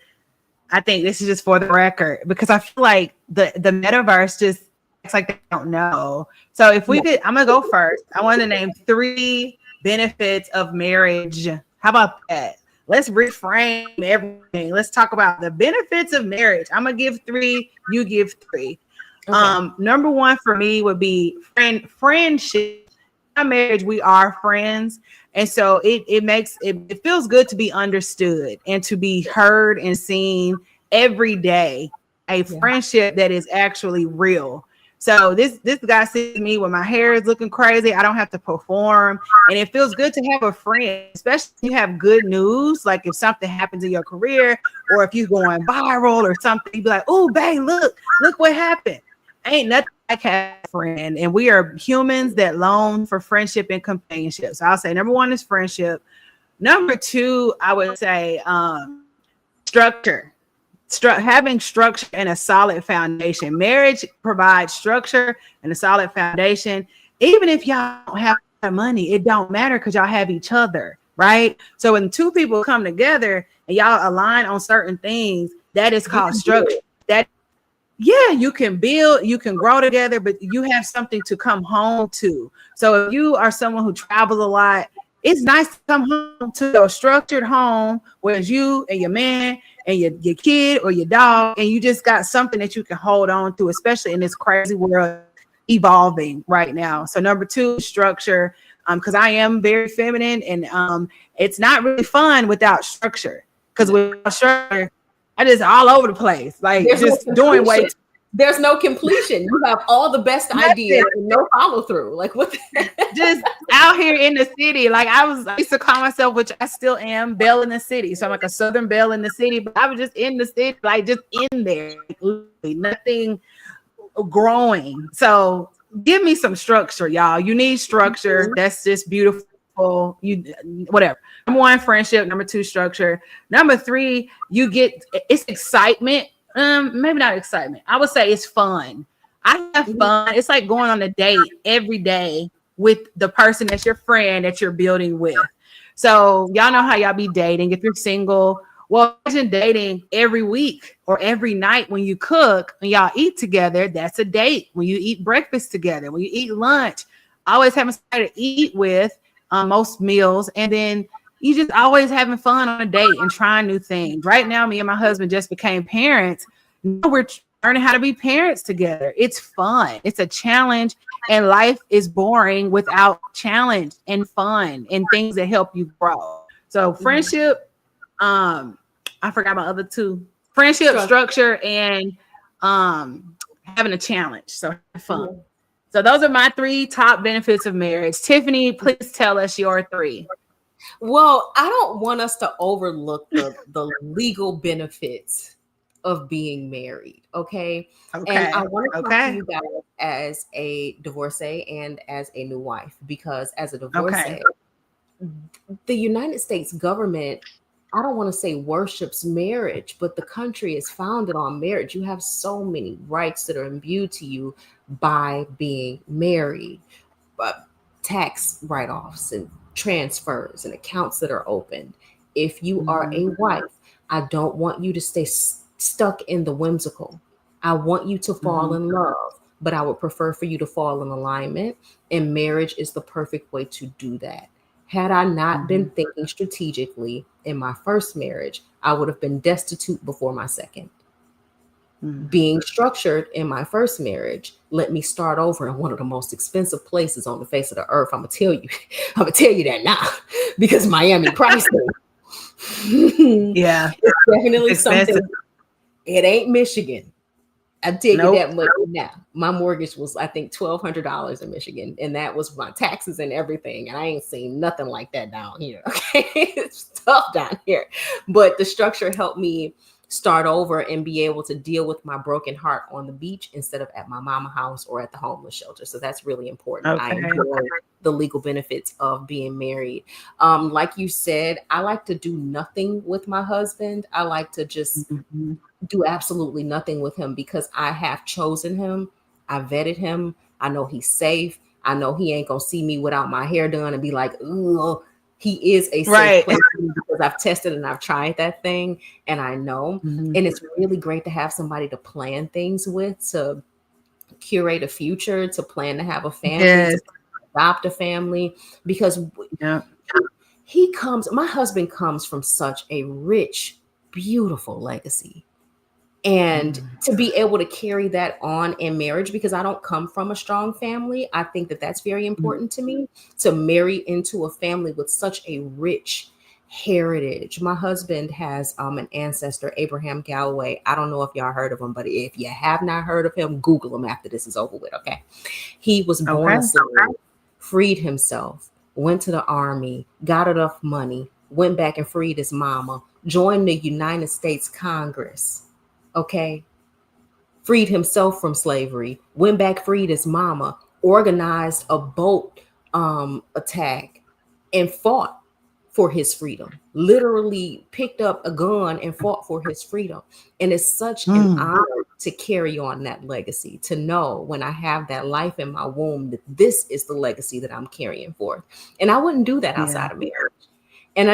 I think this is just for the record because I feel like the metaverse just acts like they don't know. So if we could, I'm gonna go first. I want to name 3 benefits of marriage. How about that? Let's reframe everything. Let's talk about the benefits of marriage. I'm gonna give 3. You give 3. Okay. Number 1 for me would be friendship. In marriage, we are friends, and so it feels good to be understood and to be heard and seen every day. A friendship that is actually real. So this guy sees me when my hair is looking crazy. I don't have to perform, and it feels good to have a friend, especially if you have good news. Like if something happens in your career, or if you're going viral or something, you be like, "Oh, babe, look what happened." Ain't nothing like having a friend, and we are humans that long for friendship and companionship. So I'll say number 1 is friendship. Number 2, I would say structure. Having structure and a solid foundation. Marriage provides structure and a solid foundation. Even if y'all don't have money, it don't matter because y'all have each other, right? So when 2 people come together and y'all align on certain things, that is called structure. yeah, you can build, you can grow together, but you have something to come home to. So if you are someone who travels a lot, it's nice to come home to your structured home where it's you and your man and your kid or your dog, and you just got something that you can hold on to, especially in this crazy world evolving right now. So number two, structure. Because I am very feminine, and it's not really fun without structure. Because without structure, I just all over the place, like There's just no doing way completion. There's no completion. You have all the best ideas and no follow through. Like what? just out here in the city. Like I used to call myself, which I still am, Belle in the city. So I'm like a Southern Belle in the city, but I was just in the city, like just in there, like, nothing growing. So give me some structure, y'all. You need structure. That's just beautiful. You whatever. Number one, friendship. Number two, structure. Number three, you get it's excitement. Maybe not excitement. I would say it's fun. I have fun. It's like going on a date every day with the person that's your friend that you're building with. So y'all know how y'all be dating. If you're single, well, imagine dating every week or every night when you cook and y'all eat together. That's a date. When you eat breakfast together, when you eat lunch, always having somebody to eat with most meals. And then you just always having fun on a date and trying new things. Right now, me and my husband just became parents. Now we're learning how to be parents together. It's fun. It's a challenge. And life is boring without challenge and fun and things that help you grow. So friendship, I forgot my other two. Friendship, structure, and having a challenge. So fun. So those are my three top benefits of marriage. Tiffany, please tell us your three. Well, I don't want us to overlook the legal benefits of being married. Okay. And I want to talk to you guys as a divorcee and as a new wife, because as a divorcee, the United States government, I don't want to say worships marriage, but the country is founded on marriage. You have so many rights that are imbued to you by being married, tax write-offs and transfers and accounts that are opened. If you are a wife, I don't want you to stay stuck in the whimsical. I want you to fall in love, but I would prefer for you to fall in alignment. And marriage is the perfect way to do that. Had I not been thinking strategically in my first marriage, I would have been destitute before my second. Being structured in my first marriage let me start over in one of the most expensive places on the face of the earth. I'm gonna tell you that now, because Miami pricing. Yeah, it's definitely something. It ain't Michigan. I'll tell you that much now. My mortgage was, I think, $1,200 in Michigan, and that was my taxes and everything. And I ain't seen nothing like that down here. Okay, it's tough down here, but the structure helped me start over and be able to deal with my broken heart on the beach instead of at my mama house or at the homeless shelter. So that's really important. I enjoy the legal benefits of being married. Like you said, I like to do nothing with my husband. I like to just do absolutely nothing with him because I have chosen him. I vetted him. I know he's safe. I know he ain't gonna see me without my hair done and be like, "Ugh." He is a safe place for me because I've tested and I've tried that thing, and I know. And it's really great to have somebody to plan things with, to curate a future, to plan to have a family, to adopt a family, because my husband comes from such a rich, beautiful legacy. And to be able to carry that on in marriage, because I don't come from a strong family, I think that that's very important to me, to marry into a family with such a rich heritage. My husband has an ancestor, Abraham Galloway. I don't know if y'all heard of him, but if you have not heard of him, Google him after this is over with, okay? He was born a slave, freed himself, went to the army, got enough money, went back and freed his mama, joined the United States Congress. Okay, freed himself from slavery, went back, freed his mama, organized a boat attack, and fought for his freedom. Literally picked up a gun and fought for his freedom. And it's such an honor to carry on that legacy, to know when I have that life in my womb that this is the legacy that I'm carrying forth. And I wouldn't do that outside of marriage. And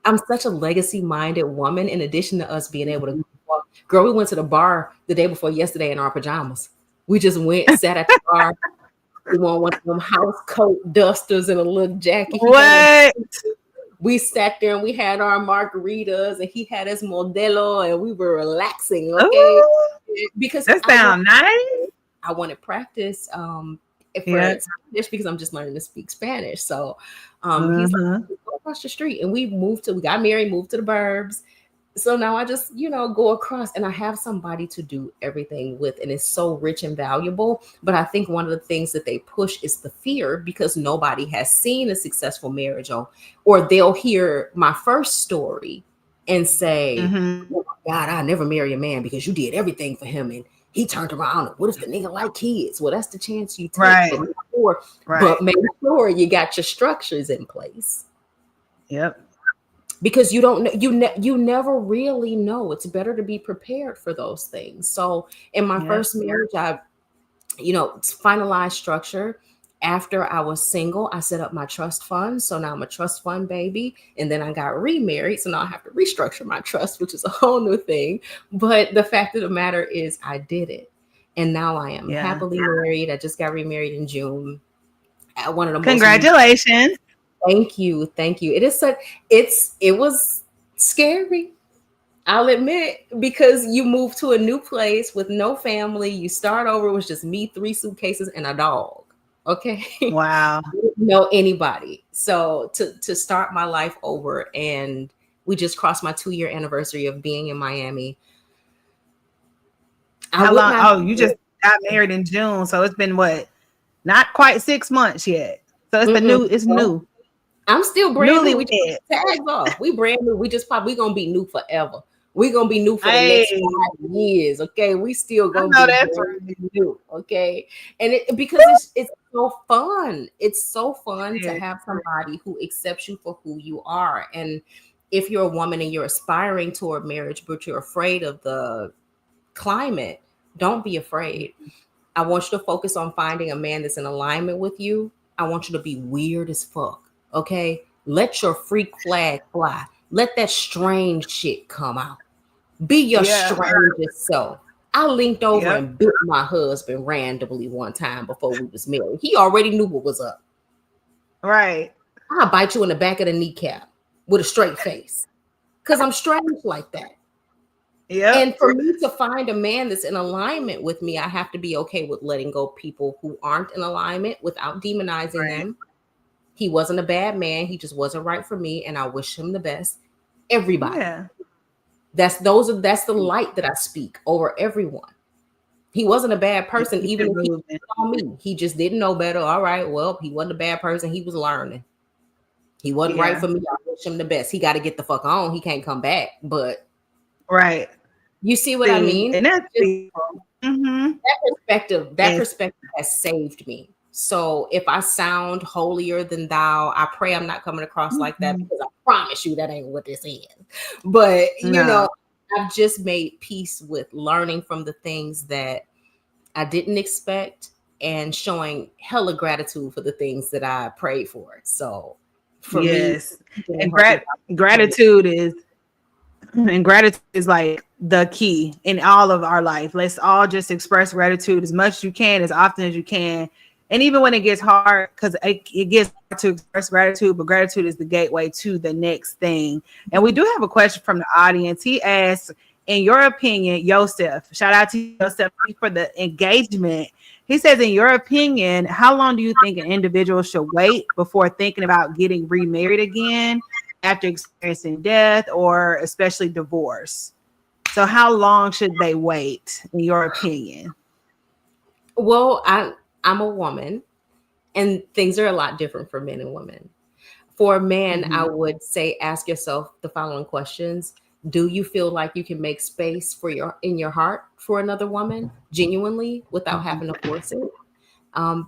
I'm such a legacy-minded woman. In addition to us being able to walk. Girl, we went to the bar the day before yesterday in our pajamas. We just went, sat at the bar. We wore one of them house coat dusters and a little jacket. What? We sat there and we had our margaritas, and he had his Modelo, and we were relaxing. Okay, because that sounds nice. I wanted practice for Spanish because I'm just learning to speak Spanish. So he's like, go across the street, and we got married, moved to the burbs. So now I just, go across, and I have somebody to do everything with, and it's so rich and valuable. But I think one of the things that they push is the fear, because nobody has seen a successful marriage, or they'll hear my first story and say, oh my God, I'll never marry a man because you did everything for him and he turned around. What if the nigga like kids? Well, that's the chance you take. Right. But make sure you got your structures in place. Yep. Because you don't know, you never really know. It's better to be prepared for those things. So in my first marriage, I, finalized structure. After I was single, I set up my trust fund. So now I'm a trust fund baby. And then I got remarried. So now I have to restructure my trust, which is a whole new thing. But the fact of the matter is I did it. And now I am happily married. I just got remarried in June. At one of the Congratulations. Thank you. It was scary. I'll admit, because you move to a new place with no family. You start over. It was just me, 3 suitcases, and a dog. Okay. Wow. I didn't know anybody. So to start my life over, and we just crossed my 2-year anniversary of being in Miami. How long? Oh, you just got married in June. So it's been what? Not quite 6 months yet. So it's new. I'm still brand new. We just tags off. We brand new. We gonna be new forever. We're gonna be new for the next 5 years. Okay. We still gonna be new. Okay. And because it's so fun. It's so fun to have somebody who accepts you for who you are. And if you're a woman and you're aspiring toward marriage, but you're afraid of the climate, don't be afraid. I want you to focus on finding a man that's in alignment with you. I want you to be weird as fuck. Okay. Let your freak flag fly. Let that strange shit come out. Be your strangest self. I linked over and bit my husband randomly one time before we was married. He already knew what was up. Right. I'll bite you in the back of the kneecap with a straight face. Because I'm strange like that. Yeah. And for me to find a man that's in alignment with me, I have to be okay with letting go people who aren't in alignment without demonizing them. He wasn't a bad man. He just wasn't right for me. And I wish him the best. Everybody. Yeah. That's the light that I speak over everyone. He wasn't a bad person, even if he was on me. He just didn't know better. All right. Well, he wasn't a bad person. He was learning. He wasn't right for me. I wish him the best. He got to get the fuck on. He can't come back. But you see what I mean? And that's that perspective has saved me. So if I sound holier than thou, I pray I'm not coming across like that, because I promise you that ain't what this is. But, you know, I've just made peace with learning from the things that I didn't expect and showing hella gratitude for the things that I prayed for. So for me, and gratitude is like the key in all of our life. Let's all just express gratitude as much as you can, as often as you can. And even when it gets hard, because it gets hard to express gratitude, but gratitude is the gateway to the next thing. And we do have a question from the audience. He asks, in your opinion, Yosef, shout out to Yosef for the engagement. He says, in your opinion, how long do you think an individual should wait before thinking about getting remarried again after experiencing death or especially divorce? So how long should they wait, in your opinion? Well, I'm a woman, and things are a lot different for men and women. For a man, I would say, ask yourself the following questions. Do you feel like you can make space in your heart for another woman genuinely without having to force it?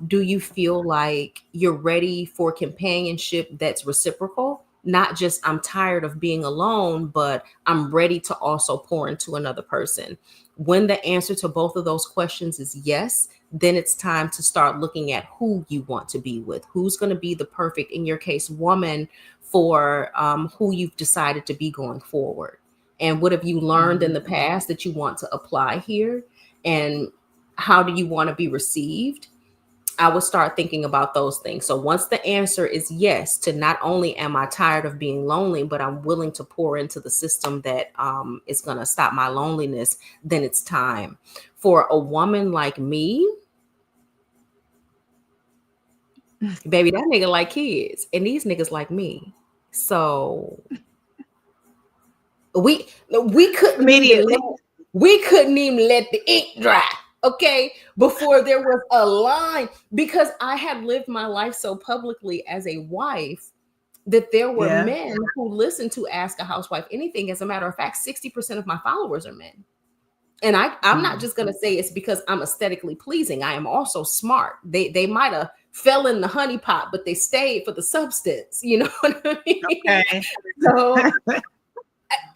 Do you feel like you're ready for companionship that's reciprocal? Not just I'm tired of being alone, but I'm ready to also pour into another person. When the answer to both of those questions is yes, then it's time to start looking at who you want to be with, who's going to be the perfect, in your case, woman for who you've decided to be going forward. And what have you learned in the past that you want to apply here? And how do you want to be received? I would start thinking about those things. So once the answer is yes, to not only am I tired of being lonely, but I'm willing to pour into the system that is going to stop my loneliness, then it's time. For a woman like me, baby, that nigga like kids, and these niggas like me. So we couldn't even let the ink dry. Okay, before there was a line, because I had lived my life so publicly as a wife that there were men who listened to Ask a Housewife Anything. As a matter of fact, 60% of my followers are men. And I'm not just going to say it's because I'm aesthetically pleasing. I am also smart. They might have fell in the honeypot, but they stayed for the substance. You know what I mean? Okay. So,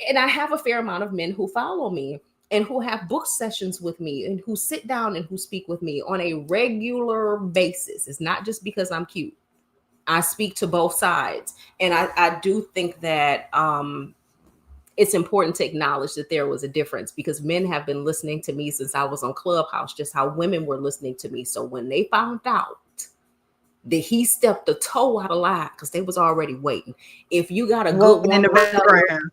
and I have a fair amount of men who follow me and who have book sessions with me and who sit down and who speak with me on a regular basis. It's not just because I'm cute. I speak to both sides. And I do think that it's important to acknowledge that there was a difference, because men have been listening to me since I was on Clubhouse, just how women were listening to me. So when they found out that he stepped a toe out of line, because they was already waiting. If you got a good one in the background,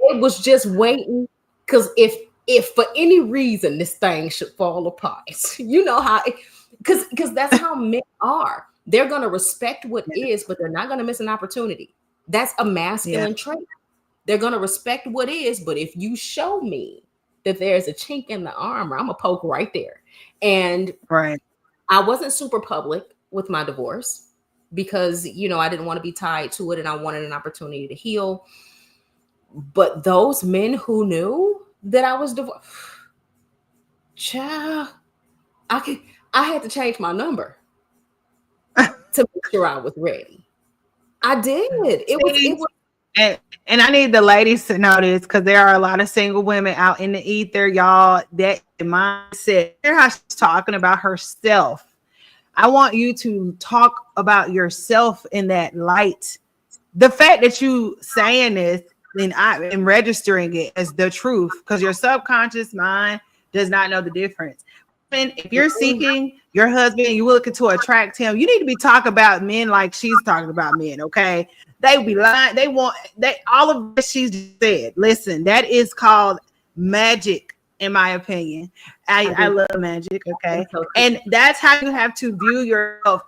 it was just waiting. Because if for any reason this thing should fall apart, you know how, because that's how men are. They're going to respect what is, but they're not going to miss an opportunity. That's a masculine trait. They're going to respect what is, but if you show me that there's a chink in the armor, I'm going to poke right there. And I wasn't super public with my divorce because, you know, I didn't want to be tied to it and I wanted an opportunity to heal. But those men who knew that I was divorced, child, I had to change my number to make sure I was ready. I did. It was. And I need the ladies to know this, because there are a lot of single women out in the ether, y'all. That mindset. Hear how she's talking about herself. I want you to talk about yourself in that light. The fact that you saying this, and I am registering it as the truth, because your subconscious mind does not know the difference. And if you're seeking your husband, you're looking to attract him, you need to be talking about men like she's talking about men. Okay, they be lying. They all of what she's said. Listen, that is called magic, in my opinion. I love magic. Okay, and that's how you have to view yourself.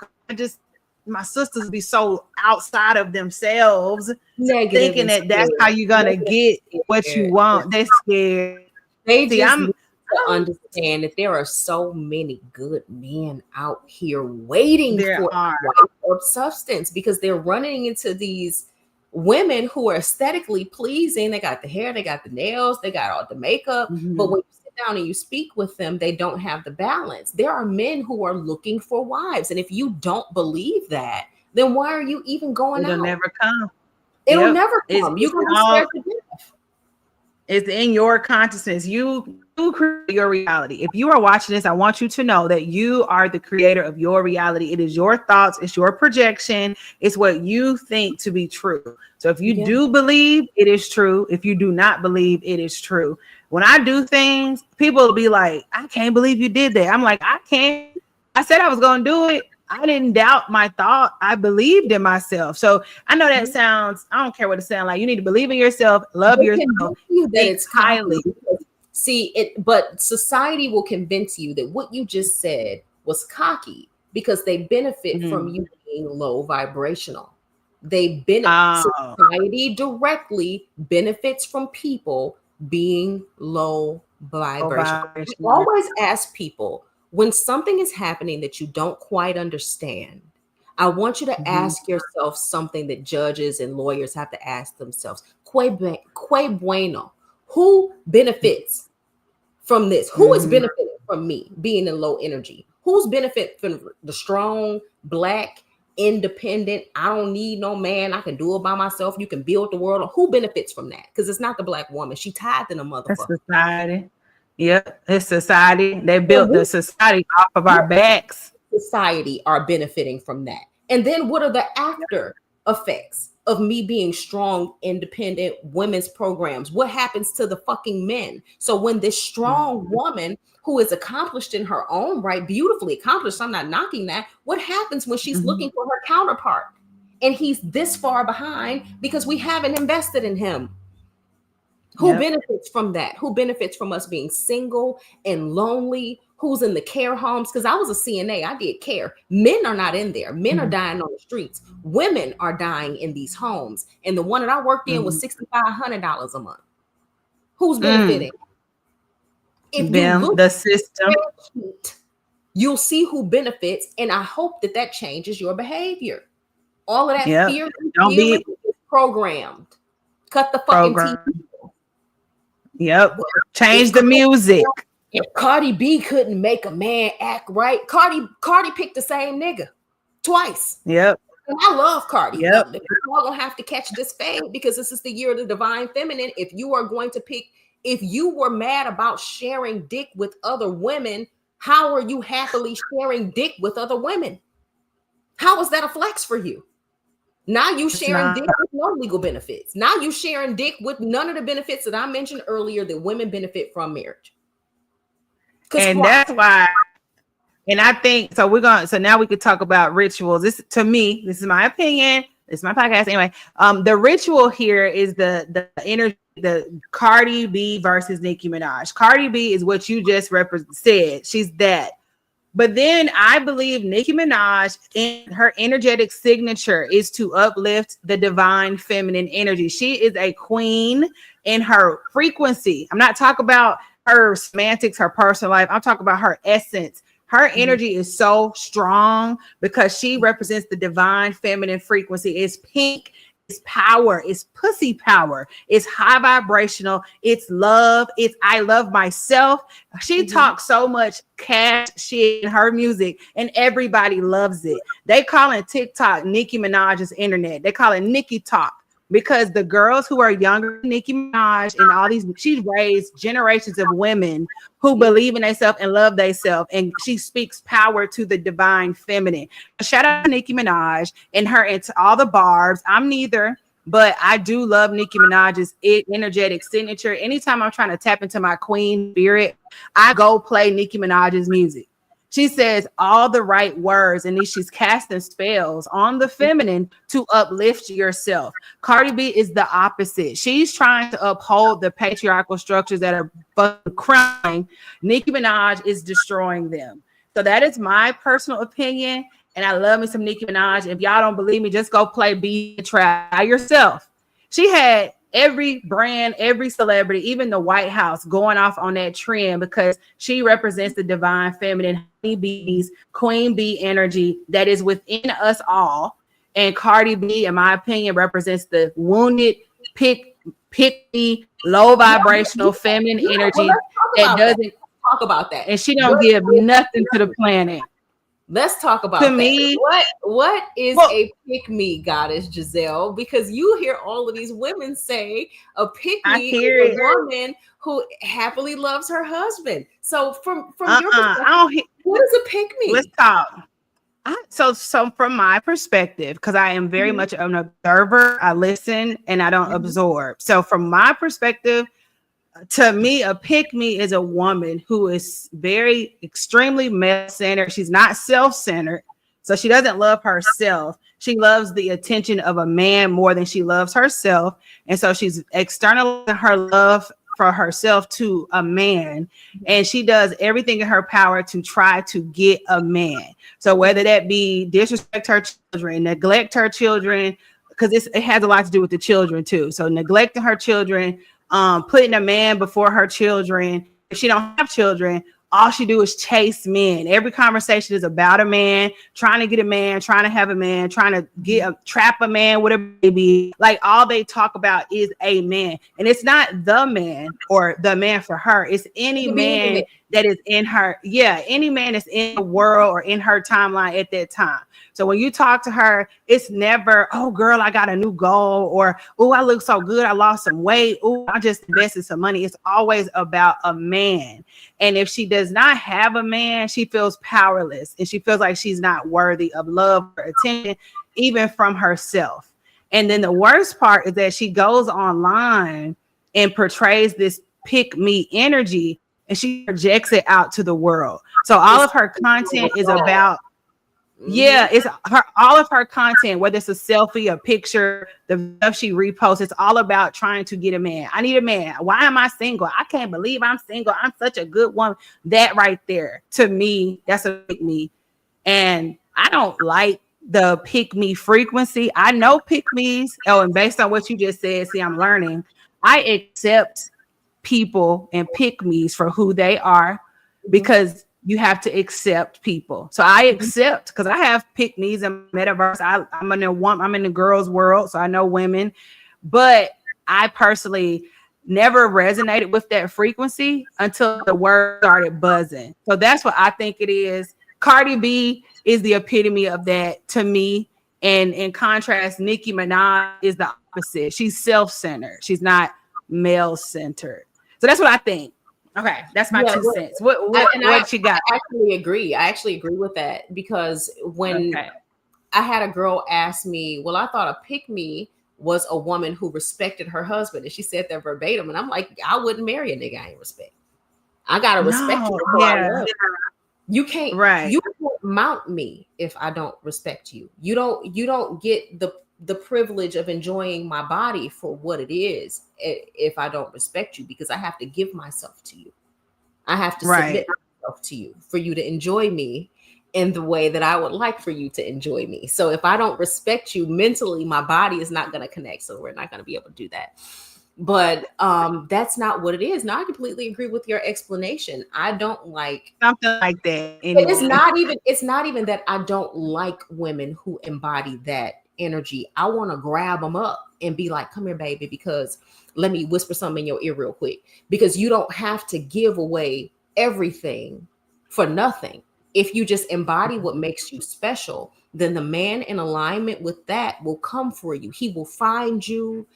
My sisters be so outside of themselves, thinking that that's how you're gonna get what you want. They're scared. They just need to understand that there are so many good men out here waiting for white substance, because they're running into these women who are aesthetically pleasing. They got the hair, they got the nails, they got all the makeup, but when you sit down and you speak with them, they don't have the balance. There are men who are looking for wives, and if you don't believe that, then why are you even going out? It'll never come. It'll never come. You're gonna be scared to death. It's in your consciousness. You create your reality. If you are watching this, I want you to know that you are the creator of your reality. It is your thoughts. It's your projection. It's what you think to be true. So if you do believe, it is true. If you do not believe, it is true. When I do things, people will be like, I can't believe you did that. I'm like, I can't. I said I was going to do it. I didn't doubt my thought. I believed in myself. So I know that sounds, I don't care what it sounds like. You need to believe in yourself, love yourself. It's highly. See it, but society will convince you that what you just said was cocky because they benefit from you being low vibrational. They benefit. Society directly benefits from people being low vibrational. I always ask people, when something is happening that you don't quite understand, I want you to ask yourself something that judges and lawyers have to ask themselves. Que bueno. Who benefits from this? Who is benefiting from me being in low energy? Who's benefit from the strong, black, independent, I don't need no man, I can do it by myself, you can build the world? Who benefits from that? Because it's not the black woman. She tied to the motherfucker. Society. Yep, it's society. They And built we, the society off of our backs. society, are benefiting from that. And then what are the after effects of me being strong, independent women's programs? What happens to the fucking men? So when this strong woman who is accomplished in her own right, beautifully accomplished, I'm not knocking that. What happens when she's looking for her counterpart and he's this far behind because we haven't invested in him? Who Yep. benefits from that? Who benefits from us being single and lonely? Who's in the care homes? Because I was a CNA, I did care. Men are not in there. Men are dying on the streets. Women are dying in these homes. And the one that I worked in was $6,500 a month. Who's benefiting? If you Them, look the at system. the spreadsheet, you'll see who benefits. And I hope that that changes your behavior. All of that Yep. fear and Don't feeling be is programmed. Cut the fucking TV. programmed. Yep. Change the music. If Cardi B couldn't make a man act right, Cardi picked the same nigga twice. Yep. And I love Cardi. Yep. Now, you're all gonna have to catch this fade because this is the year of the divine feminine. If you are going to pick, if you were mad about sharing dick with other women, how are you happily sharing dick with other women? How is that a flex for you? Now you sharing dick with no legal benefits. Now you sharing dick with none of the benefits that I mentioned earlier that women benefit from marriage. And that's why, and I think so. So now we could talk about rituals. This, to me, this is my opinion. This is my podcast anyway. The ritual here is the energy, the Cardi B versus Nicki Minaj. Cardi B is what you just said. She's that. But then I believe Nicki Minaj, in her energetic signature, is to uplift the divine feminine energy. She is a queen in her frequency. I'm not talking about her semantics, her personal life. I'm talking about her essence. Her energy is so strong because she represents the divine feminine frequency. It's pink. It's power, it's pussy power, it's high vibrational, it's love, it's I love myself. She talks so much cash shit in her music, and everybody loves it. They call it TikTok Nicki Minaj's internet. They call it Nicki Talk because the girls who are younger than Nicki Minaj and all these, she's raised generations of women who believe in themselves and love themselves, and she speaks power to the divine feminine. Shout out to Nicki Minaj and her into all the barbs. I'm neither, but I do love Nicki Minaj's energetic signature. Anytime I'm trying to tap into my queen spirit, I go play Nicki Minaj's music. She says all the right words, and then she's casting spells on the feminine to uplift yourself. Cardi B is the opposite. She's trying to uphold the patriarchal structures that are fucking crying. Nicki Minaj is destroying them. So that is my personal opinion, and I love me some Nicki Minaj. If y'all don't believe me, just go play Be a Trap by yourself. She had every brand, every celebrity, even the White House going off on that trend because she represents the divine feminine bees, queen bee energy that is within us all. And Cardi B, in my opinion, represents the wounded, picky, low vibrational feminine energy that doesn't talk about that. And she don't give nothing to the planet. Let's talk about to me. What is a pick me, Goddess Giselle? Because you hear all of these women say a pick me is a woman who happily loves her husband. So from your perspective, what is a pick me? Let's talk. So from my perspective, because I am very much an observer, I listen and I don't absorb. So from my perspective, to me, a pick me is a woman who is very extremely male-centered. She's not self-centered, so she doesn't love herself. She loves the attention of a man more than she loves herself, and so she's externalizing her love for herself to a man, and she does everything in her power to try to get a man. So whether that be disrespect her children, neglect her children, because it has a lot to do with the children too. So neglecting her children, putting a man before her children. If she don't have children, all she do is chase men. Every conversation is about a man, trying to get a man, trying to have a man, trying to trap a man with a baby. Like all they talk about is a man. And it's not the man or the man for her. It's any man that is in her, any man that's in the world or in her timeline at that time. So when you talk to her, it's never, oh girl, I got a new goal, or oh, I look so good, I lost some weight, oh, I just invested some money. It's always about a man. And if she does not have a man, she feels powerless and she feels like she's not worthy of love or attention, even from herself. And then the worst part is that she goes online and portrays this pick me energy, and she projects it out to the world. So all of her content is about, it's her, all of her content, whether it's a selfie, a picture, the stuff she reposts, it's all about trying to get a man. I need a man. Why am I single? I can't believe I'm single. I'm such a good woman. That right there, to me, that's a pick me. And I don't like the pick me frequency. I know pick me's. Oh, and based on what you just said, see, I'm learning. I accept people and pick me's for who they are, because you have to accept people. So I accept, because I have pick me's in metaverse. I'm in the girls' world, so I know women, but I personally never resonated with that frequency until the word started buzzing. So that's what I think it is. Cardi B is the epitome of that to me. And in contrast, Nicki Minaj is the opposite. She's self-centered. She's not male-centered. So that's what I think. Okay, that's my 2 cents. What you got? I actually agree with that, because when I had a girl ask me, well, I thought a pick me was a woman who respected her husband, and she said that verbatim, and I'm like, I wouldn't marry a nigga I ain't respect. I gotta respect you before I love you. You can't mount me if I don't respect you. You don't get the privilege of enjoying my body for what it is if I don't respect you, because I have to give myself to you. I have to submit myself to you for you to enjoy me in the way that I would like for you to enjoy me. So if I don't respect you mentally, my body is not going to connect. So we're not going to be able to do that. But that's not what it is. Now, I completely agree with your explanation. I don't like something like that. It's not even that I don't like women who embody that energy. I want to grab them up and be like, come here, baby, because let me whisper something in your ear real quick, because you don't have to give away everything for nothing. If you just embody what makes you special, then the man in alignment with that will come for you. He will find you.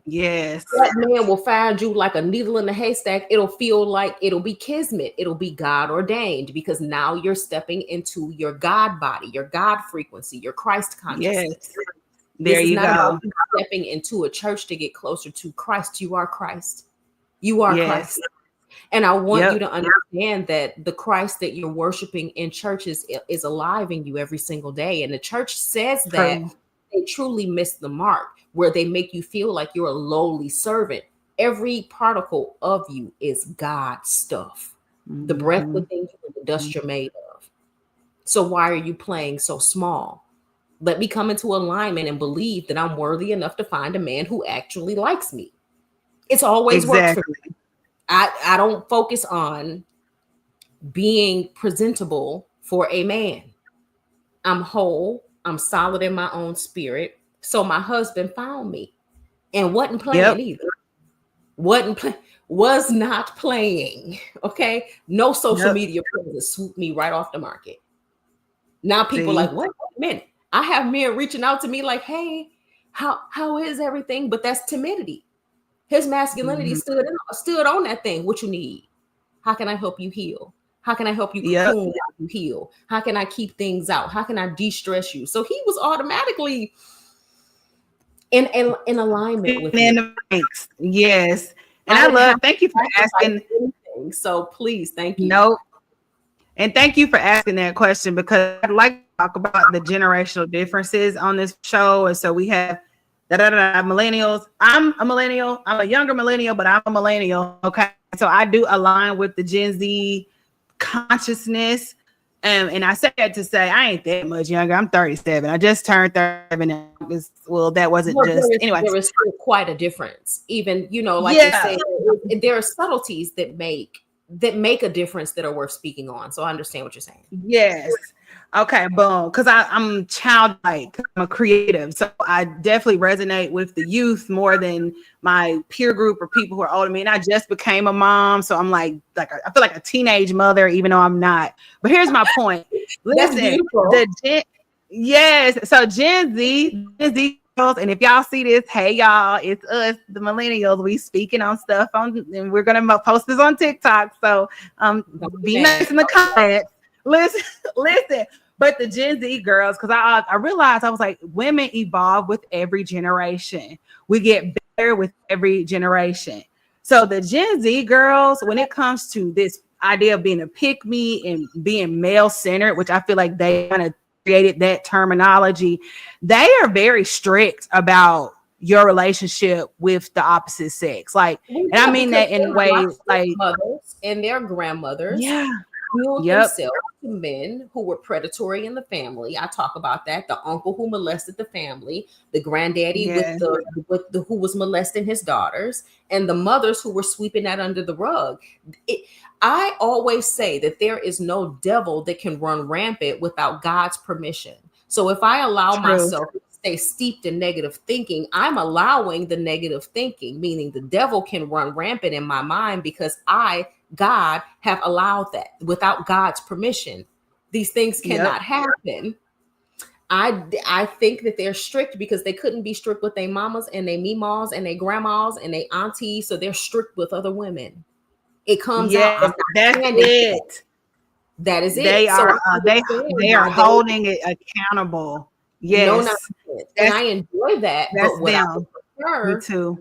Yes. That man will find you like a needle in a haystack. It'll feel like it'll be kismet. It'll be God ordained, because now you're stepping into your God body, your God frequency, your Christ consciousness. Yes. There you go. About you stepping into a church to get closer to Christ. You are Christ. You are Christ. And I want you to understand that the Christ that you're worshiping in churches is alive in you every single day. And the church says that they truly miss the mark, where they make you feel like you're a lowly servant. Every particle of you is God stuff. The breath within you and the dust you're made of. So why are you playing so small? Let me come into alignment and believe that I'm worthy enough to find a man who actually likes me. It's always worked for me. I don't focus on being presentable for a man. I'm whole. I'm solid in my own spirit. So my husband found me and wasn't playing either. Was not playing. Okay. No social media presence swooped me right off the market. Now people are like, wait a minute. I have men reaching out to me like, hey, how is everything? But that's timidity. His masculinity stood on that thing. What you need? How can I help you heal? How can I help you cocoon while you heal? How can I keep things out? How can I de-stress you? So he was automatically in alignment with the ranks. Yes. And thank you for asking. So please, thank you. No. And thank you for asking that question, because I'd like to talk about the generational differences on this show. And so we have millennials. I'm a millennial. I'm a younger millennial, but I'm a millennial. Okay. So I do align with the Gen Z consciousness. And I say that to say I ain't that much younger. I'm 37. I just turned 37. Well, that wasn't anyway. There is still quite a difference. Even, like you say, there are subtleties that make a difference that are worth speaking on. So I understand what you're saying. Yes. Okay, boom. Because I'm childlike. I'm a creative. So I definitely resonate with the youth more than my peer group or people who are older than me. And I just became a mom. So I'm like I feel like a teenage mother, even though I'm not. But here's my point. That's Listen, beautiful. yes. So Gen Z girls, and if y'all see this, hey y'all, it's us, the millennials. We speaking on stuff and we're gonna post this on TikTok. So Don't be be mad. nice in the comments. Listen, listen. But the Gen Z girls, because I realized I was like, women evolve with every generation. We get better with every generation. So the Gen Z girls, when it comes to this idea of being a pick me and being male centered, which I feel like they kind of created that terminology, they are very strict about your relationship with the opposite sex. Like, Well, and I yeah, mean because that in they ways watched their like, mothers and their grandmothers yeah, build yep, themselves to men who were predatory in the family. I talk about that. The uncle who molested the family, the granddaddy with yeah, the who was molesting his daughters, and the mothers who were sweeping that under the rug. I always say that there is no devil that can run rampant without God's permission. So if I allow true. myself to stay steeped in negative thinking, I'm allowing the negative thinking, meaning the devil can run rampant in my mind because God, have allowed that without God's permission. These things Yep. cannot happen. I think that they're strict because they couldn't be strict with their mamas and their memas and their grandmas and their aunties, so they're strict with other women. It comes out. I'm Yes, not that's standing for that. it. That is They it. So are I understand they are why they holding it accountable. no Yes, nonsense, and that's I enjoy that. that's But what I would them. Me prefer, too.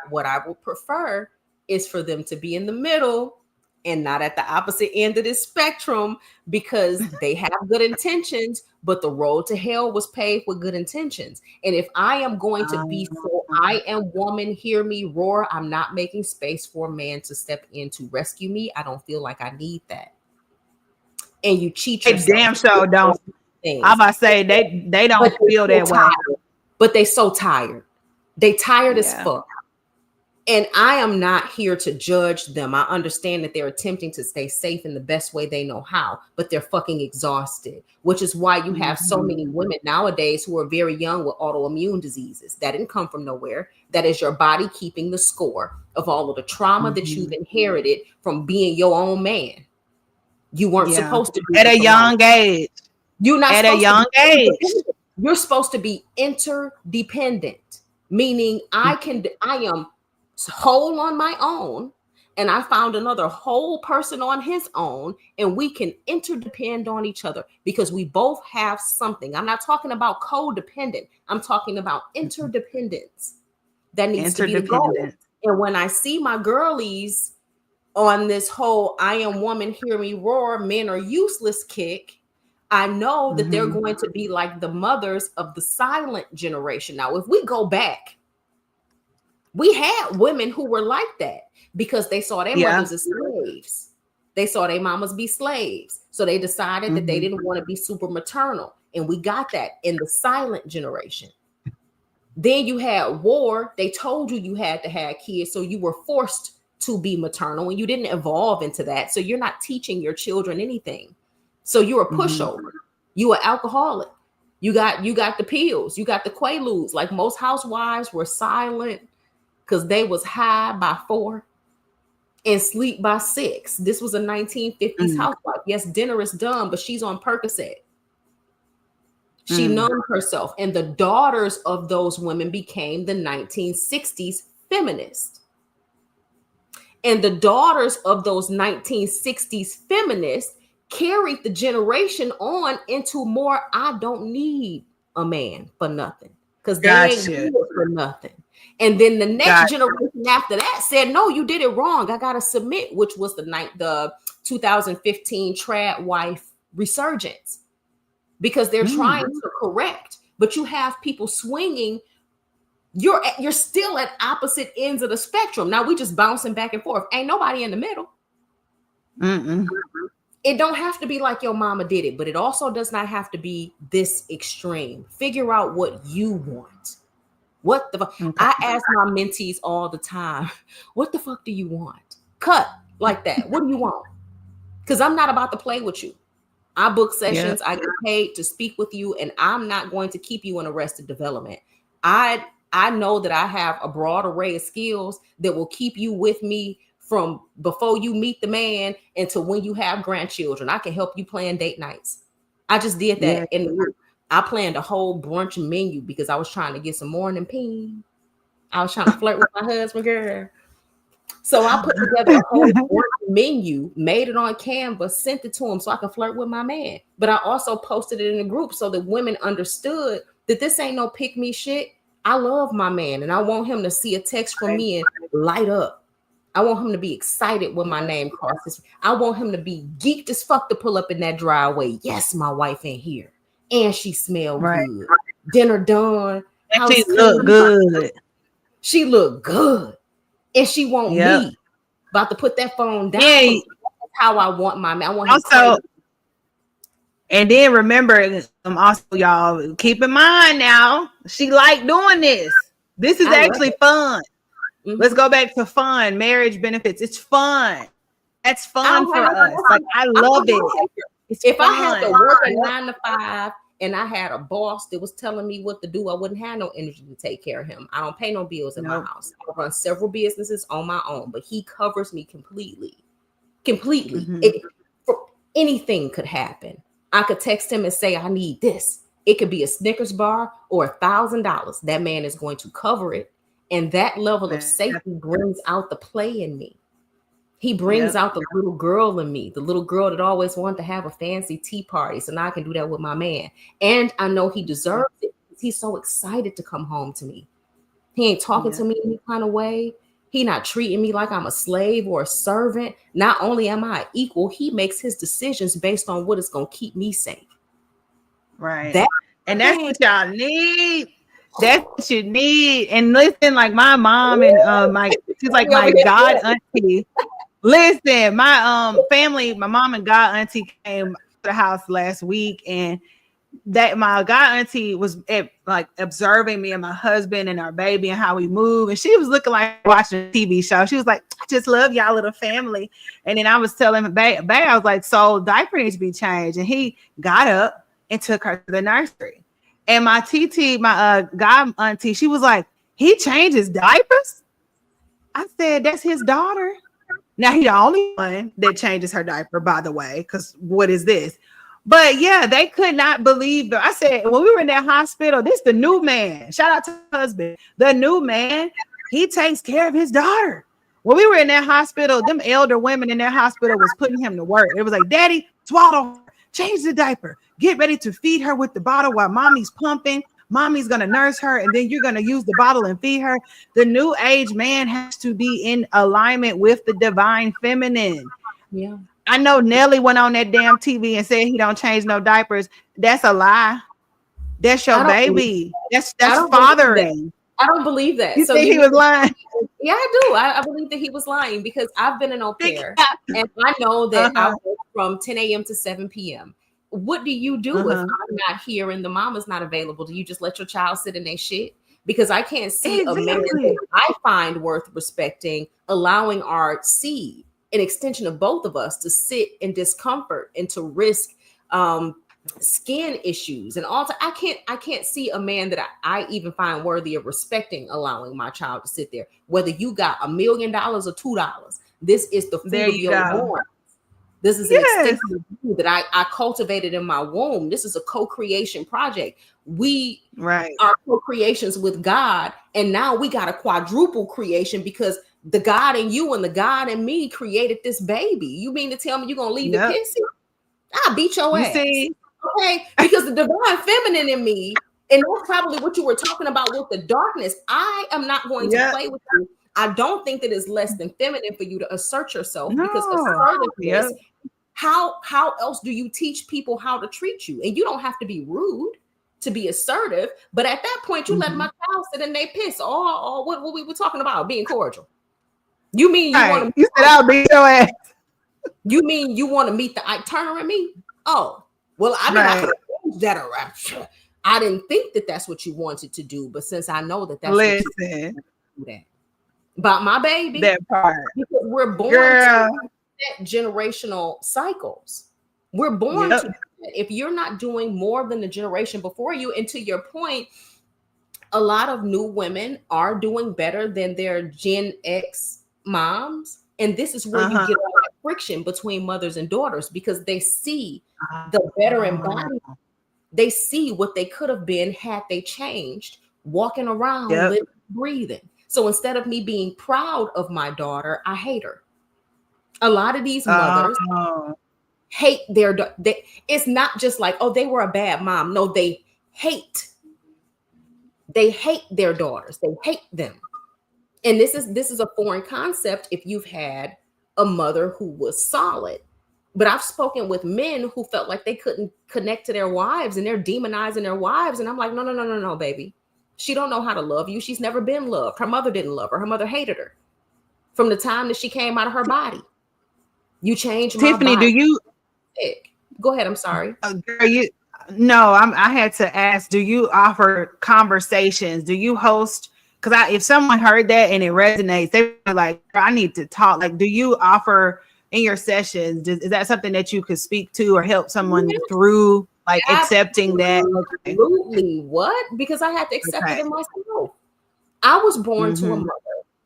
what I would prefer, is for them to be in the middle and not at the opposite end of this spectrum because they have good intentions, but the road to hell was paved with good intentions. And if I am going to be so I am woman, hear me roar, I'm not making space for a man to step in to rescue me. I don't feel like I need that. And you cheat They yourself. damn sure don't. I'm Things. about to say they But don't they're feel so that way. tired. But they so tired. They tired as Yeah. fuck. And I am not here to judge them. I understand that they're attempting to stay safe in the best way they know how, but they're fucking exhausted, which is why you have so many women nowadays who are very young with autoimmune diseases. That didn't come from nowhere. That is your body keeping the score of all of the trauma that you've inherited from being your own man. You weren't Yeah. supposed to do At a this alone. young age. You're not At a supposed to young be age. you're supposed to be interdependent, meaning I am whole on my own and I found another whole person on his own and we can interdepend on each other because we both have something. I'm not talking about codependent. I'm talking about interdependence. That needs to be the goal. Interdependent. And when I see my girlies on this whole I am woman, hear me roar, men are useless kick, I know that they're going to be like the mothers of the silent generation. Now, if we go back, we had women who were like that because they saw their Yeah. mothers as slaves. They saw their mamas be slaves. So they decided that they didn't want to be super maternal. And we got that in the silent generation. Then you had war. They told you you had to have kids. So you were forced to be maternal and you didn't evolve into that. So you're not teaching your children anything. So you're a pushover. You are alcoholic. You got the pills. You got the quaaludes. Like most housewives were silent because they was high by 4 and sleep by 6. This was a 1950s housewife. Yes, dinner is done, but she's on Percocet. She numbed herself. And the daughters of those women became the 1960s feminists. And the daughters of those 1960s feminists carried the generation on into more, I don't need a man for nothing because they ain't good for nothing. And then the next generation after that said, no, you did it wrong. I got to submit, which was the 2015 trad wife resurgence because they're trying to correct. But you have people swinging. You're still at opposite ends of the spectrum. Now we just bouncing back and forth. Ain't nobody in the middle. It don't have to be like your mama did it, but it also does not have to be this extreme. Figure out what you want. What the fuck? I ask my mentees all the time, what the fuck do you want? Cut like that. What do you want? Because I'm not about to play with you. I book sessions. I get paid to speak with you, and I'm not going to keep you in arrested development. I know that I have a broad array of skills that will keep you with me from before you meet the man until when you have grandchildren. I can help you plan date nights. I just did that in the group. I planned a whole brunch menu because I was trying to get some morning peen. I was trying to flirt with my husband, girl. So I put together a whole menu, made it on Canva, sent it to him so I could flirt with my man. But I also posted it in the group so that women understood that this ain't no pick me shit. I love my man and I want him to see a text from me and light up. I want him to be excited when my name crosses. I want him to be geeked as fuck to pull up in that driveway. Yes, my wife in here. And she smelled good. Dinner done. And she look good. She look good. And she want me about to put that phone down. That's how I want my man. I want him also, and then remember, also, y'all, keep in mind now, she like doing this. This is actually fun. Mm-hmm. Let's go back to fun. Marriage benefits. It's fun. That's fun for us. Like, I love it. If I had to work a 9 to 5 and I had a boss that was telling me what to do, I wouldn't have no energy to take care of him. I don't pay no bills in my house. I run several businesses on my own, but he covers me completely. Mm-hmm. Anything could happen. I could text him and say, I need this. It could be a Snickers bar or $1,000. That man is going to cover it. And that level of safety brings out the play in me. He brings out the little girl in me, the little girl that always wanted to have a fancy tea party. So now I can do that with my man. And I know he deserves it. He's so excited to come home to me. He ain't talking to me any kind of way. He not treating me like I'm a slave or a servant. Not only am I equal, he makes his decisions based on what is going to keep me safe. Right. That's what y'all need. That's what you need. And listen, like my mom and she's like my god auntie. Listen, my family, my mom and god auntie came to the house last week, and that my god auntie was like observing me and my husband and our baby and how we move, and she was looking like watching a TV show. She was like, I just love y'all little family. And then I was telling babe, I was like, so diaper needs to be changed, and he got up and took her to the nursery. And my TT, my god auntie, she was like, he changes diapers? I said, that's his daughter. Now he's the only one that changes her diaper, by the way, because what is this? But yeah, they could not believe it. I said, when we were in that hospital, this the new man. Shout out to my husband. The new man, he takes care of his daughter. When we were in that hospital, them elder women in that hospital was putting him to work. It was like, Daddy, swaddle her, change the diaper, get ready to feed her with the bottle while mommy's pumping. Mommy's going to nurse her, and then you're going to use the bottle and feed her. The new age man has to be in alignment with the divine feminine. Yeah. I know Nelly went on that damn TV and said he don't change no diapers. That's a lie. That's your baby. That's fathering. I don't believe that. You think he was lying? Yeah, I do. I believe that he was lying because I've been an au pair, and I know that I work from 10 a.m. to 7 p.m. What do you do if I'm not here and the mama's not available? Do you just let your child sit in their shit? Because I can't see a man that I find worth respecting allowing our seed, an extension of both of us, to sit in discomfort and to risk skin issues and all. I can't see a man that I even find worthy of respecting allowing my child to sit there. Whether you got $1 million or $2, this is the food of your born. This is an extension of you that I cultivated in my womb. This is a co-creation project. We are co-creations with God, and now we got a quadruple creation because the God in you and the God in me created this baby. You mean to tell me you're gonna leave it pissy? I'll beat your ass. See? Okay, because the divine feminine in me, and that's probably what you were talking about with the darkness. I am not going to play with you. I don't think that it's less than feminine for you to assert yourself because assertiveness. How else do you teach people how to treat you? And you don't have to be rude to be assertive, but at that point, you let my child sit in their piss. Or what we were talking about, being cordial. You mean you want to? You said I'll beat your ass. You mean you want to meet the Ike Turner and me? Oh, well, I mean, I could change that around. I didn't think that that's what you wanted to do, but since I know that that's what you do that about my baby, that part, because we're born to set generational cycles. We're born to if you're not doing more than the generation before you, and to your point, a lot of new women are doing better than their Gen X moms. And this is where you get all that friction between mothers and daughters, because they see the better embodiment. They see what they could have been had they changed, walking around, living, breathing. So instead of me being proud of my daughter, I hate her. A lot of these mothers hate it's not just like, oh, they were a bad mom. No, they hate their daughters. They hate them. And this is a foreign concept if you've had a mother who was solid. But I've spoken with men who felt like they couldn't connect to their wives, and they're demonizing their wives. And I'm like, no, baby. She don't know how to love you. She's never been loved. Her mother didn't love her. Her mother hated her from the time that she came out of her body. You changed my Tiffany, body. do you go ahead? I'm sorry. I had to ask, do you offer conversations? Do you host? Because if someone heard that and it resonates, they're like, I need to talk. Like, do you offer in your sessions? Is that something that you could speak to or help someone through, like accepting that? Absolutely. What? Because I had to accept it in myself. I was born to a mother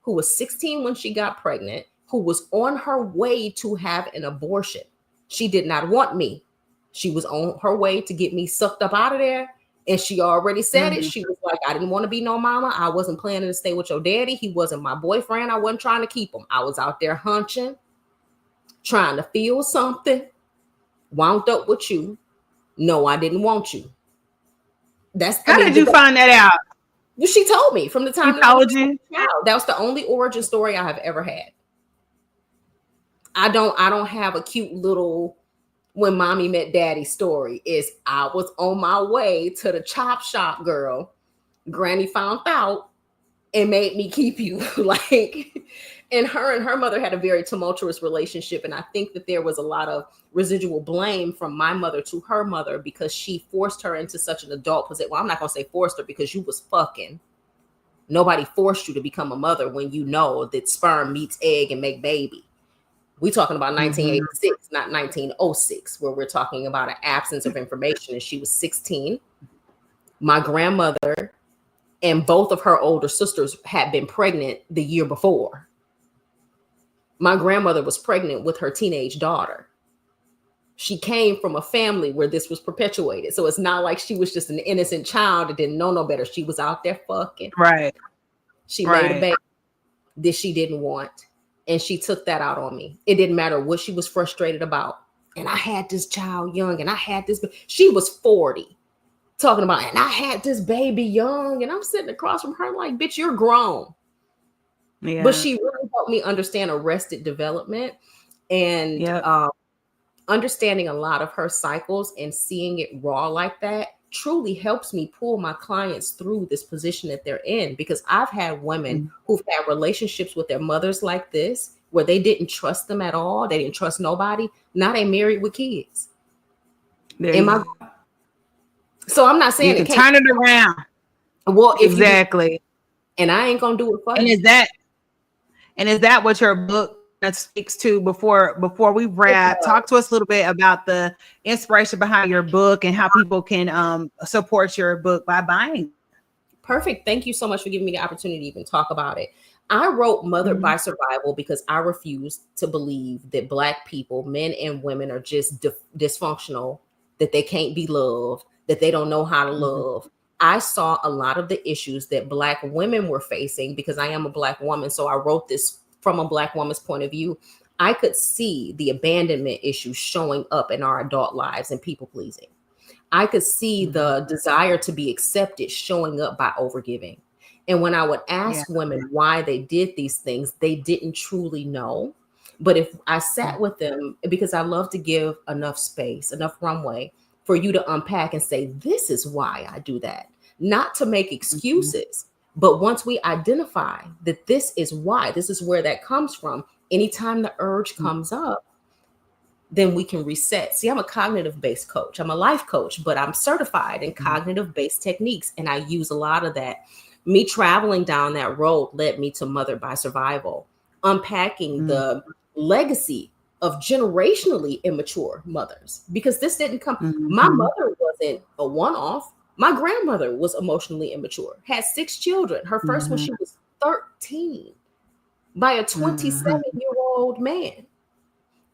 who was 16 when she got pregnant, who was on her way to have an abortion. She did not want me. She was on her way to get me sucked up out of there. And she already said it. She was like, I didn't want to be no mama. I wasn't planning to stay with your daddy. He wasn't my boyfriend. I wasn't trying to keep him. I was out there hunching, trying to feel something, wound up with you. No, I didn't want you. How did you find that out? She told me from the time she told you. That was the only origin story I have ever had. I don't have a cute little when mommy met daddy story. Is I was on my way to the chop shop, girl. Granny found out and made me keep you. And her mother had a very tumultuous relationship. And I think that there was a lot of residual blame from my mother to her mother because she forced her into such an adult position. Well, I'm not going to say forced her because you was fucking. Nobody forced you to become a mother when you know that sperm meets egg and make baby. We talking about 1986, not 1906, where we're talking about an absence of information. And she was 16. My grandmother and both of her older sisters had been pregnant the year before. My grandmother was pregnant with her teenage daughter. She came from a family where this was perpetuated. So it's not like she was just an innocent child that didn't know no better. She was out there fucking. Right. She made a baby that she didn't want. And she took that out on me. It didn't matter what she was frustrated about. And I had this child young and I had this. She was 40 talking about, and I had this baby young. And I'm sitting across from her like, bitch, you're grown. Yeah. But she really helped me understand arrested development and understanding a lot of her cycles and seeing it raw like that truly helps me pull my clients through this position that they're in, because I've had women who've had relationships with their mothers like this, where they didn't trust them at all. They didn't trust nobody. Now they married with kids. So I'm not saying you can turn it around. Well, exactly. And I ain't gonna do it for you. And is that what your book speaks to? Before we wrap, talk to us a little bit about the inspiration behind your book and how people can support your book by buying. Perfect. Thank you so much for giving me the opportunity to even talk about it. I wrote Mothered by Survival because I refuse to believe that Black people, men and women, are just dysfunctional, that they can't be loved, that they don't know how to love. I saw a lot of the issues that Black women were facing because I am a Black woman. So I wrote this from a Black woman's point of view. I could see the abandonment issues showing up in our adult lives and people pleasing. I could see the desire to be accepted showing up by overgiving. And when I would ask women why they did these things, they didn't truly know. But if I sat with them, because I love to give enough space, enough runway for you to unpack and say, this is why I do that. Not to make excuses, but once we identify that this is why, this is where that comes from, anytime the urge comes up, then we can reset. See, I'm a cognitive-based coach. I'm a life coach, but I'm certified in cognitive-based techniques. And I use a lot of that. Me traveling down that road led me to Mothered by Survival, unpacking the legacy of generationally immature mothers, because this didn't come. My mother wasn't a one-off. My grandmother was emotionally immature, had 6 children. Her first when she was 13 by a 27-year-old man.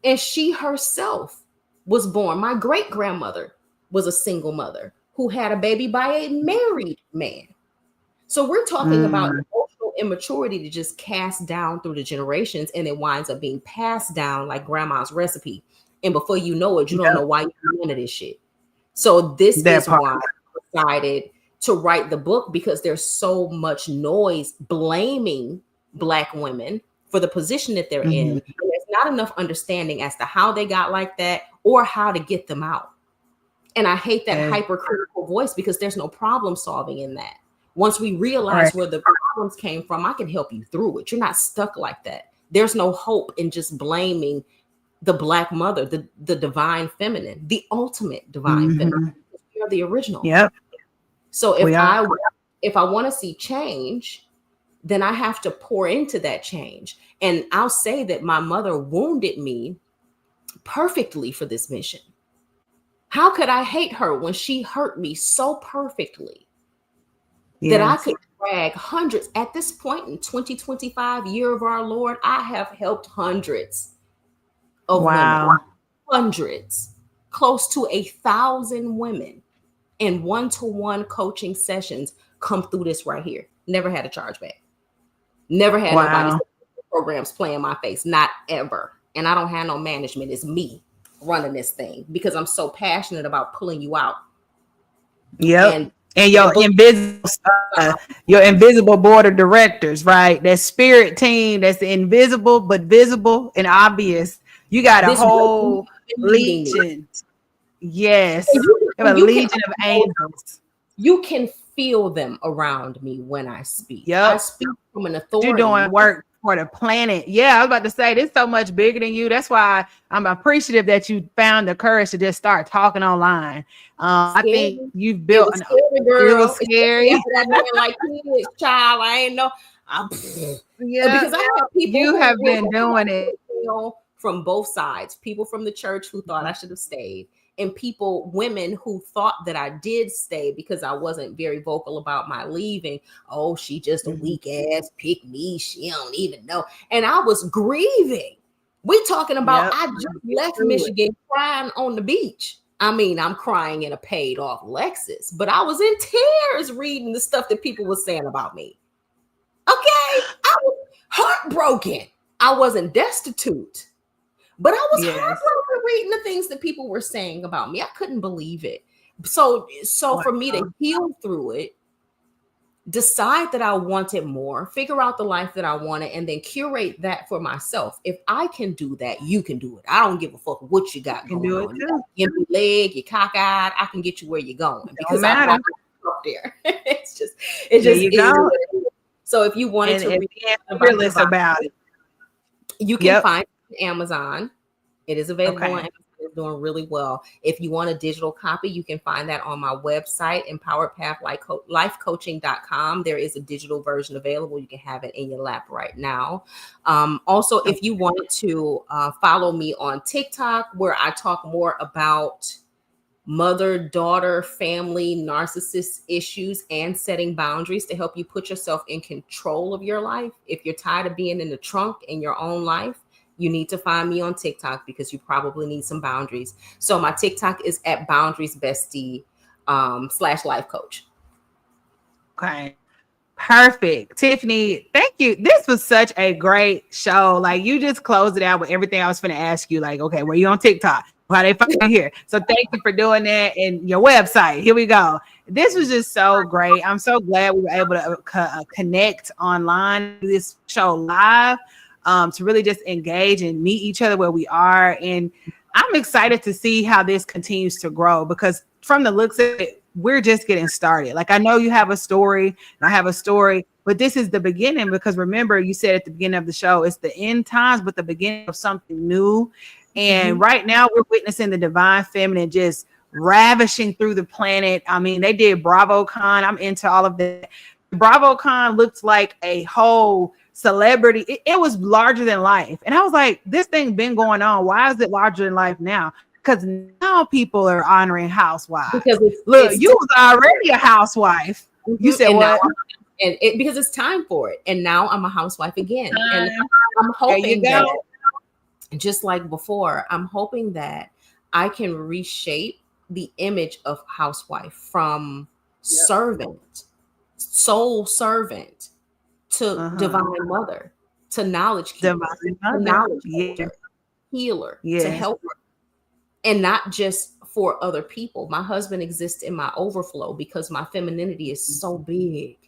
And she herself was born. My great-grandmother was a single mother who had a baby by a married man. So we're talking about emotional immaturity to just cast down through the generations, and it winds up being passed down like grandma's recipe. And before you know it, you don't know why you're doing this shit. So this is why I decided to write the book, because there's so much noise blaming Black women for the position that they're in. And there's not enough understanding as to how they got like that or how to get them out. And I hate that hypercritical voice, because there's no problem solving in that. Once we realize where the problems came from, I can help you through it. You're not stuck like that. There's no hope in just blaming the Black mother, the divine feminine, the ultimate divine feminine. We are the original. Yep. So if I want to see change, then I have to pour into that change. And I'll say that my mother wounded me perfectly for this mission. How could I hate her when she hurt me so perfectly that I could drag hundreds? At this point in 2025, year of our Lord, I have helped hundreds of women, hundreds, close to 1,000 women in one-to-one coaching sessions come through this right here. Never had a chargeback. Never had nobody programs play in my face. Not ever. And I don't have no management. It's me running this thing, because I'm so passionate about pulling you out. Yep. And your invisible board of directors, right? That spirit team that's invisible but visible and obvious. You got a whole legion. Yes. You have a legion of angels. You can feel them around me when I speak. Yep. I speak from an authority. You're doing work for the planet. Yeah, I was about to say, this is so much bigger than you. That's why I'm appreciative that you found the courage to just start talking online. I think you've built an real scary. Like child, I ain't know. Because I have people. You have been doing it from both sides. People from the church who thought I should have stayed, and women who thought that I did stay because I wasn't very vocal about my leaving. Oh, she just a weak ass pick me. She don't even know. And I was grieving. We talking about I just left Michigan crying on the beach. I mean, I'm crying in a paid off Lexus, but I was in tears reading the stuff that people were saying about me. Okay. I was heartbroken. I wasn't destitute. But I was heartbroken reading the things that people were saying about me. I couldn't believe it. So for me to heal through it, decide that I wanted more, figure out the life that I wanted, and then curate that for myself. If I can do that, you can do it. I don't give a fuck what you got going on. You empty leg, you cockeyed, I can get you where you're going, because I'm up there. It just is. So if you wanted to be fearless about it, you can find it on Amazon. It is available on Amazon. It's doing really well. If you want a digital copy, you can find that on my website, empoweredpathlifecoaching.com. There is a digital version available. You can have it in your lap right now. Also, if you wanted to follow me on TikTok, where I talk more about mother, daughter, family, narcissist issues, and setting boundaries to help you put yourself in control of your life. If you're tired of being in the trunk in your own life, you need to find me on TikTok, because you probably need some boundaries. So my TikTok is at boundariesbestie /life coach. Okay. Perfect. Tiffany, thank you. This was such a great show. Like, you just closed it out with everything I was going to ask you. Like, okay, were you on TikTok? How they find you here? So thank you for doing that. And your website. Here we go. This was just so great. I'm so glad we were able to connect online, do this show live, to really just engage and meet each other where we are. And I'm excited to see how this continues to grow, because from the looks of it, we're just getting started. Like, I know you have a story, and I have a story, but this is the beginning, because remember, you said at the beginning of the show, it's the end times, but the beginning of something new. And right now we're witnessing the divine feminine just ravishing through the planet. I mean, they did BravoCon. I'm into all of that. BravoCon looked like a whole celebrity. It was larger than life. And I was like, this thing been going on. Why is it larger than life now? Because now people are honoring housewives. Because look, you was already a housewife. You said and what? Because it's time for it. And now I'm a housewife again. And I'm hoping that, just like before, I'm hoping that I can reshape the image of housewife from servant, soul servant, to divine mother, to knowledge keeper, to knowledge holder, healer, to helper, and not just for other people. My husband exists in my overflow because my femininity is so big.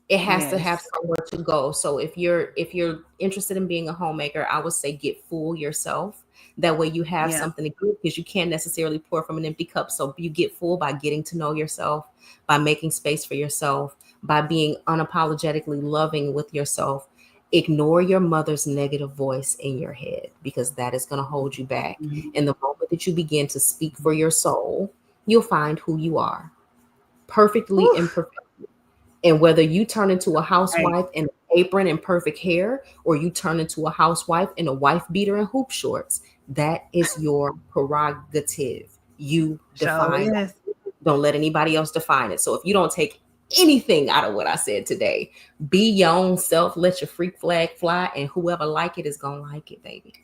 It has to have somewhere to go. So if you're interested in being a homemaker, I would say get full yourself. That way you have something to give, because you can't necessarily pour from an empty cup. So you get full by getting to know yourself, by making space for yourself, by being unapologetically loving with yourself. Ignore your mother's negative voice in your head, because that is going to hold you back. And the moment that you begin to speak for your soul, you'll find who you are, perfectly imperfect. And whether you turn into a housewife in an apron and perfect hair, or you turn into a housewife in a wife beater and hoop shorts, that is your prerogative. You define it. Don't let anybody else define it. So if you don't take anything out of what I said today, be your own self, let your freak flag fly, and whoever like it is going to like it, baby.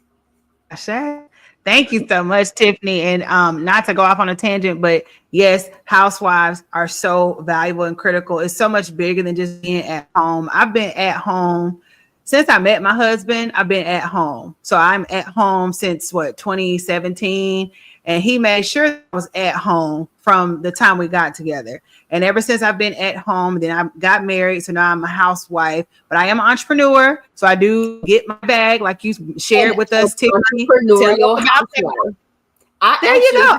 Thank you so much, Tiffany. And not to go off on a tangent, but yes, housewives are so valuable and critical. It's so much bigger than just being at home. I've been at home since I met my husband. I've been at home. So I'm at home since 2017. And he made sure I was at home from the time we got together. And ever since I've been at home, then I got married. So now I'm a housewife, but I am an entrepreneur. So I do get my bag, like you shared with us, Tiffany. Entrepreneurial housewife. There you go.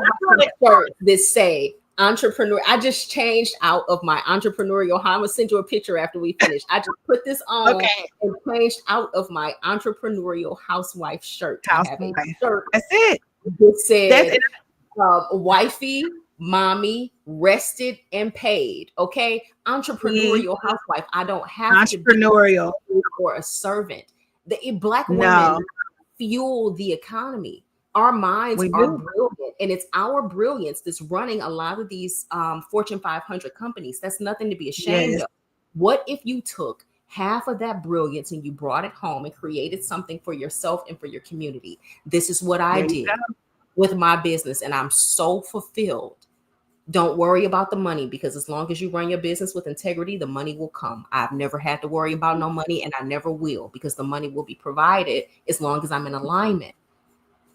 Shirt that say entrepreneur. I just changed out of my entrepreneurial. I'm gonna send you a picture after we finish. I just put this on and changed out of my entrepreneurial housewife shirt. I have a shirt. That's it. It said, wifey, mommy, rested and paid. Okay. Entrepreneurial housewife. I don't have to be or a servant. The black women fuel the economy. Our minds are brilliant, and it's our brilliance that's running a lot of these Fortune 500 companies. That's nothing to be ashamed of. What if you took half of that brilliance and you brought it home and created something for yourself and for your community? This is what I did with my business, and I'm so fulfilled. Don't worry about the money, because as long as you run your business with integrity, the money will come. I've never had to worry about no money, and I never will, because the money will be provided as long as I'm in alignment.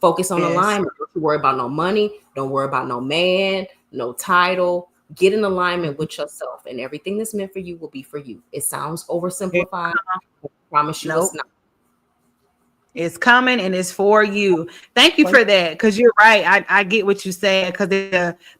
Focus on alignment. Don't worry about no money. Don't worry about no man, no title. Get in alignment with yourself, and everything that's meant for you will be for you. It sounds oversimplified. I promise you it's not. It's coming, and it's for you. Thank you for that, because you're right. I get what you're saying, because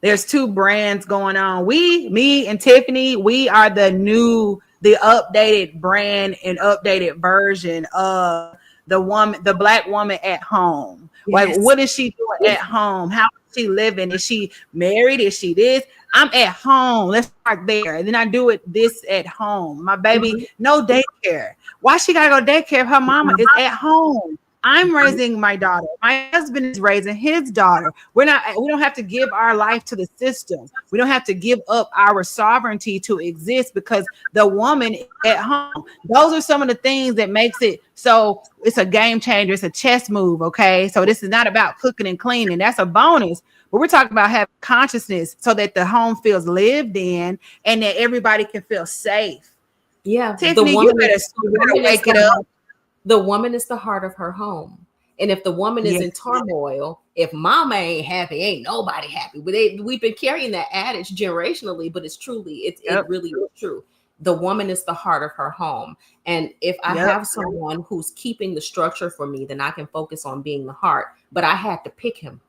there's two brands going on. Me and Tiffany, we are the updated brand and updated version of the black woman at home. Like, what is she doing at home? How is she living? Is she married? Is she this? I'm at home. Let's start there. And then I do this at home. My baby, no daycare. Why she gotta go daycare if her mama is at home? I'm raising my daughter. My husband is raising his daughter. We don't have to give our life to the system. We don't have to give up our sovereignty to exist, because the woman is at home. Those are some of the things that makes it so it's a game changer. It's a chess move. Okay. So this is not about cooking and cleaning. That's a bonus. But we're talking about having consciousness so that the home feels lived in and that everybody can feel safe. Yeah. Tiffany, you better wake it up. The woman is the heart of her home. And if the woman is in turmoil, if mama ain't happy, ain't nobody happy. We've been carrying that adage generationally, but it's truly, it really is true. The woman is the heart of her home. And if I have someone who's keeping the structure for me, then I can focus on being the heart. But I had to pick him.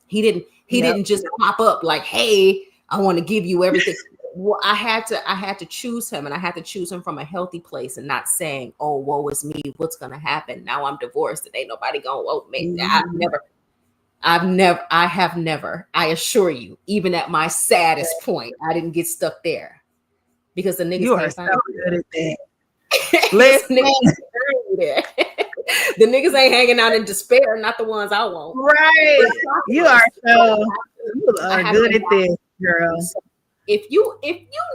He didn't just pop up like, hey, I want to give you everything. Well, I had to choose him, and I had to choose him from a healthy place, and not saying, oh, woe is me, what's going to happen? Now I'm divorced and ain't nobody going, oh, man, I have never, I assure you, even at my saddest point, I didn't get stuck there, because the niggas You are can't so find good at that. Listen, Listen, the niggas ain't hanging out in despair, not the ones I want. right. You are so you I are have good to at this, girl. So if you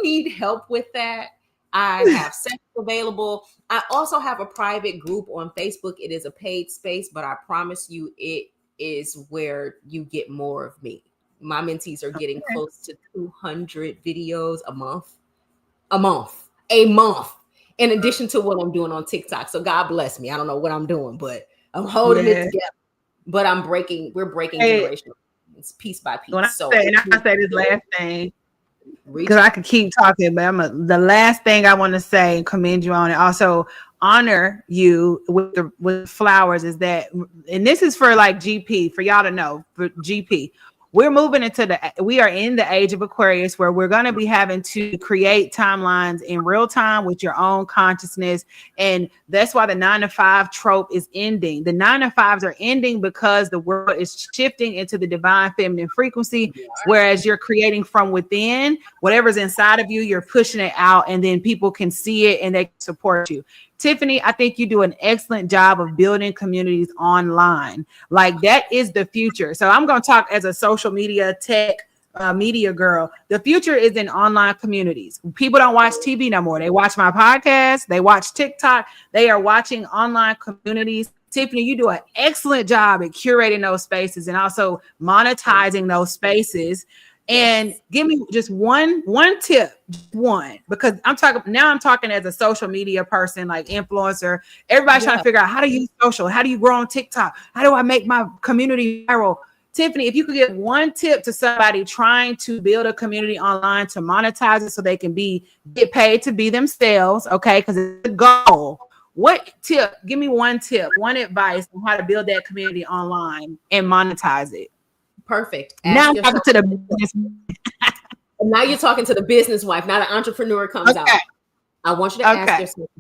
need help with that, I have sex available. I also have a private group on Facebook. It is a paid space, but I promise you it is where you get more of me. My mentees are getting close to 200 videos a month. In addition to what I'm doing on TikTok. So God bless me. I don't know what I'm doing, but I'm holding it together. But we're breaking generational piece by piece. When I So say, and I say this last thing, reach because I could keep talking, but the last thing I want to say and commend you on, and also honor you with flowers, is that, and this is for like GP, for y'all to know, for GP. We are in the age of Aquarius, where we're going to be having to create timelines in real time with your own consciousness. And that's why the 9-to-5 trope is ending. The 9-to-5s are ending because the world is shifting into the divine feminine frequency, whereas you're creating from within. Whatever's inside of you, you're pushing it out, and then people can see it and they can support you. Tiffany, I think you do an excellent job of building communities online. Like, that is the future. So I'm going to talk as a social media tech media girl. The future is in online communities. People don't watch TV no more. They watch my podcast. They watch TikTok. They are watching online communities. Tiffany, you do an excellent job at curating those spaces and also monetizing those spaces. And give me just one tip, because I'm talking as a social media person, like influencer. Everybody's trying to figure out how to use social, how do you grow on TikTok, how do I make my community viral? Tiffany, if you could give one tip to somebody trying to build a community online to monetize it so they can get paid to be themselves, okay? Because it's a goal. What tip? Give me one tip, one advice on how to build that community online and monetize it. Perfect. Now I'm talking to the business. Now you're talking to the business wife. Now the entrepreneur comes out. I want you to ask yourself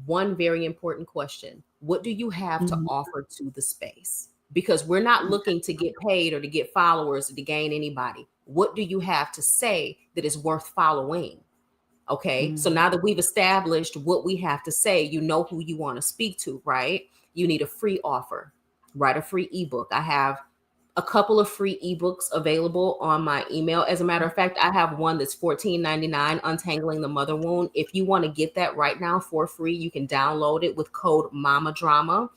one very important question. What do you have to offer to the space? Because we're not looking to get paid or to get followers or to gain anybody. What do you have to say that is worth following? Okay. So now that we've established what we have to say, you know who you want to speak to, right? You need a free offer. Write a free ebook. I have a couple of free ebooks available on my email. As a matter of fact, I have one that's $14.99, Untangling the Mother Wound. If you want to get that right now for free, you can download it with code Mama Drama.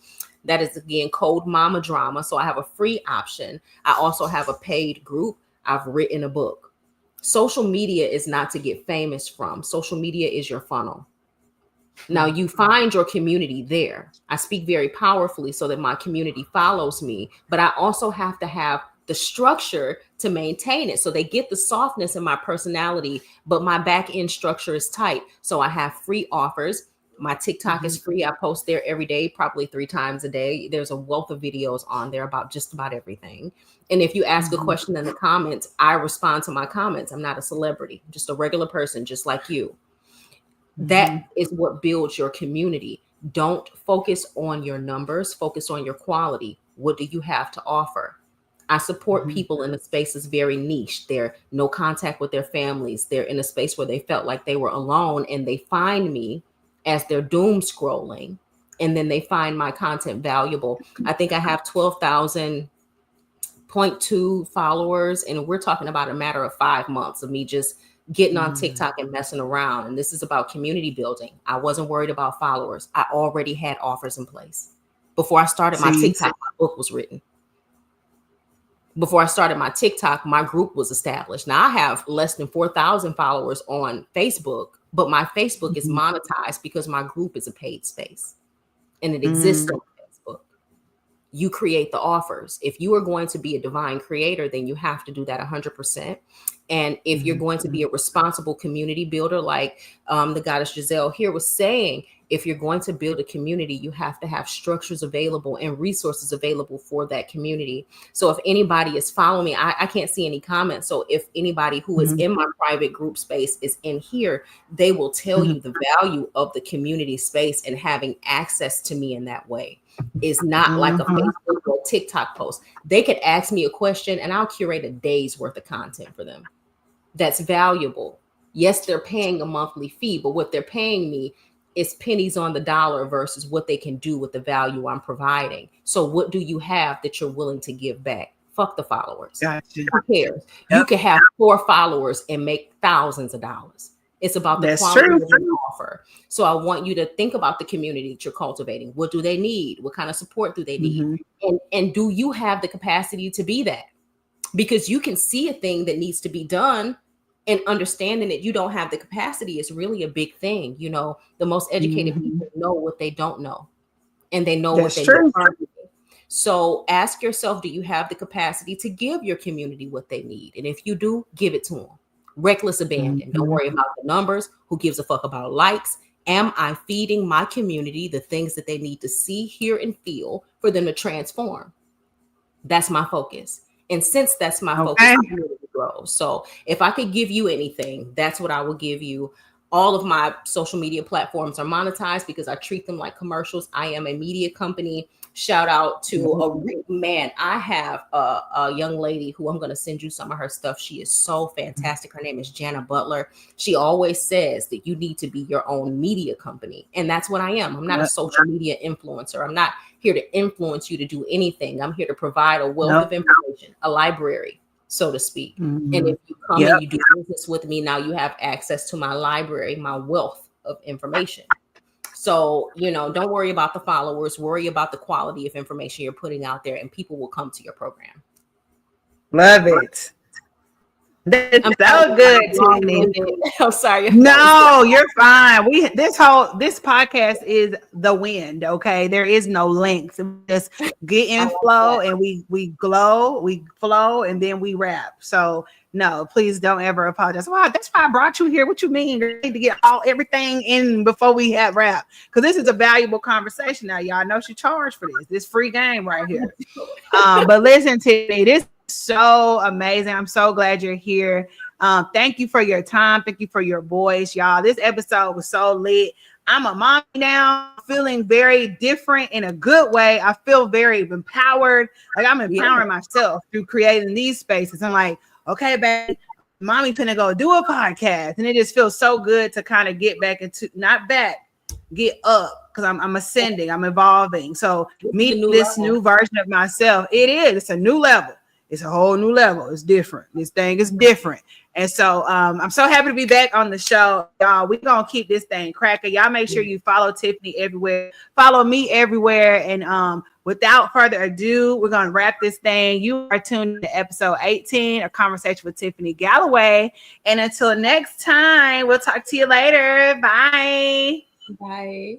That is, again, code Mama Drama. So I have a free option. I also have a paid group. I've written a book. Social media is not to get famous from. Social media is your funnel. Now you find your community there. I speak very powerfully so that my community follows me, but I also have to have the structure to maintain it. So they get the softness in my personality, but my back end structure is tight. So I have free offers. My TikTok is free. I post there every day, probably 3 times a day. There's a wealth of videos on there about just about everything. And if you ask a question in the comments, I respond to my comments. I'm not a celebrity, I'm just a regular person, just like you. That is what builds your community. Don't focus on your numbers, focus on your quality. What do you have to offer? I support people in a space that's very niche. They're no contact with their families. They're in a space where they felt like they were alone, and they find me as they're doom scrolling, and then they find my content valuable. I think I have 12,000.2 followers, and we're talking about a matter of 5 months of me just getting on TikTok and messing around. And this is about community building. I wasn't worried about followers. I already had offers in place. Before I started my TikTok, my book was written. Before I started my TikTok, my group was established. Now I have less than 4,000 followers on Facebook, but my Facebook is monetized because my group is a paid space and it exists on Facebook. You create the offers. If you are going to be a divine creator, then you have to do that 100%. And if you're going to be a responsible community builder, like the goddess Giselle here was saying, if you're going to build a community, you have to have structures available and resources available for that community. So if anybody is following me, I can't see any comments. So if anybody who is in my private group space is in here, they will tell you the value of the community space and having access to me in that way. Is not like a Facebook or TikTok post. They could ask me a question and I'll curate a day's worth of content for them. That's valuable. Yes, they're paying a monthly fee, but what they're paying me is pennies on the dollar versus what they can do with the value I'm providing. So what do you have that you're willing to give back? Fuck the followers. Gotcha. Who cares? You Yep. can have 4 followers and make thousands of dollars. It's about the That's quality true. of your offer. So I want you to think about the community that you're cultivating. What do they need? What kind of support do they need? Mhm. And do you have the capacity to be that? Because you can see a thing that needs to be done, and understanding that you don't have the capacity is really a big thing. You know, the most educated Mhm. people know what they don't know, and they know That's what they true. need. So ask yourself, do you have the capacity to give your community what they need? And if you do, give it to them. Reckless abandon. Don't Mhm. worry about the numbers. Who gives a fuck about likes? Am I feeding my community the things that they need to see, hear, and feel for them to transform? That's my focus. And since that's my focus, Okay. the community grows. So if I could give you anything, that's what I will give you. All of my social media platforms are monetized because I treat them like commercials. I am a media company. Shout out to man. I have a young lady who I'm going to send you some of her stuff. She is so fantastic. Her name is Jana Butler. She always says that you need to be your own media company. And that's what I am. I'm not a social media influencer. I'm not here to influence you to do anything. I'm here to provide a wealth of information, a library, so to speak. Mhm. And if you come Yep. and you do business with me, now you have access to my library, my wealth of information. So, you know, don't worry about the followers, worry about the quality of information you're putting out there, and people will come to your program. Love it. That's so good, Tiffany. I'm sorry. No, you're fine. This podcast is the wind. Okay, there is no length. Just get in flow, and we flow, and then we wrap. So no, please don't ever apologize. Wow, that's why I brought you here. What you mean? You need to get everything in before we have wrap, because this is a valuable conversation. Now, y'all know she charged for this free game right here. But listen, Tiffany, this is so amazing. I'm so glad you're here. Thank you for your time. Thank you for your voice, y'all. This episode was so lit. I'm a mom now, feeling very different in a good way. I feel very empowered. Like I'm empowering myself through creating these spaces. I'm like, okay, baby, mommy finna go do a podcast. And it just feels so good to kind of get back into, not back, get up, because I'm ascending, I'm evolving. So meet this new version of myself. It's a new level. It's a whole new level. It's different. This thing is different. And so I'm so happy to be back on the show. Y'all, we're going to keep this thing cracking. Y'all make sure you follow Tiffany everywhere. Follow me everywhere. And without further ado, we're going to wrap this thing. You are tuned to episode 18, a conversation with Tiffany Galloway. And until next time, we'll talk to you later. Bye. Bye.